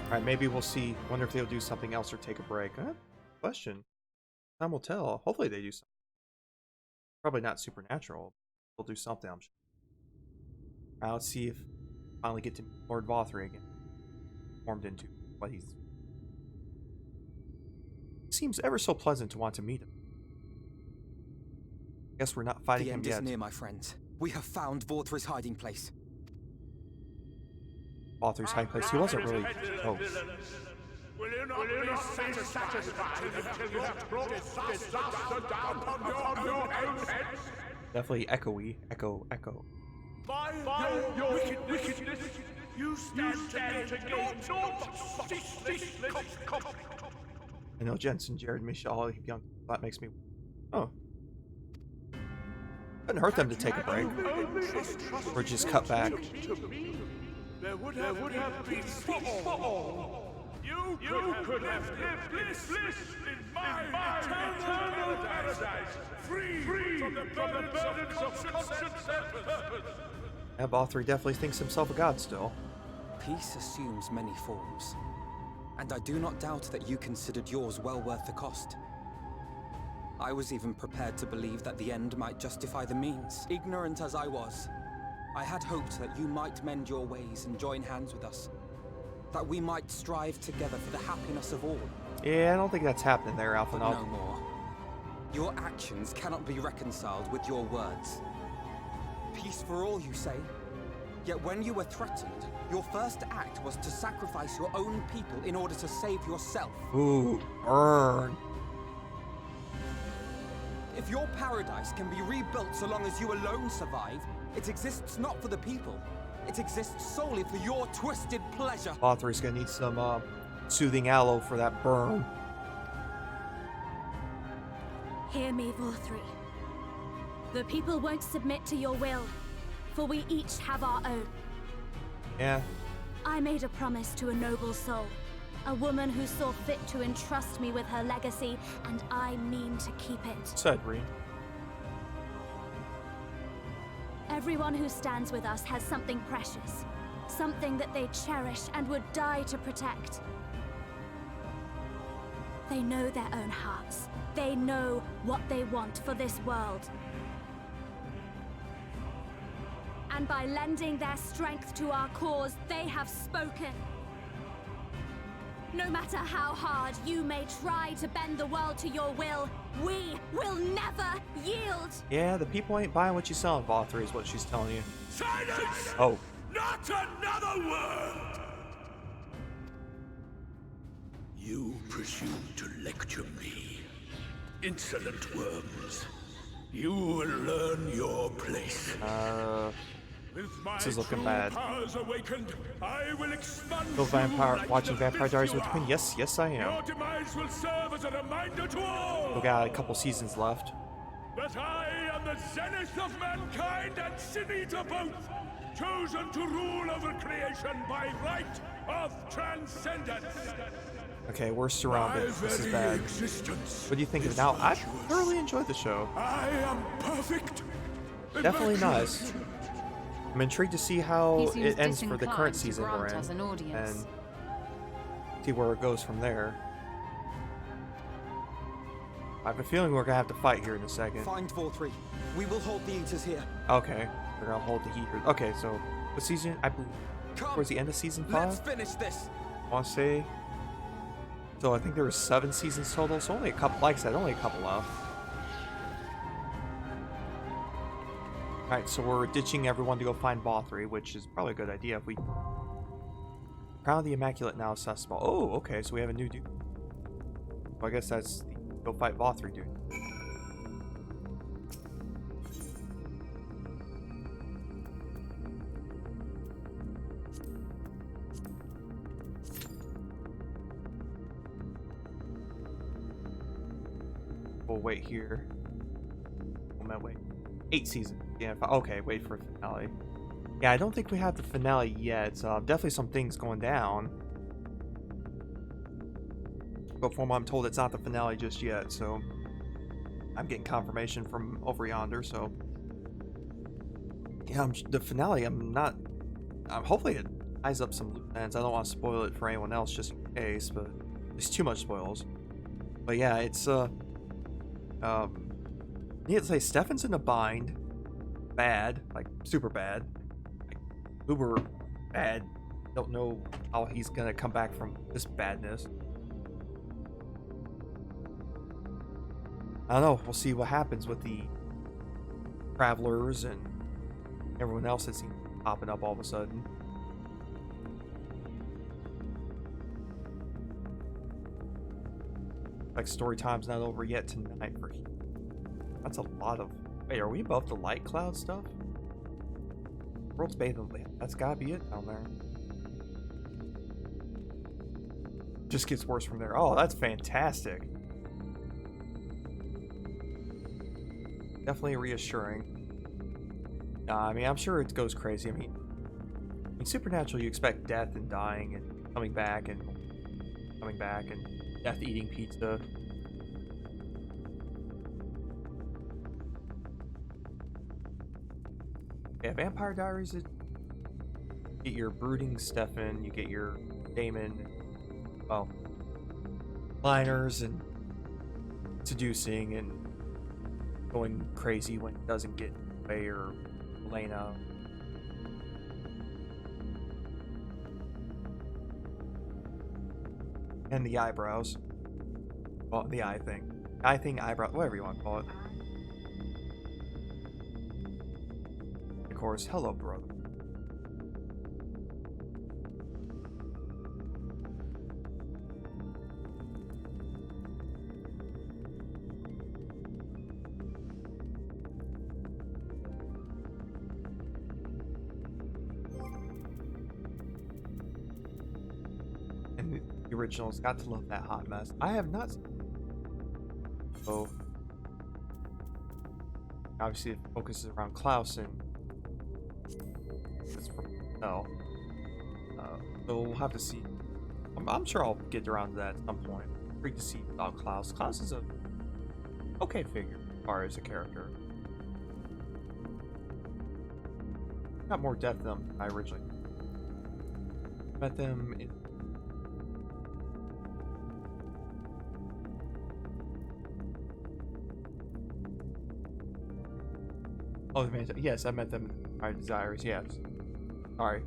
Alright, maybe we'll see. Wonder if they'll do something else or take a break. Question. Time will tell. Hopefully they do something. Probably not Supernatural. They'll do something, I'm sure. Alright, let's see if we finally get to meet Lord Vothry again. Formed into what he's... Seems ever so pleasant to want to meet him. Guess we're not fighting him yet.
The end is near, my friends. We have found Vothry's hiding place.
Vothry's hiding place? He wasn't really close.
Will you not be satisfied until you have brought disaster down upon your own heads?
Definitely echoey. Echo.
By your wickedness, you stand to gain naught.
I know Jensen, Jared, Michelle, Young. That makes me... Oh. Couldn't hurt them to take a break. Or just cut back.
There would have been peace for all. You could have lived bliss in my eternal paradise, free from the burdens of conscience and purpose.
Yeah, Vothry definitely thinks himself a god still.
Peace assumes many forms, and I do not doubt that you considered yours well worth the cost. I was even prepared to believe that the end might justify the means. Ignorant as I was, I had hoped that you might mend your ways and join hands with us. That we might strive together for the happiness of all.
Yeah, I don't think that's happening there, Alpha.
But no more. Your actions cannot be reconciled with your words. Peace for all, you say? Yet when you were threatened, your first act was to sacrifice your own people in order to save yourself.
Ooh, burn.
If your paradise can be rebuilt so long as you alone survive, it exists not for the people, It exists solely for your twisted pleasure.
Author's gonna need some soothing aloe for that burn.
Hear me, Vorthri. The people won't submit to your will, for we each have our own.
Yeah.
I made a promise to a noble soul, a woman who saw fit to entrust me with her legacy, and I mean to keep it.
Said Reen.
Everyone who stands with us has something precious, something that they cherish and would die to protect. They know their own hearts. They know what they want for this world. And by lending their strength to our cause, they have spoken. No matter how hard you may try to bend the world to your will, we will never yield!
Yeah, the people ain't buying what you're selling, Vothri, is what she's telling you.
Silence!
Oh.
Not another word! You presume to lecture me. Insolent worms. You will learn your place. With my
this is looking
true
bad.
powers awakened, I will expunge
Still vampire,
you like
watching
the
Vampire
filth
Diaries
you
with Queen?
are.
Yes, yes I am.
Your demise will serve as a reminder to all
We got a couple seasons left.
that I am the zenith of mankind and Sinita both, chosen to rule over creation by right of transcendence.
Okay, we're surrounded.
My
This is
very
bad.
existence
What do you think of it now? I thoroughly enjoyed the show.
I am perfect.
Definitely
immaculate.
nice. I'm intrigued to see how
He seems
it ends for the current
disinclined to
season we're
grant
in,
us an audience.
and see where it goes from there. I have a feeling we're gonna have to fight here in a second.
Find Vorthri. We will hold the Eaters here.
Okay, we're gonna hold the heater. Okay, so what season? I believe towards the end of season 5.
Let's finish this.
I want to say. So I think there were 7 seasons total. So only a couple. Like I said, only a couple left. All right, so we're ditching everyone to go find Vothri, which is probably a good idea if we. Crown of the Immaculate now accessible. Oh, okay, so we have a new dude. Well, I guess that's the go fight Vothri dude. We'll wait here. Oh man, wait. 8 seasons. Yeah, okay, wait for a finale. Yeah, I don't think we have the finale yet. Definitely some things going down. But from what I'm told, it's not the finale just yet, so I'm getting confirmation from over yonder, so yeah, the finale, hopefully it ties up some loose ends. I don't want to spoil it for anyone else just in case, but there's too much spoils. But yeah, it's need to say Stefan's in a bind. Bad, like super bad. Like, uber bad. Don't know how he's gonna come back from this badness. I don't know. We'll see what happens with the travelers and everyone else that seems popping up all of a sudden. Like story time's not over yet tonight for. That's a lot of. Wait, are we above the light cloud stuff? World's bathing. That's gotta be it down there. Just gets worse from there. Oh, that's fantastic. Definitely reassuring. I mean, I'm sure it goes crazy. I mean, in Supernatural, you expect death and dying and coming back and death eating pizza. Yeah, Vampire Diaries, you get your brooding Stefan, you get your Damon, well, liners and seducing and going crazy when it doesn't get away, or Elena. And the eyebrows. Well, the eye thing. Eye thing, eyebrow, whatever you want to call it. Of course, hello, brother. The originals. Got to love that hot mess. I have not. So obviously it focuses around Klaus and it's from hell. So we'll have to see. I'm sure I'll get around to that at some point. Great to see about Klaus. Klaus is a okay figure as far as a character. Got more depth than I originally met them in. Oh, yes, I met them in my desires, yes. Sorry.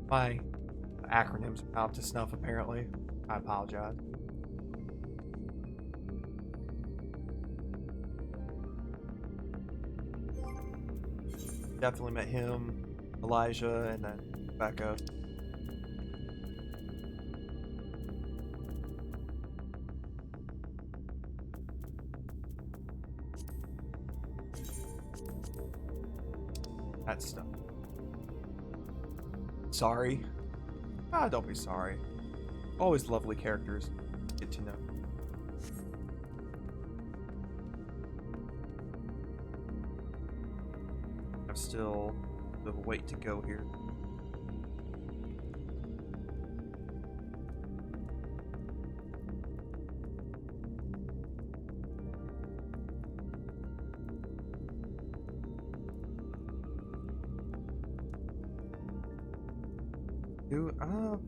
My acronyms are out to snuff, apparently. I apologize. Definitely met him, Elijah, and then Becca. That stuff. Sorry. Ah, don't be sorry. Always lovely characters. Get to know. I'm still a little wait to go here.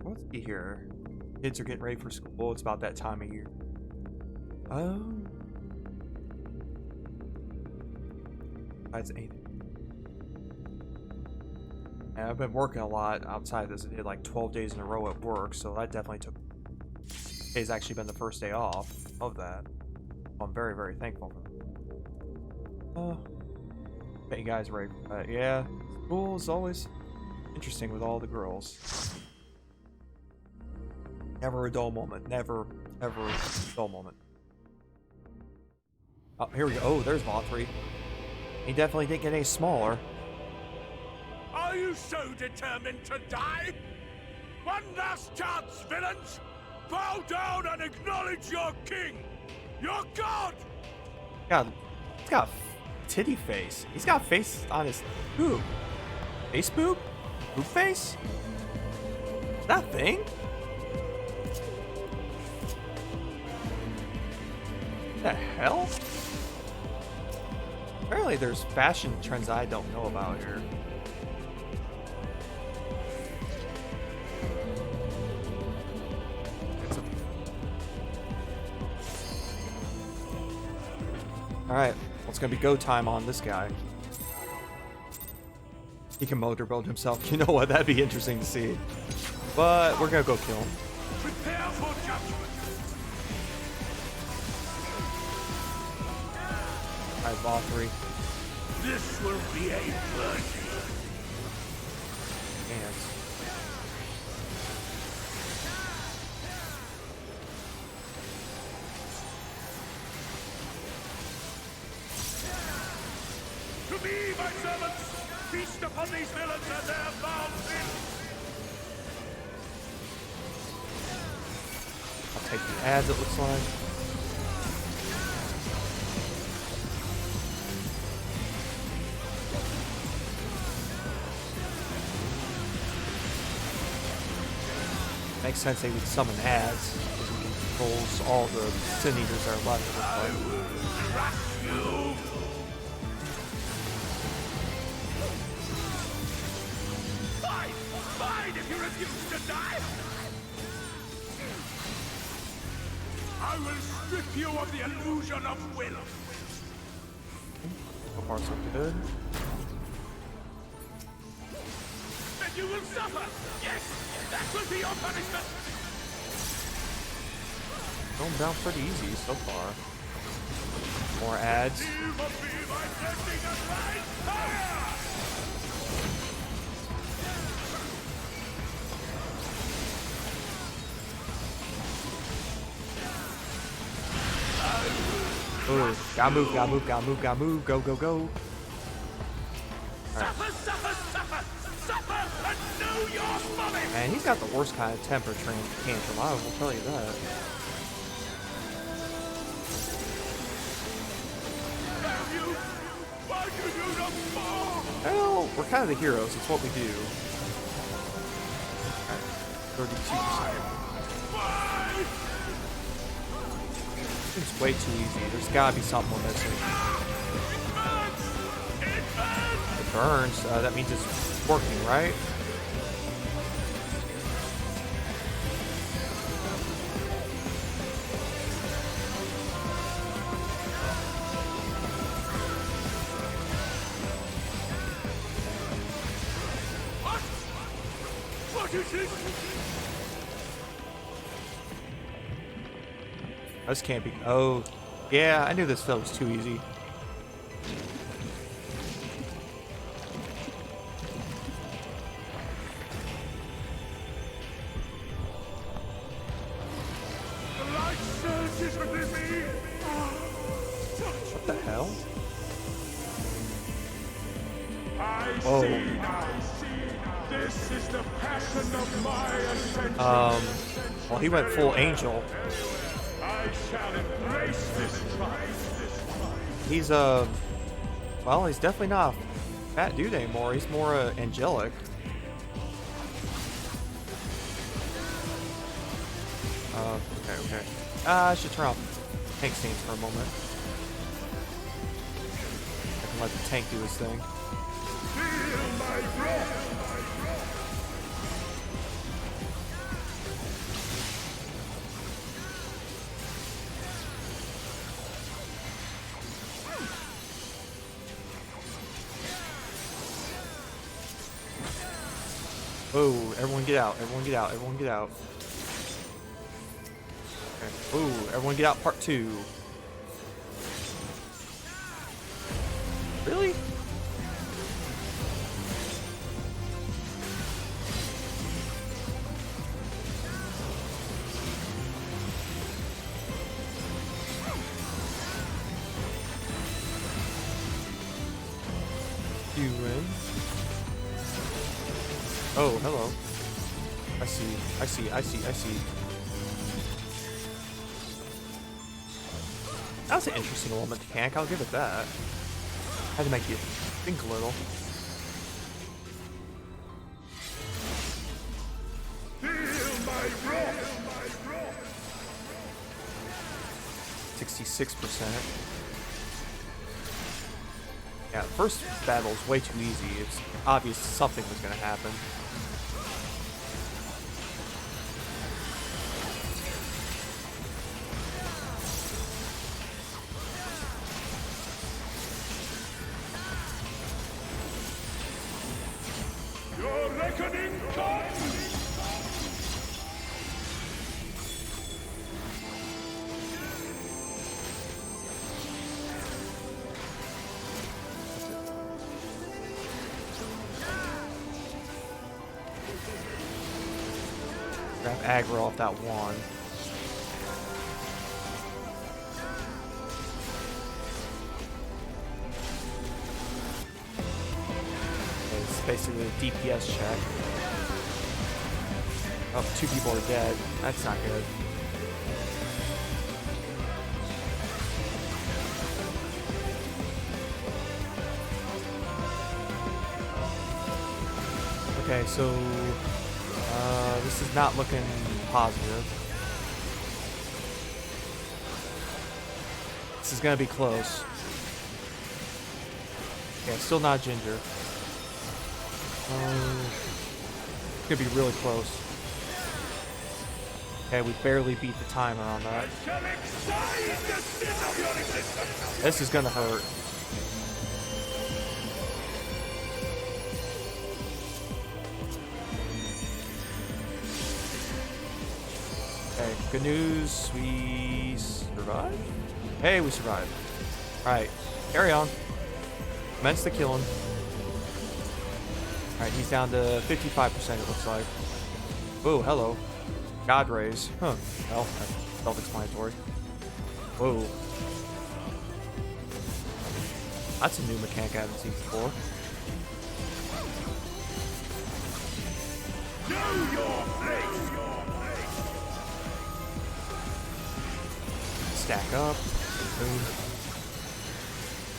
Let's see here. Kids are getting ready for school. It's about that time of year. Oh. That's 8. And I've been working a lot outside this. I did like 12 days in a row at work, so that definitely took. Today's actually been the first day off of that. I'm very, very thankful for that. Bet you guys ready for that. Yeah, school is always interesting with all the girls. Never a dull moment. Never, ever a dull moment. Oh, here we go. Oh, there's Mothri. He definitely didn't get any smaller.
Are you so determined to die? One last chance, villains! Bow down and acknowledge your king! Your god!
God, he's got titty face. He's got face on his boob. Face boob? Boob face? That thing? What the hell? Apparently there's fashion trends I don't know about here. Alright, well, it's gonna be go time on this guy. He can motor build himself. You know what? That'd be interesting to see. But we're gonna go kill him.
Prepare for judgment!
Alright, ball 3.
This will be a virgin.
Hands.
To me, my servants, feast upon these villains and their foul sins.
I'll take the ads, it looks like. Makes sense they would summon ads, because he controls all the sin eaters that are left of
I will crush you. Fine, fine if you refuse to die. I will strip you of the illusion of will.
So far, so good.
And you will suffer. Yes, that will be your punishment.
Going down pretty easy so far. More ads.
You must be my blessing and my fire.
Ooh, gotta move, gotta move, gotta move, gotta move. Go, go, go. Right.
Suffer, suffer, suffer, suffer, Undo your folly!
Man, he's got the worst kind of temper tantrum, I will tell you that.
Damn you! Why'd you do the more?
Well, we're kind of the heroes. It's what we do. Alright, 32%. It's way too easy. There's gotta be something we're missing. It burns. That means it's working, right?
What is this?
This can't be. Oh, yeah. I knew this stuff was too easy.
The light surges within me.
What the hell?
I see. This is the passion of my ascension.
Well, he went full angel.
I shall embrace this fight.
He's well, he's definitely not a fat dude anymore. He's more angelic. Okay. I should turn off tank scenes for a moment. I can let the tank do his thing.
Feel my breath.
Oh, everyone get out. Everyone get out. Everyone get out. Okay. Oh, everyone get out part 2. Really? You win. Oh, hello. I see. That was an interesting little mechanic, I'll give it that. Had to make you think a little.
Feel my breath.
66%. Yeah, the first battle is way too easy. It's obvious something was going to happen.
Your reckoning comes.
Grab aggro off that one. It's basically a DPS check. Oh, 2 people are dead. That's not good. Okay, so this is not looking positive. This is gonna be close. Yeah, still not Ginger. It's gonna be really close. Okay, we barely beat the timer on that. This is gonna hurt. Okay, good news. We survived? Hey, we survived. Alright, carry on. Commence the killing. Alright, he's down to 55%, it looks like. Oh, hello. God rays. Huh. Well, that's self-explanatory. Whoa. That's a new mechanic I haven't seen before.
Know your place.
Stack up. Boom.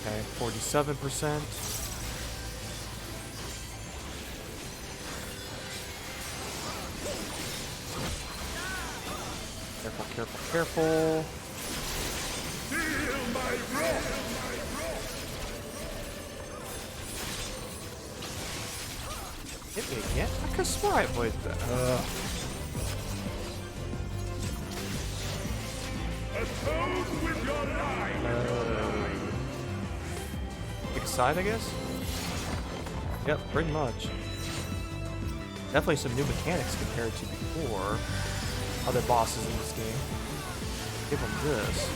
Okay, 47%. Careful, careful, careful.
Feel my wrath.
Hit me again? I could swear I avoided that.
Atone with your life.
Pick a side, I guess? Yep, pretty much. Definitely some new mechanics compared to before. Other bosses in this game. Give them this.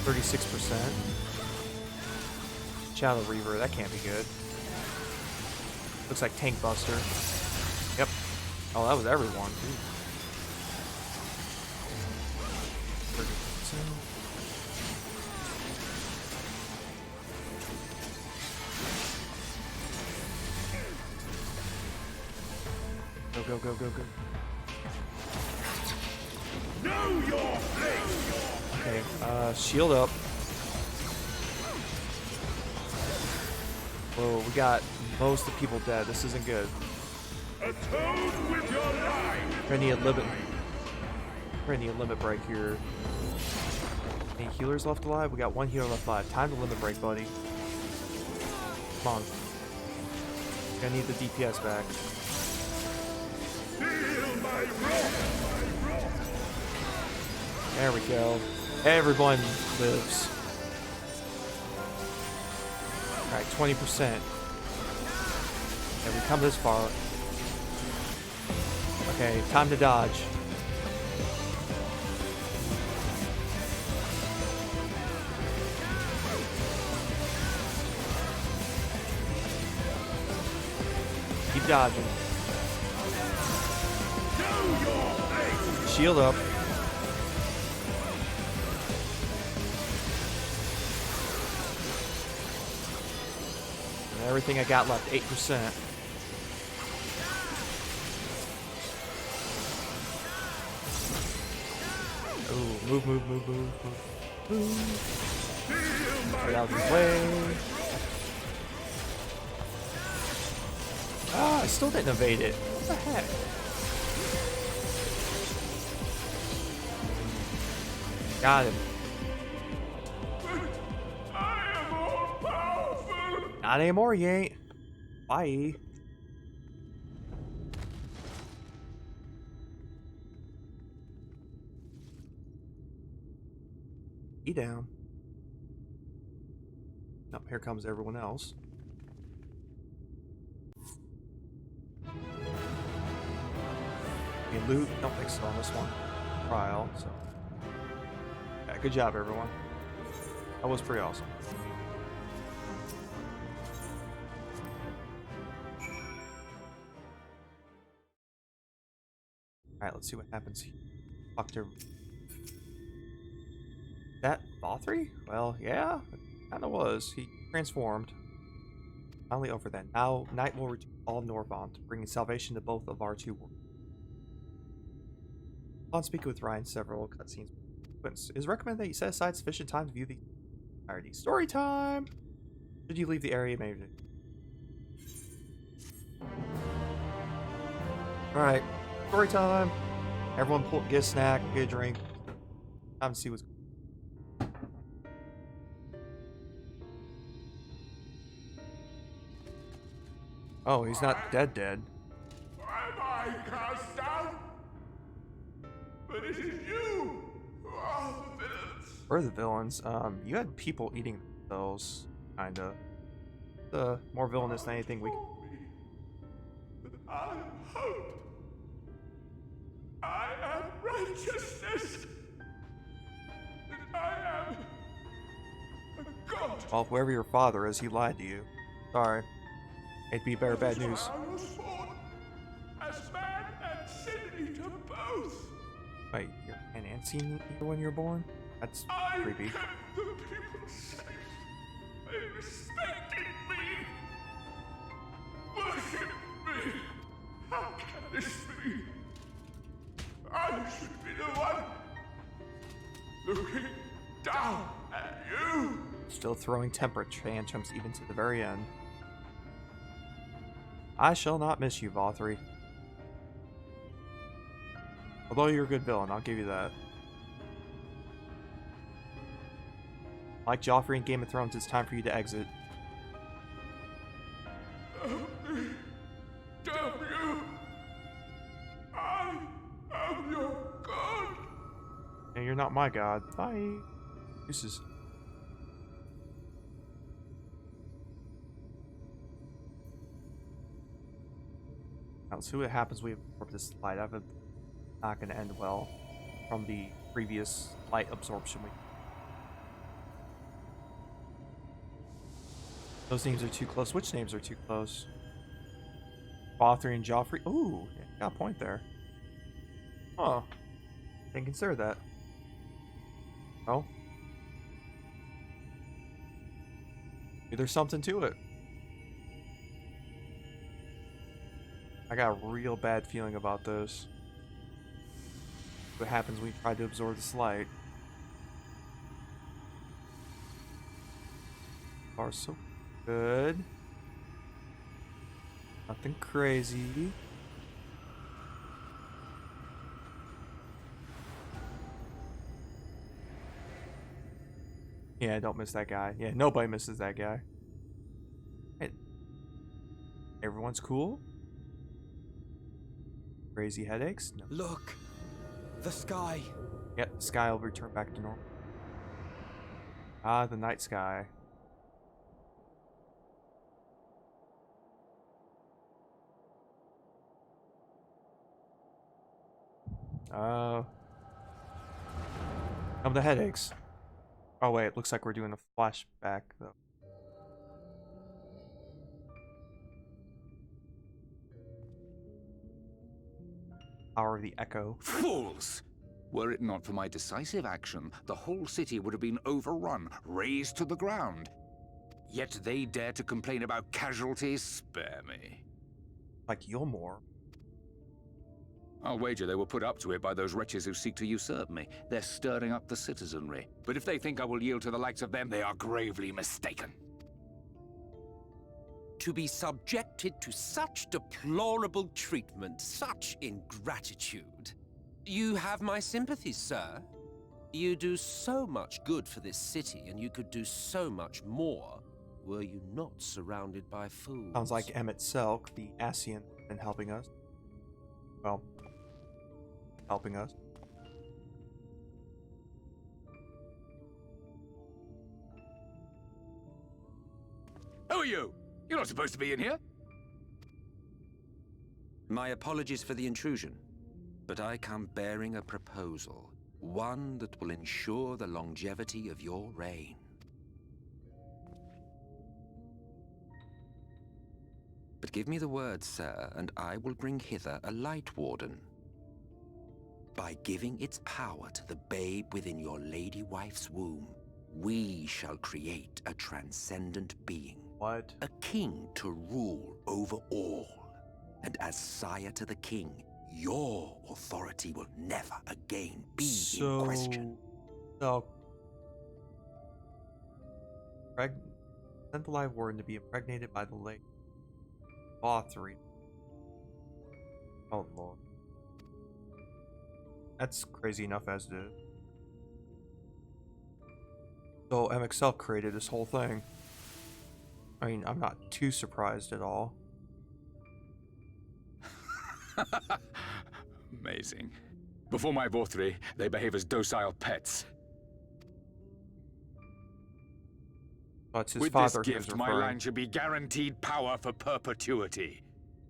36%. Shadow Reaver, that can't be good. Looks like Tank Buster. Yep. Oh, that was everyone. Ooh. 30%. Go, go, go, go, go.
Know your place.
Okay, shield up. Whoa, we got most of the people dead. This isn't good.
Atone with your life.
We're gonna need a limit. We're gonna need a limit break here. Any healers left alive? We got one healer left alive. Time to limit break, buddy. Come on. Gonna need the DPS back.
Feel my wrath.
There we go. Everyone lives. Alright, 20%. And we come this far. Okay, time to dodge. Keep dodging. Shield up. And everything I got left, 8%. Ooh, move, move, move, move, move. Get out of the way. Ah, I still didn't evade it. What the heck? Got him.
I am all powerful.
Not anymore, you ain't. Bye. E down. Oh, here comes everyone else. And loot, don't think so on this one. Trial, so. Yeah, good job, everyone. That was pretty awesome. Alright, let's see what happens here. Doctor. That Bothri? Well, yeah, it kinda was. He transformed. Finally over then. Now, night will return all of Norvant, bringing salvation to both of our two worlds. Upon speaking with Ryan, several cutscenes. It is recommended that you set aside sufficient time to view the entirety. Story time! Should you leave the area, maybe. Alright, story time. Everyone get a snack, get a drink. Time to see what's going on. Oh, he's not dead.
Am I cast down? But it is you who are the villains.
We're the villains. You had people eating themselves, kinda. More villainous than anything we could.
I am hope. I am righteousness. And I am a god.
Well, whoever your father is, he lied to you. Sorry. It'd be better bad news.
I was born as man and sin eater both.
Wait, you're an ancient eater when you're born? That's creepy.
I kept the people safe. They respected me. Worship me. How can me. I should be the one looking down at you.
Still throwing temper tantrums even to the very end. I shall not miss you, Vothri. Although you're a good villain, I'll give you that. Like Joffrey in Game of Thrones, it's time for you to exit.
Damn you! I am your god!
And you're not my god. Bye. Deuces. Now let's see what happens when we absorb this light. I have a not going to end well from the previous light absorption. Those names are too close. Which names are too close? Bothry and Joffrey. Ooh, yeah, got a point there. Huh. Didn't consider that. Oh. Maybe there's something to it. I got a real bad feeling about this. What happens when we try to absorb this light? Far so good. Nothing crazy. Yeah, don't miss that guy. Yeah, nobody misses that guy. Hey, everyone's cool? Crazy headaches? No.
Look! The sky!
Yep, the sky will return back to normal. Ah, the night sky. Of the headaches. Oh wait, it looks like we're doing a flashback though. Power of the Echo.
Fools! Were it not for my decisive action, the whole city would have been overrun, razed to the ground. Yet they dare to complain about casualties? Spare me.
Like Yulmore.
I'll wager they were put up to it by those wretches who seek to usurp me. They're stirring up the citizenry. But if they think I will yield to the likes of them, they are gravely mistaken.
To be subjected to such deplorable treatment, such ingratitude. You have my sympathies, sir. You do so much good for this city, and you could do so much more were you not surrounded by fools.
Sounds like Emmett Selk, the Ascian, has been helping us. Well, helping us.
Who are you? You're not supposed to be in here.
My apologies for the intrusion, but I come bearing a proposal. One that will ensure the longevity of your reign. But give me the word, sir, and I will bring hither a Light Warden. By giving its power to the babe within your lady wife's womb, we shall create a transcendent being.
What?
A king to rule over all. And as sire to the king, your authority will never again be in question.
So, sent the Light Warden to be impregnated by the late Bothry. Oh lord. That's crazy enough as it is. So MXL created this whole thing. I mean, I'm not too surprised at all.
Amazing. Before my Vothri, they behave as docile pets.
But his
With
father
this gift, my line shall be guaranteed power for perpetuity.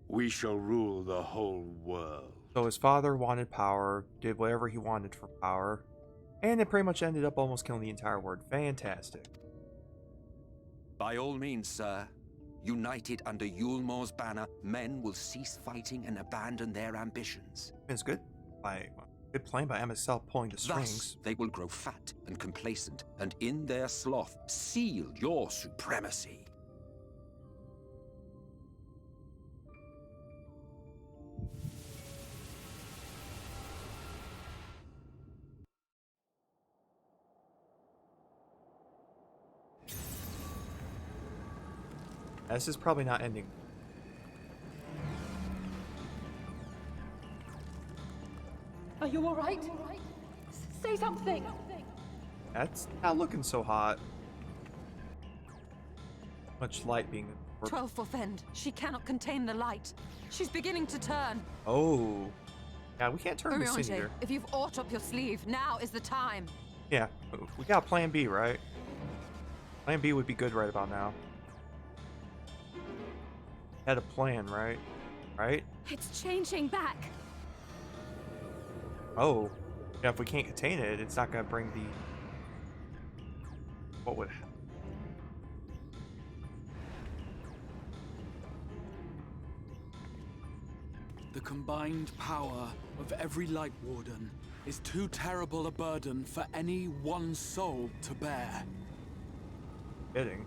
We shall rule the whole world.
So his father wanted power, did whatever he wanted for power, and it pretty much ended up almost killing the entire world. Fantastic.
By all means, sir. United under Yulmore's banner, men will cease fighting and abandon their ambitions.
It's good. Good plan by MSL pulling the strings.
Thus, they will grow fat and complacent, and in their sloth, seal your supremacy.
This is probably not ending.
Are you all right? Say something.
That's not looking so hot. Much light being.
12 for Fend. She cannot contain the light. She's beginning to turn.
Oh. Yeah, we can't turn this in
Urianger,
here.
if you've aught up your sleeve, now is the time.
Yeah, we got plan B, right? Plan B would be good right about now. Had a plan, right? Right?
It's changing back.
Oh. Yeah, if we can't contain it, it's not gonna bring the... What would...
The combined power of every Light Warden is too terrible a burden for any one soul to bear.
Kidding.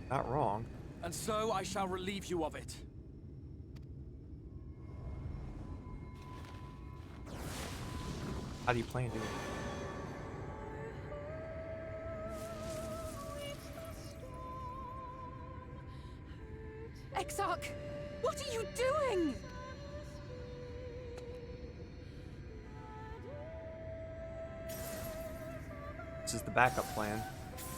Not wrong.
And so I shall relieve you of it.
How do you plan to do it?
Exarch, what are you doing?
This is the backup plan.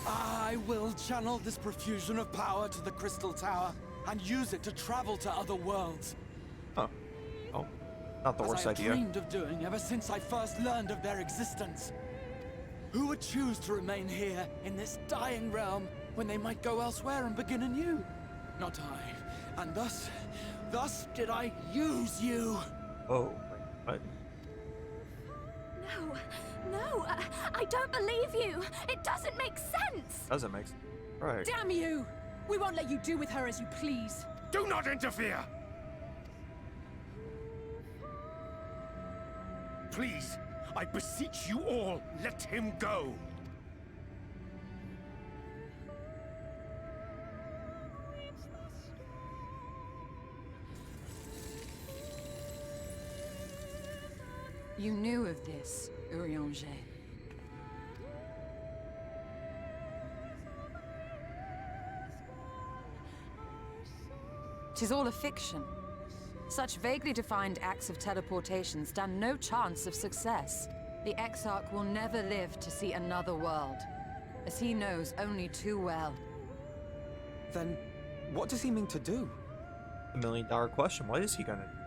I will channel this profusion of power to the Crystal Tower and use it to travel to other worlds.
Huh. Oh, not the worst
As I have
idea.
dreamed of doing ever since I first learned of their existence. Who would choose to remain here in this dying realm when they might go elsewhere and begin anew? Not I. And thus did I use you.
Oh, wait, what?
No, I don't believe you. It doesn't make sense.
Doesn't make sense. Right.
Damn you! We won't let you do with her as you please.
Do not interfere! Please, I beseech you all, let him go!
You knew of this, Urianger. Tis all a fiction. Such vaguely defined acts of teleportation stand no chance of success. The Exarch will never live to see another world, as he knows only too well.
Then, what does he mean to do?
$1 million question. What is he gonna do?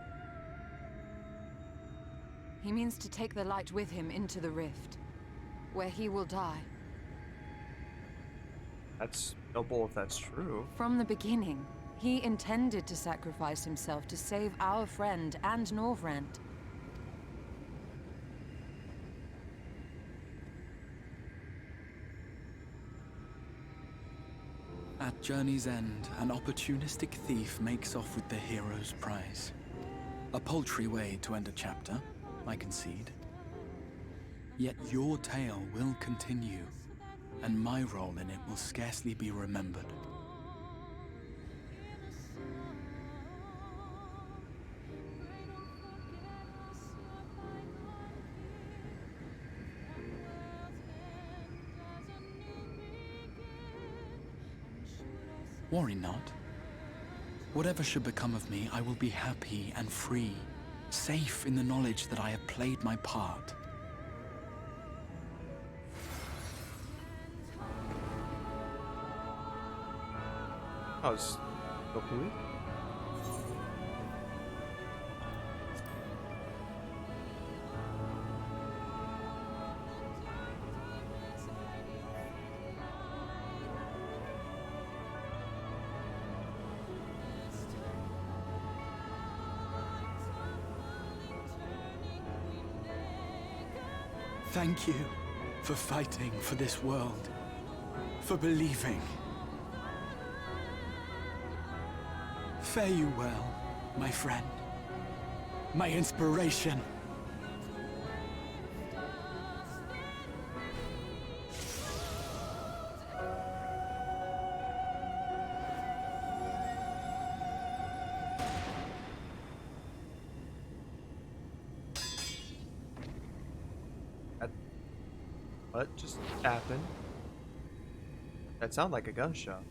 He means to take the light with him into the rift, where he will die.
That's noble if that's true.
From the beginning, he intended to sacrifice himself to save our friend and Norvrent.
At journey's end, an opportunistic thief makes off with the hero's prize. A paltry way to end a chapter, I concede. Yet your tale will continue, and my role in it will scarcely be remembered. Worry not. Whatever should become of me, I will be happy and free, safe in the knowledge that I have played my part.
Oh, it's so cool.
Thank you for fighting for this world, for believing. Fare you well, my friend, my inspiration.
What just happened? That sounded like a gunshot.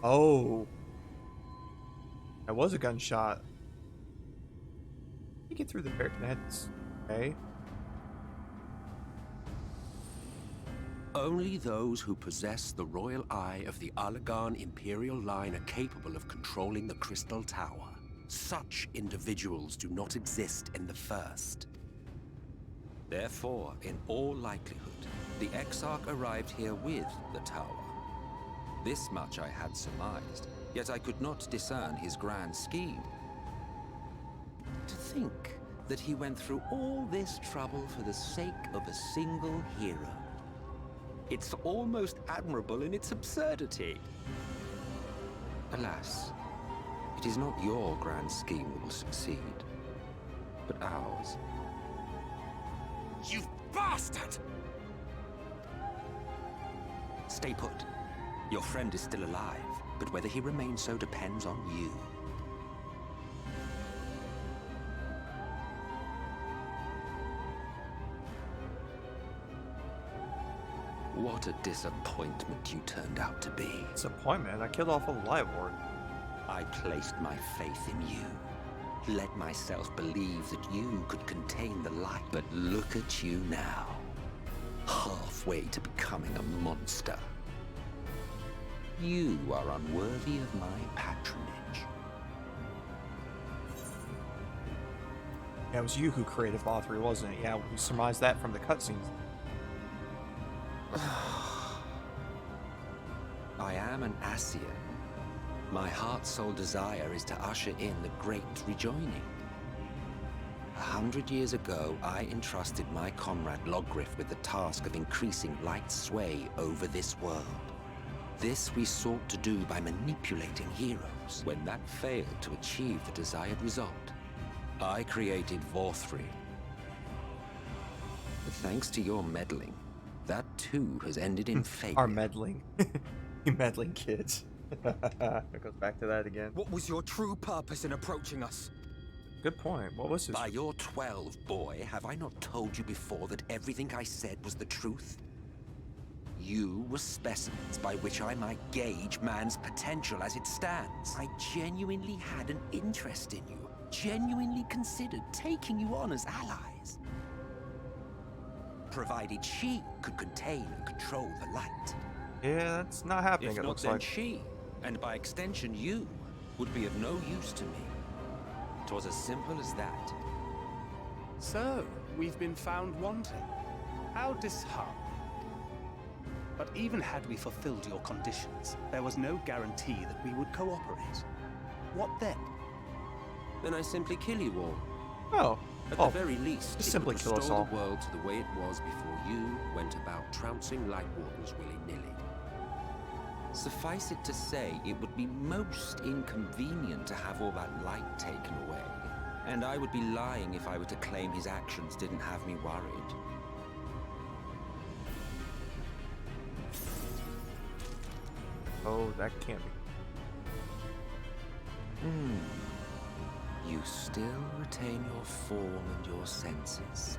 Oh. That was a gunshot. You get through the barricades. Okay.
Only those who possess the royal eye of the Allagan Imperial line are capable of controlling the Crystal Tower. Such individuals do not exist in the First. Therefore, in all likelihood, the Exarch arrived here with the tower. This much I had surmised, yet I could not discern his grand scheme. To think that he went through all this trouble for the sake of a single hero. It's almost admirable in its absurdity. Alas, it is not your grand scheme that will succeed, but ours. You bastard! Stay put. Your friend is still alive, but whether he remains so depends on you. What a disappointment you turned out to be.
Disappointment? I killed off a live ward.
I placed my faith in you. Let myself believe that you could contain the light. But look at you now. Halfway to becoming a monster. You are unworthy of my patronage.
Yeah, it was you who created Bothri, wasn't it? Yeah, we surmised that from the cutscenes.
I am an Ascian. My heart's sole desire is to usher in the great rejoining. 100 years ago, I entrusted my comrade Logriff with the task of increasing light's sway over this world. This we sought to do by manipulating heroes. When that failed to achieve the desired result, I created Vorthri. But thanks to your meddling, that too has ended in failure.
Our meddling. You meddling kids. It goes back to that again.
What was your true purpose in approaching us?
Good point. What was this?
By your 12, boy, have I not told you before that everything I said was the truth? You were specimens by which I might gauge man's potential as it stands. I genuinely had an interest in you, genuinely considered taking you on as allies. Provided she could contain and control the light.
Yeah, that's not happening,
If
it
not,
looks
then
like.
she, and by extension you, would be of no use to me. 'Twas as simple as that.
So, we've been found wanting. How disheartening. But even had we fulfilled your conditions, there was no guarantee that we would cooperate. What then?
Then I simply kill you all.
Oh.
At
Oh,
the very least,
just
it
simply
would
kill us
restore
all.
the world to the way it was before you went about trouncing Light Wardens willy-nilly. Suffice it to say, it would be most inconvenient to have all that light taken away. And I would be lying if I were to claim his actions didn't have me worried.
Oh, that can't be.
You still retain your form and your senses.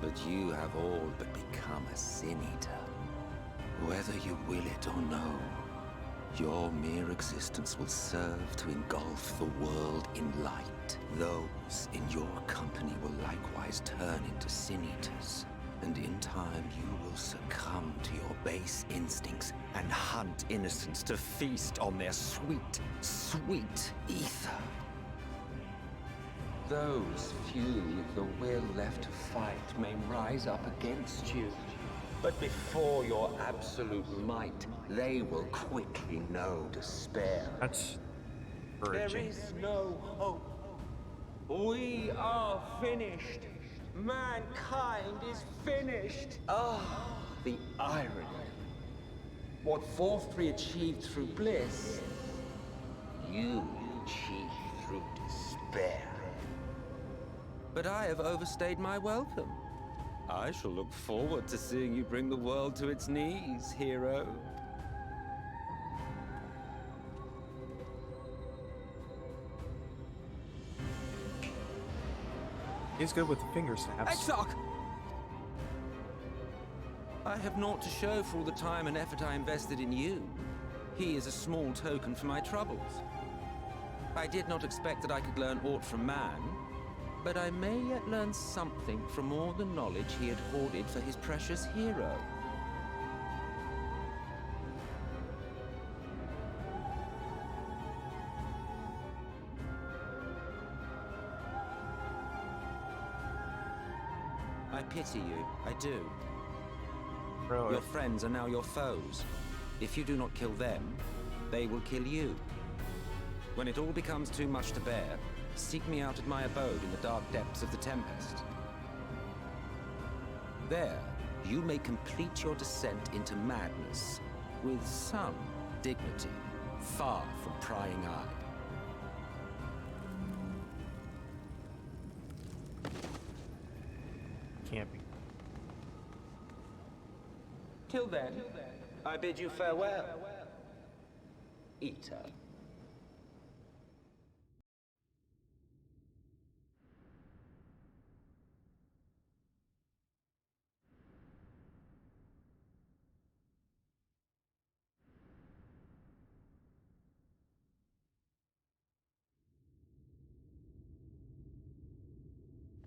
But you have all but become a Sin Eater. Whether you will it or no, your mere existence will serve to engulf the world in light. Those in your company will likewise turn into Sin Eaters. And in time you will succumb to your base instincts and hunt innocents to feast on their sweet, sweet ether. Those few with the will left to fight may rise up against you. But before your absolute might, they will quickly know despair.
That's
There
encouraging.
is no hope. We are finished. Mankind is finished. Ah, the irony. What Vorthri achieved through bliss, you achieved through despair. But I have overstayed my welcome. I shall look forward to seeing you bring the world to its knees, hero.
He's good with the finger snaps.
Exarch!
I have naught to show for all the time and effort I invested in you.
He is a small token for my troubles. I did not expect that I could learn aught from man, but I may yet learn something from all the knowledge he had hoarded for his precious hero. I pity you, I do.
Really?
Your friends are now your foes. If you do not kill them, they will kill you. When it all becomes too much to bear, seek me out at my abode in the dark depths of the Tempest. There, you may complete your descent into madness with some dignity, far from prying eye.
Camping.
Till then, I bid you farewell, Eater.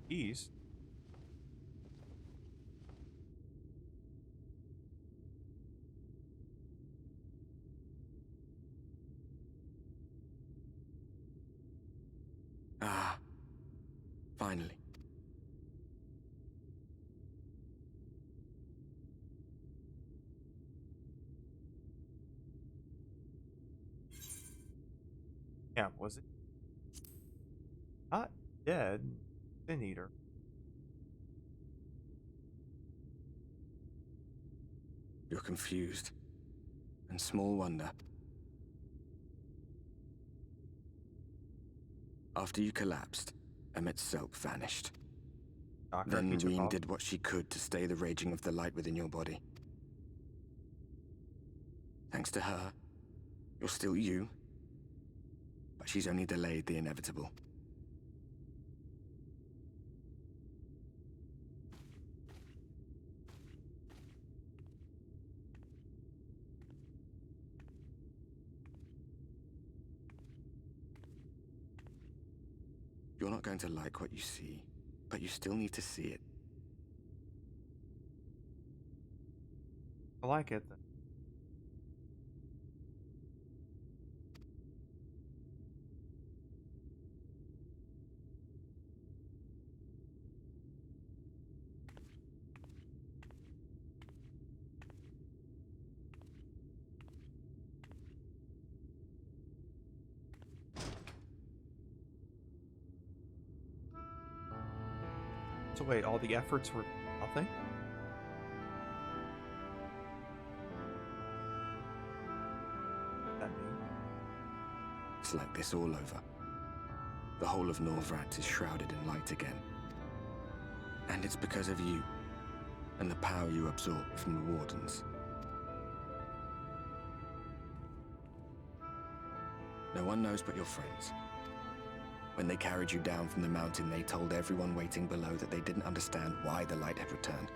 East.
Ah, finally.
Yeah, was it? Not dead. Sin Eater.
You're confused. And small wonder. After you collapsed, Emmet's self vanished. Then Reen did what she could to stay the raging of the light within your body. Thanks to her, you're still you. But she's only delayed the inevitable. You're not going to like what you see, but you still need to see it.
I like it. So wait, all the efforts were nothing? That mean?
It's like this all over. The whole of Norvrat is shrouded in light again. And it's because of you, and the power you absorbed from the Wardens. No one knows but your friends. When they carried you down from the mountain, they told everyone waiting below that they didn't understand why the light had returned.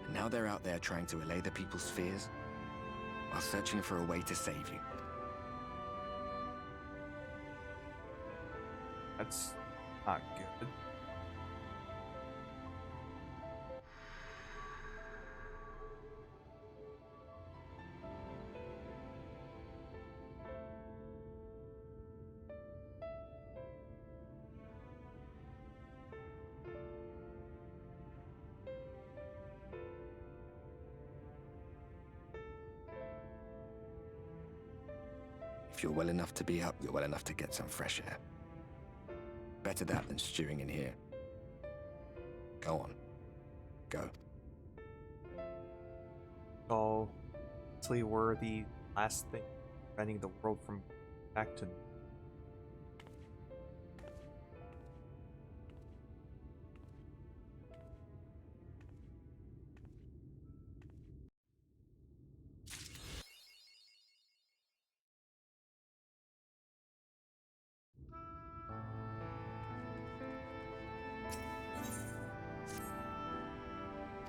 And now they're out there trying to allay the people's fears, while searching for a way to save you.
That's not good.
If you're well enough to be up, you're well enough to get some fresh air. Better that than stewing in here. Go on. Go.
So, honestly, we're the last thing preventing the world from back to.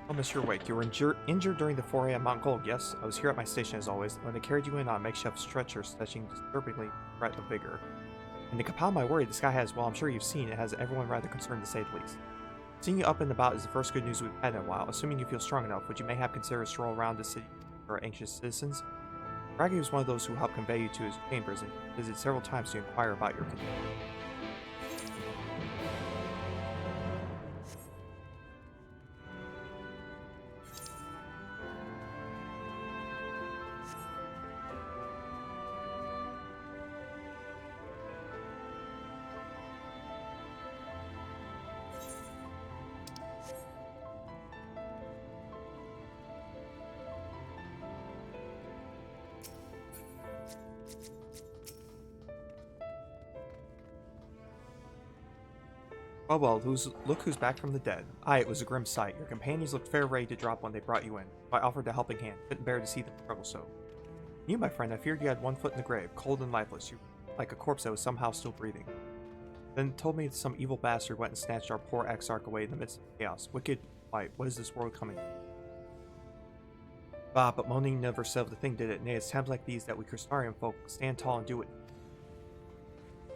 Oh, Mr. Wake, you were injured during the foray at Mount Gulg, yes? I was here at my station as always, when they carried you in on a makeshift stretcher, stretching disturbingly breadth of vigor. And to compound my worry, the sky has, well, I'm sure you've seen, it has everyone rather concerned to say the least. Seeing you up and about is the first good news we've had in a while. Assuming you feel strong enough, would you mayhap consider a stroll around the city for our anxious citizens? Braggy was one of those who helped convey you to his chambers and visited several times to inquire about your condition. Oh well, look who's back from the dead. Aye, it was a grim sight. Your companions looked fair ready to drop when they brought you in. I offered a helping hand, couldn't bear to see them struggle so. You, my friend, I feared you had one foot in the grave, cold and lifeless. You were like a corpse that was somehow still breathing. Then told me some evil bastard went and snatched our poor Exarch away in the midst of chaos. Wicked light, what is this world coming to? Bah, but moaning never solved the thing, did it? Nay, it's times like these that we Crystarian folk stand tall and do it.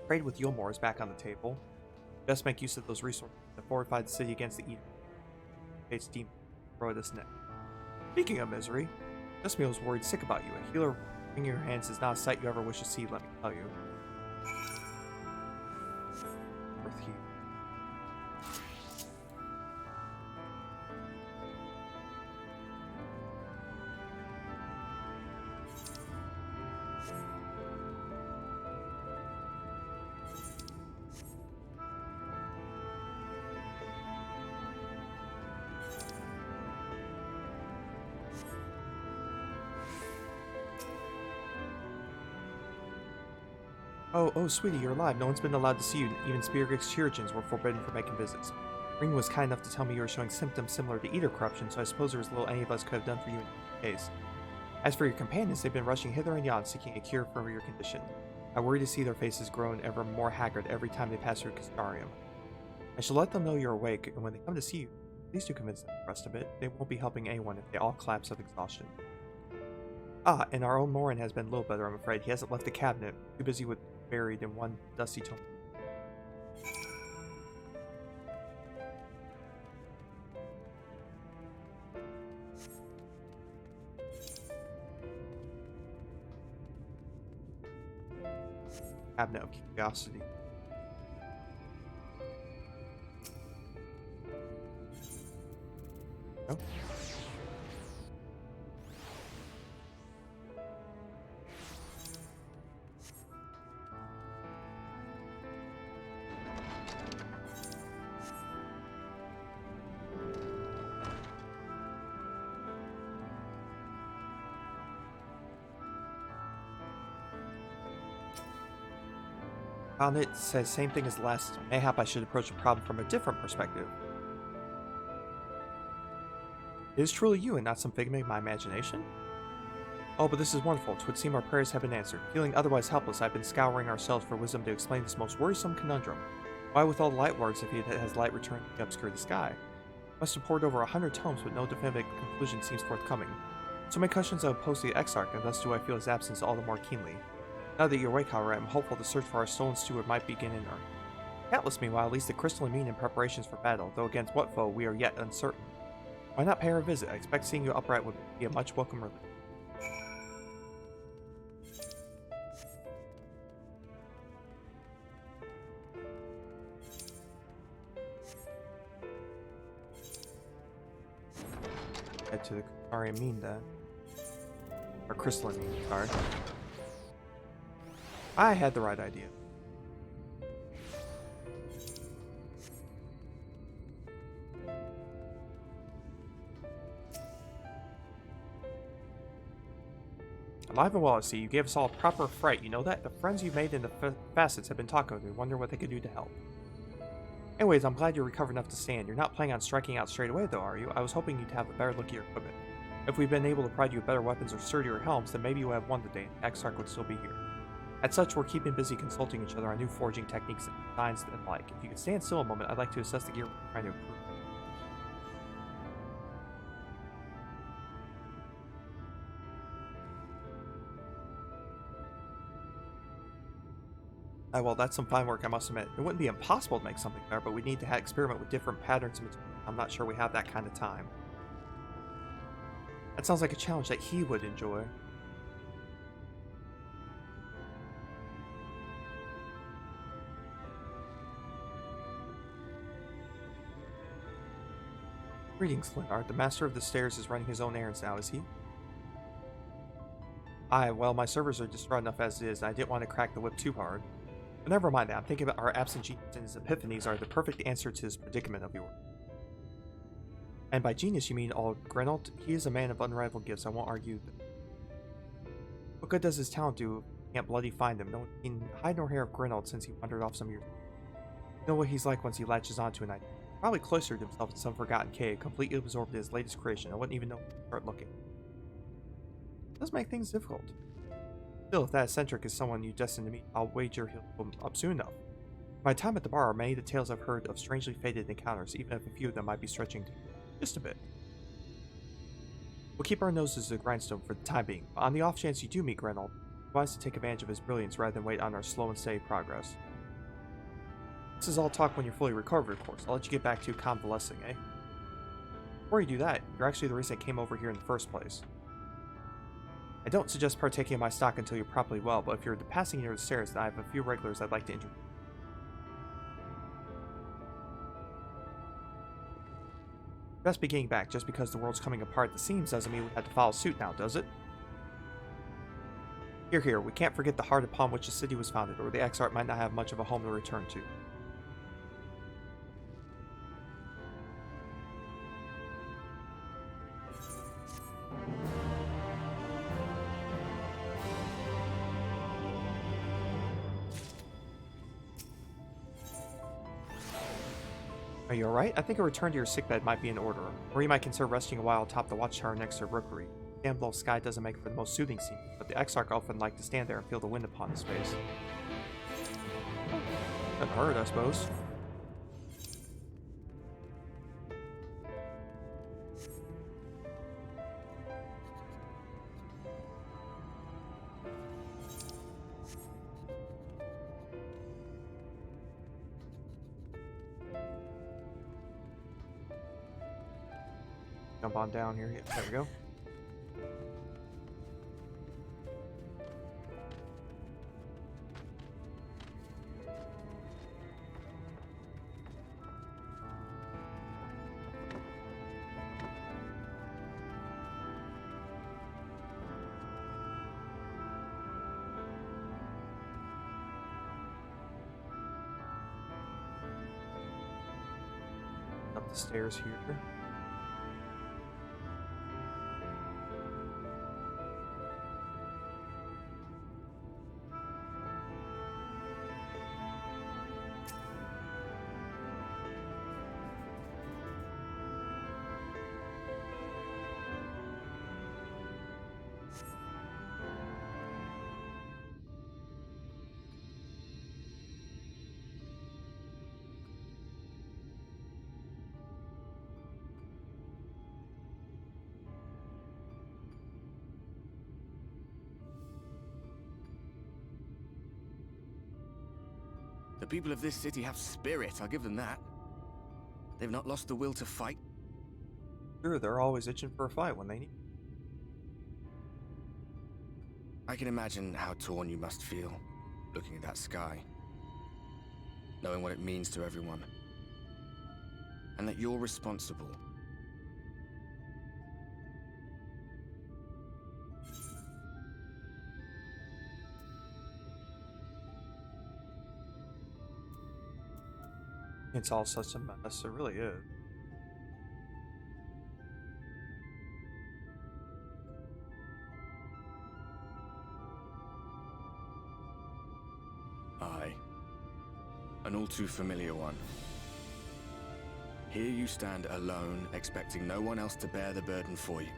Trade with Yulmore is back on the table. Best make use of those resources to fortify the city against the Eater. Fate's demon throw at us next. Speaking of misery, Dustmeal was worried sick about you. A healer wringing your hands is not a sight you ever wish to see, let me tell you. Earth heat. Oh, sweetie, you're alive. No one's been allowed to see you. Even Speargix Chirurgeons were forbidden from making visits. Ring was kind enough to tell me you were showing symptoms similar to Eater corruption, so I suppose there was little any of us could have done for you in your case. As for your companions, they've been rushing hither and yon, seeking a cure for your condition. I worry to see their faces grown ever more haggard every time they pass through Castarium. I shall let them know you're awake, and when they come to see you, please do convince them the rest of it. They won't be helping anyone if they all collapse of exhaustion. Ah, and our own Morin has been a little better, I'm afraid. He hasn't left the cabinet, too busy with buried in one dusty tomb. Cabinet of Curiosity. Oh. Found it says same thing as the last. Mayhap I should approach the problem from a different perspective. It is truly you and not some figment of my imagination? Oh, but this is wonderful. 'Twould seem our prayers have been answered. Feeling otherwise helpless, I've been scouring ourselves for wisdom to explain this most worrisome conundrum. Why with all the light works if it has light returned to obscure the sky? Must have poured over 100 tomes, but no definitive conclusion seems forthcoming. So many questions I would pose to the Exarch, and thus do I feel his absence all the more keenly. Now that you're awake, however, I am hopeful the search for our stolen steward might begin in earnest. Doubtless, meanwhile, leads the crystalline mean in preparations for battle, though against what foe we are yet uncertain. Why not pay her a visit? I expect seeing you upright would be a much welcome relief. Head to the Crystarian mean then. Or crystalline mean, sorry. I had the right idea. Alive and well, I see. You gave us all a proper fright. You know that? The friends you made in the facets have been talking with me. Wonder what they could do to help. Anyways, I'm glad you're recovered enough to stand. You're not planning on striking out straight away, though, are you? I was hoping you'd have a better look at your equipment. If we've been able to provide you with better weapons or sturdier helms, then maybe you'll have one today, and Exarch would still be here. As such, we're keeping busy consulting each other on new forging techniques and designs and like. If you could stand still a moment, I'd like to assess the gear we're trying to improve. Well, that's some fine work, I must admit. It wouldn't be impossible to make something better, but we need to experiment with different patterns and materials. I'm not sure we have that kind of time. That sounds like a challenge that he would enjoy. Greetings, Leonard. The master of the stairs is running his own errands now, is he? Well, my servers are distraught enough as it is, and I didn't want to crack the whip too hard. But never mind that. I'm thinking about our absent genius and his epiphanies are the perfect answer to this predicament of yours. And by genius, you mean old Grenold? He is a man of unrivaled gifts. I won't argue. What good does his talent do? Can't bloody find him. No one can hide nor hair of Grenold since he wandered off some years ago. You know what he's like once he latches onto an idea. Probably cloistered himself in some forgotten cave, completely absorbed in his latest creation. I wouldn't even know where to start looking. It does make things difficult. Still, if that eccentric is someone you destined to meet, I'll wager he'll come up soon enough. My time at the bar are many the tales I've heard of strangely fated encounters, even if a few of them might be stretching just a bit. We'll keep our noses to the grindstone for the time being, but on the off chance you do meet Grenold, it's wise to take advantage of his brilliance rather than wait on our slow and steady progress. This is all talk when you're fully recovered, of course. I'll let you get back to convalescing, eh? Before you do that, you're actually the reason I came over here in the first place. I don't suggest partaking of my stock until you're properly well, but if you're passing near the stairs, then I have a few regulars I'd like to introduce. Best be getting back. Just because the world's coming apart at the seams doesn't mean we have to follow suit now, does it? Here, we can't forget the heart upon which the city was founded, or the XIV might not have much of a home to return to. Are you alright? I think a return to your sickbed might be in order, or you might consider resting a while atop the watchtower next to the rookery. The damn low sky doesn't make for the most soothing scene, but the Exarch often like to stand there and feel the wind upon his face. Doesn't hurt, I suppose. Jump on down here. Yeah, there we go. Up the stairs here.
The people of this city have spirit, I'll give them that. They've not lost the will to fight.
Sure, they're always itching for a fight when they need.
I can imagine how torn you must feel, looking at that sky. Knowing what it means to everyone. And that you're responsible.
It's all such a mess, it really is.
Aye. An all too familiar one. Here you stand alone, expecting no one else to bear the burden for you.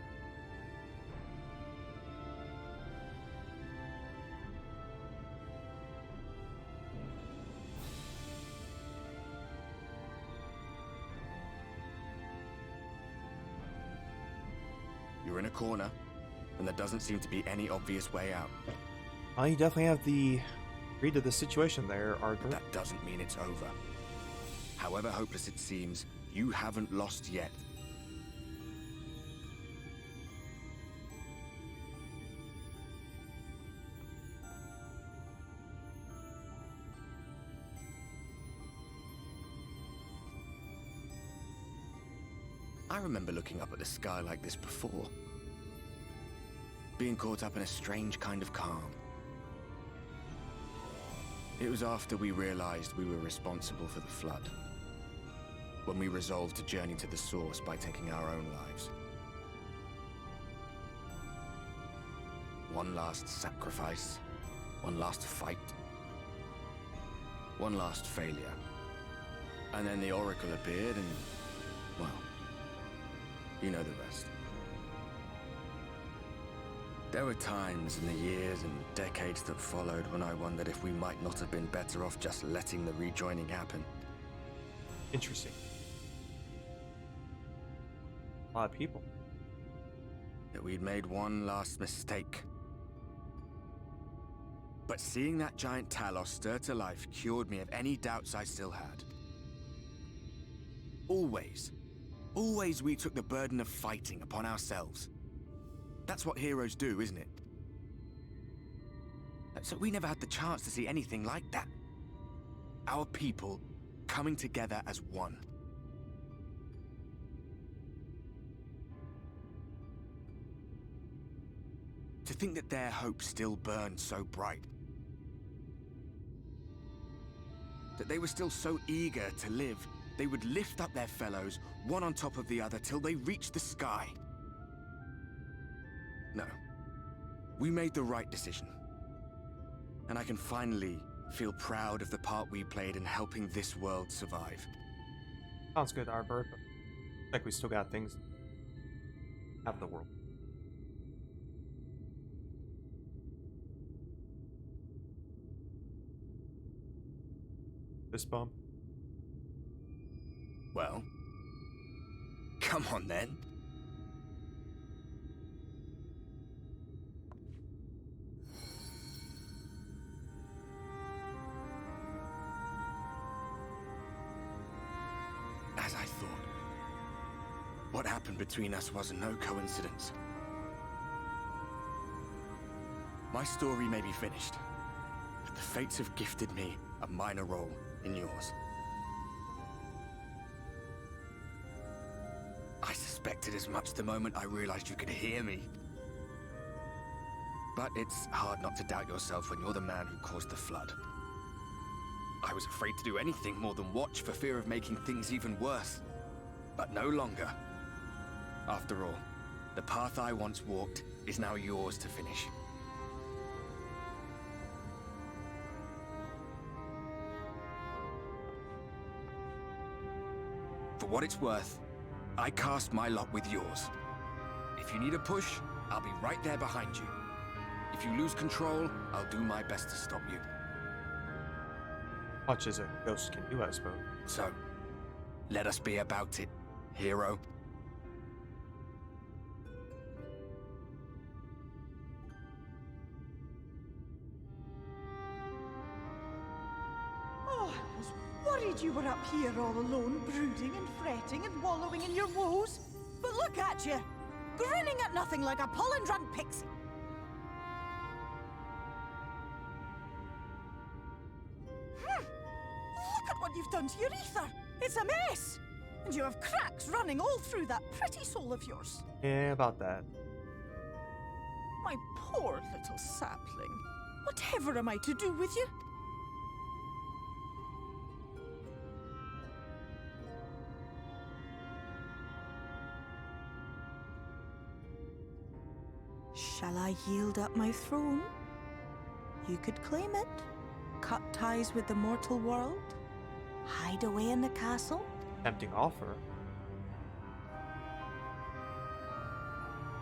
You're in a corner, and there doesn't seem to be any obvious way out.
Well, you definitely have the Read to the situation there, Arthur.
That doesn't mean it's over. However hopeless it seems, you haven't lost yet. I remember looking up at the sky like this before. Being caught up in a strange kind of calm. It was after we realized we were responsible for the flood. When we resolved to journey to the source by taking our own lives. One last sacrifice. One last fight. One last failure. And then the Oracle appeared and, well, you know the rest. There were times in the years and decades that followed when I wondered if we might not have been better off just letting the rejoining happen.
Interesting. A lot of people.
That we'd made one last mistake. But seeing that giant Talos stir to life cured me of any doubts I still had. Always we took the burden of fighting upon ourselves. That's what heroes do, isn't it? So we never had the chance to see anything like that. Our people coming together as one. To think that their hope still burned so bright. That they were still so eager to live, they would lift up their fellows, one on top of the other, till they reached the sky. No. We made the right decision. And I can finally feel proud of the part we played in helping this world survive.
Sounds good, Arbor, but I think we still got things out of the world. This bump.
Well, come on then. As I thought, what happened between us was no coincidence. My story may be finished, but the fates have gifted me a minor role in yours. I suspected as much the moment I realized you could hear me. But it's hard not to doubt yourself when you're the man who caused the flood. I was afraid to do anything more than watch for fear of making things even worse. But no longer. After all, the path I once walked is now yours to finish. For what it's worth, I cast my lot with yours. If you need a push, I'll be right there behind you. If you lose control, I'll do my best to stop you.
Much as a ghost can do, I suppose.
So, let us be about it, hero.
Oh, I was worried you were up here all alone, brooding and fretting and wallowing in your woes. But look at you, grinning at nothing like a pollen-run pixie. Look at what you've done to your ether. It's a mess. And you have cracks running all through that pretty soul of yours.
Yeah, about that.
My poor little sapling. Whatever am I to do with you? Shall I yield up my throne? You could claim it, cut ties with the mortal world, hide away in the castle.
Tempting offer.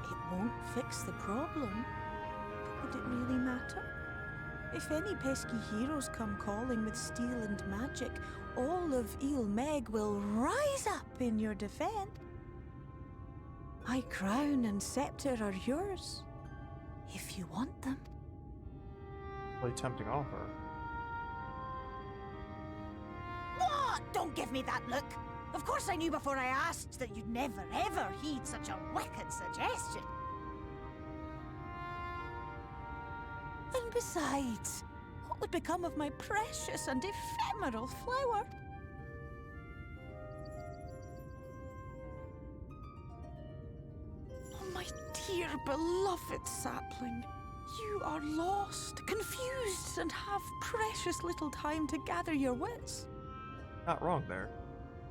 It won't fix the problem, but would it really matter? If any pesky heroes come calling with steel and magic, all of Il Meg will rise up in your defense. My crown and scepter are yours, if you want them.
Really tempting offer.
Don't give me that look. Of course I knew before I asked that you'd never ever heed such a wicked suggestion. And besides, what would become of my precious and ephemeral flower? Oh, my dear beloved sapling. You are lost, confused, and have precious little time to gather your wits.
Not wrong there.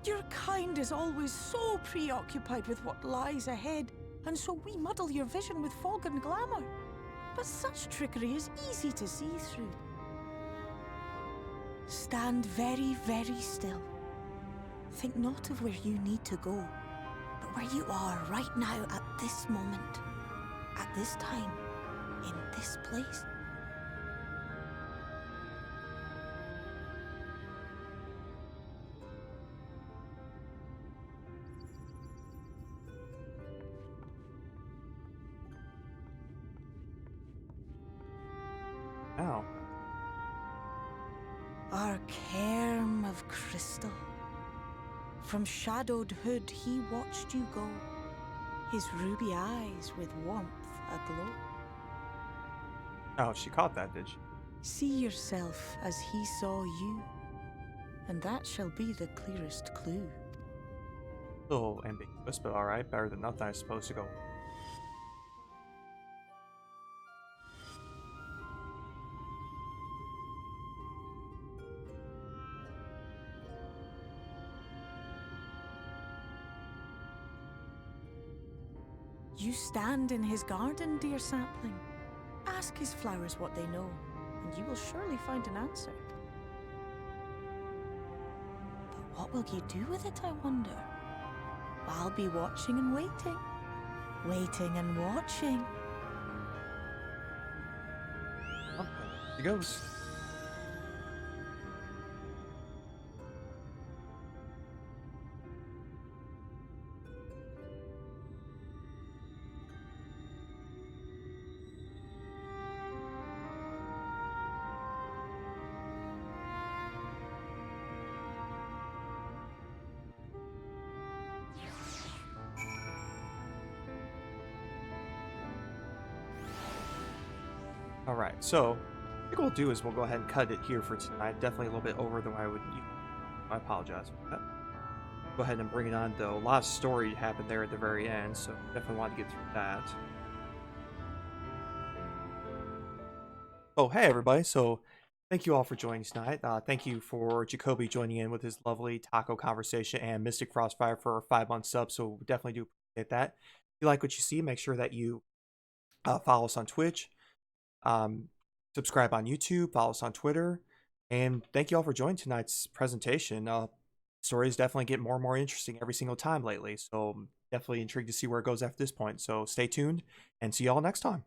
Your kind is always so preoccupied with what lies ahead, and so we muddle your vision with fog and glamour. But such trickery is easy to see through. Stand very, very still. Think not of where you need to go, but where you are right now at this moment, at this time, in this place.
Ow.
Our cairn of crystal. From shadowed hood he watched you go, his ruby eyes with warmth aglow.
Oh, she caught that, did she?
See yourself as he saw you, and that shall be the clearest clue.
Little ambiguous, but alright, better than nothing, I suppose, to go.
You stand in his garden, dear sapling. Ask his flowers what they know, and you will surely find an answer. But what will you do with it, I wonder? I'll be watching and waiting. Waiting and watching.
Oh, there he goes. Alright, so I think what we'll do is we'll go ahead and cut it here for tonight. Definitely a little bit over than I would. I apologize for that. Go ahead and bring it on, though. A lot of story happened there at the very end, so definitely want to get through that. Oh, hey everybody. So thank you all for joining tonight. Thank you for Jacoby joining in with his lovely taco conversation, and Mystic Frostfire for a 5-month sub, so we definitely do appreciate that. If you like what you see, make sure that you follow us on Twitch. Subscribe on YouTube, follow us on Twitter, and thank you all for joining tonight's presentation. Stories definitely get more and more interesting every single time lately, so I'm definitely intrigued to see where it goes after this point. So stay tuned and see y'all next time.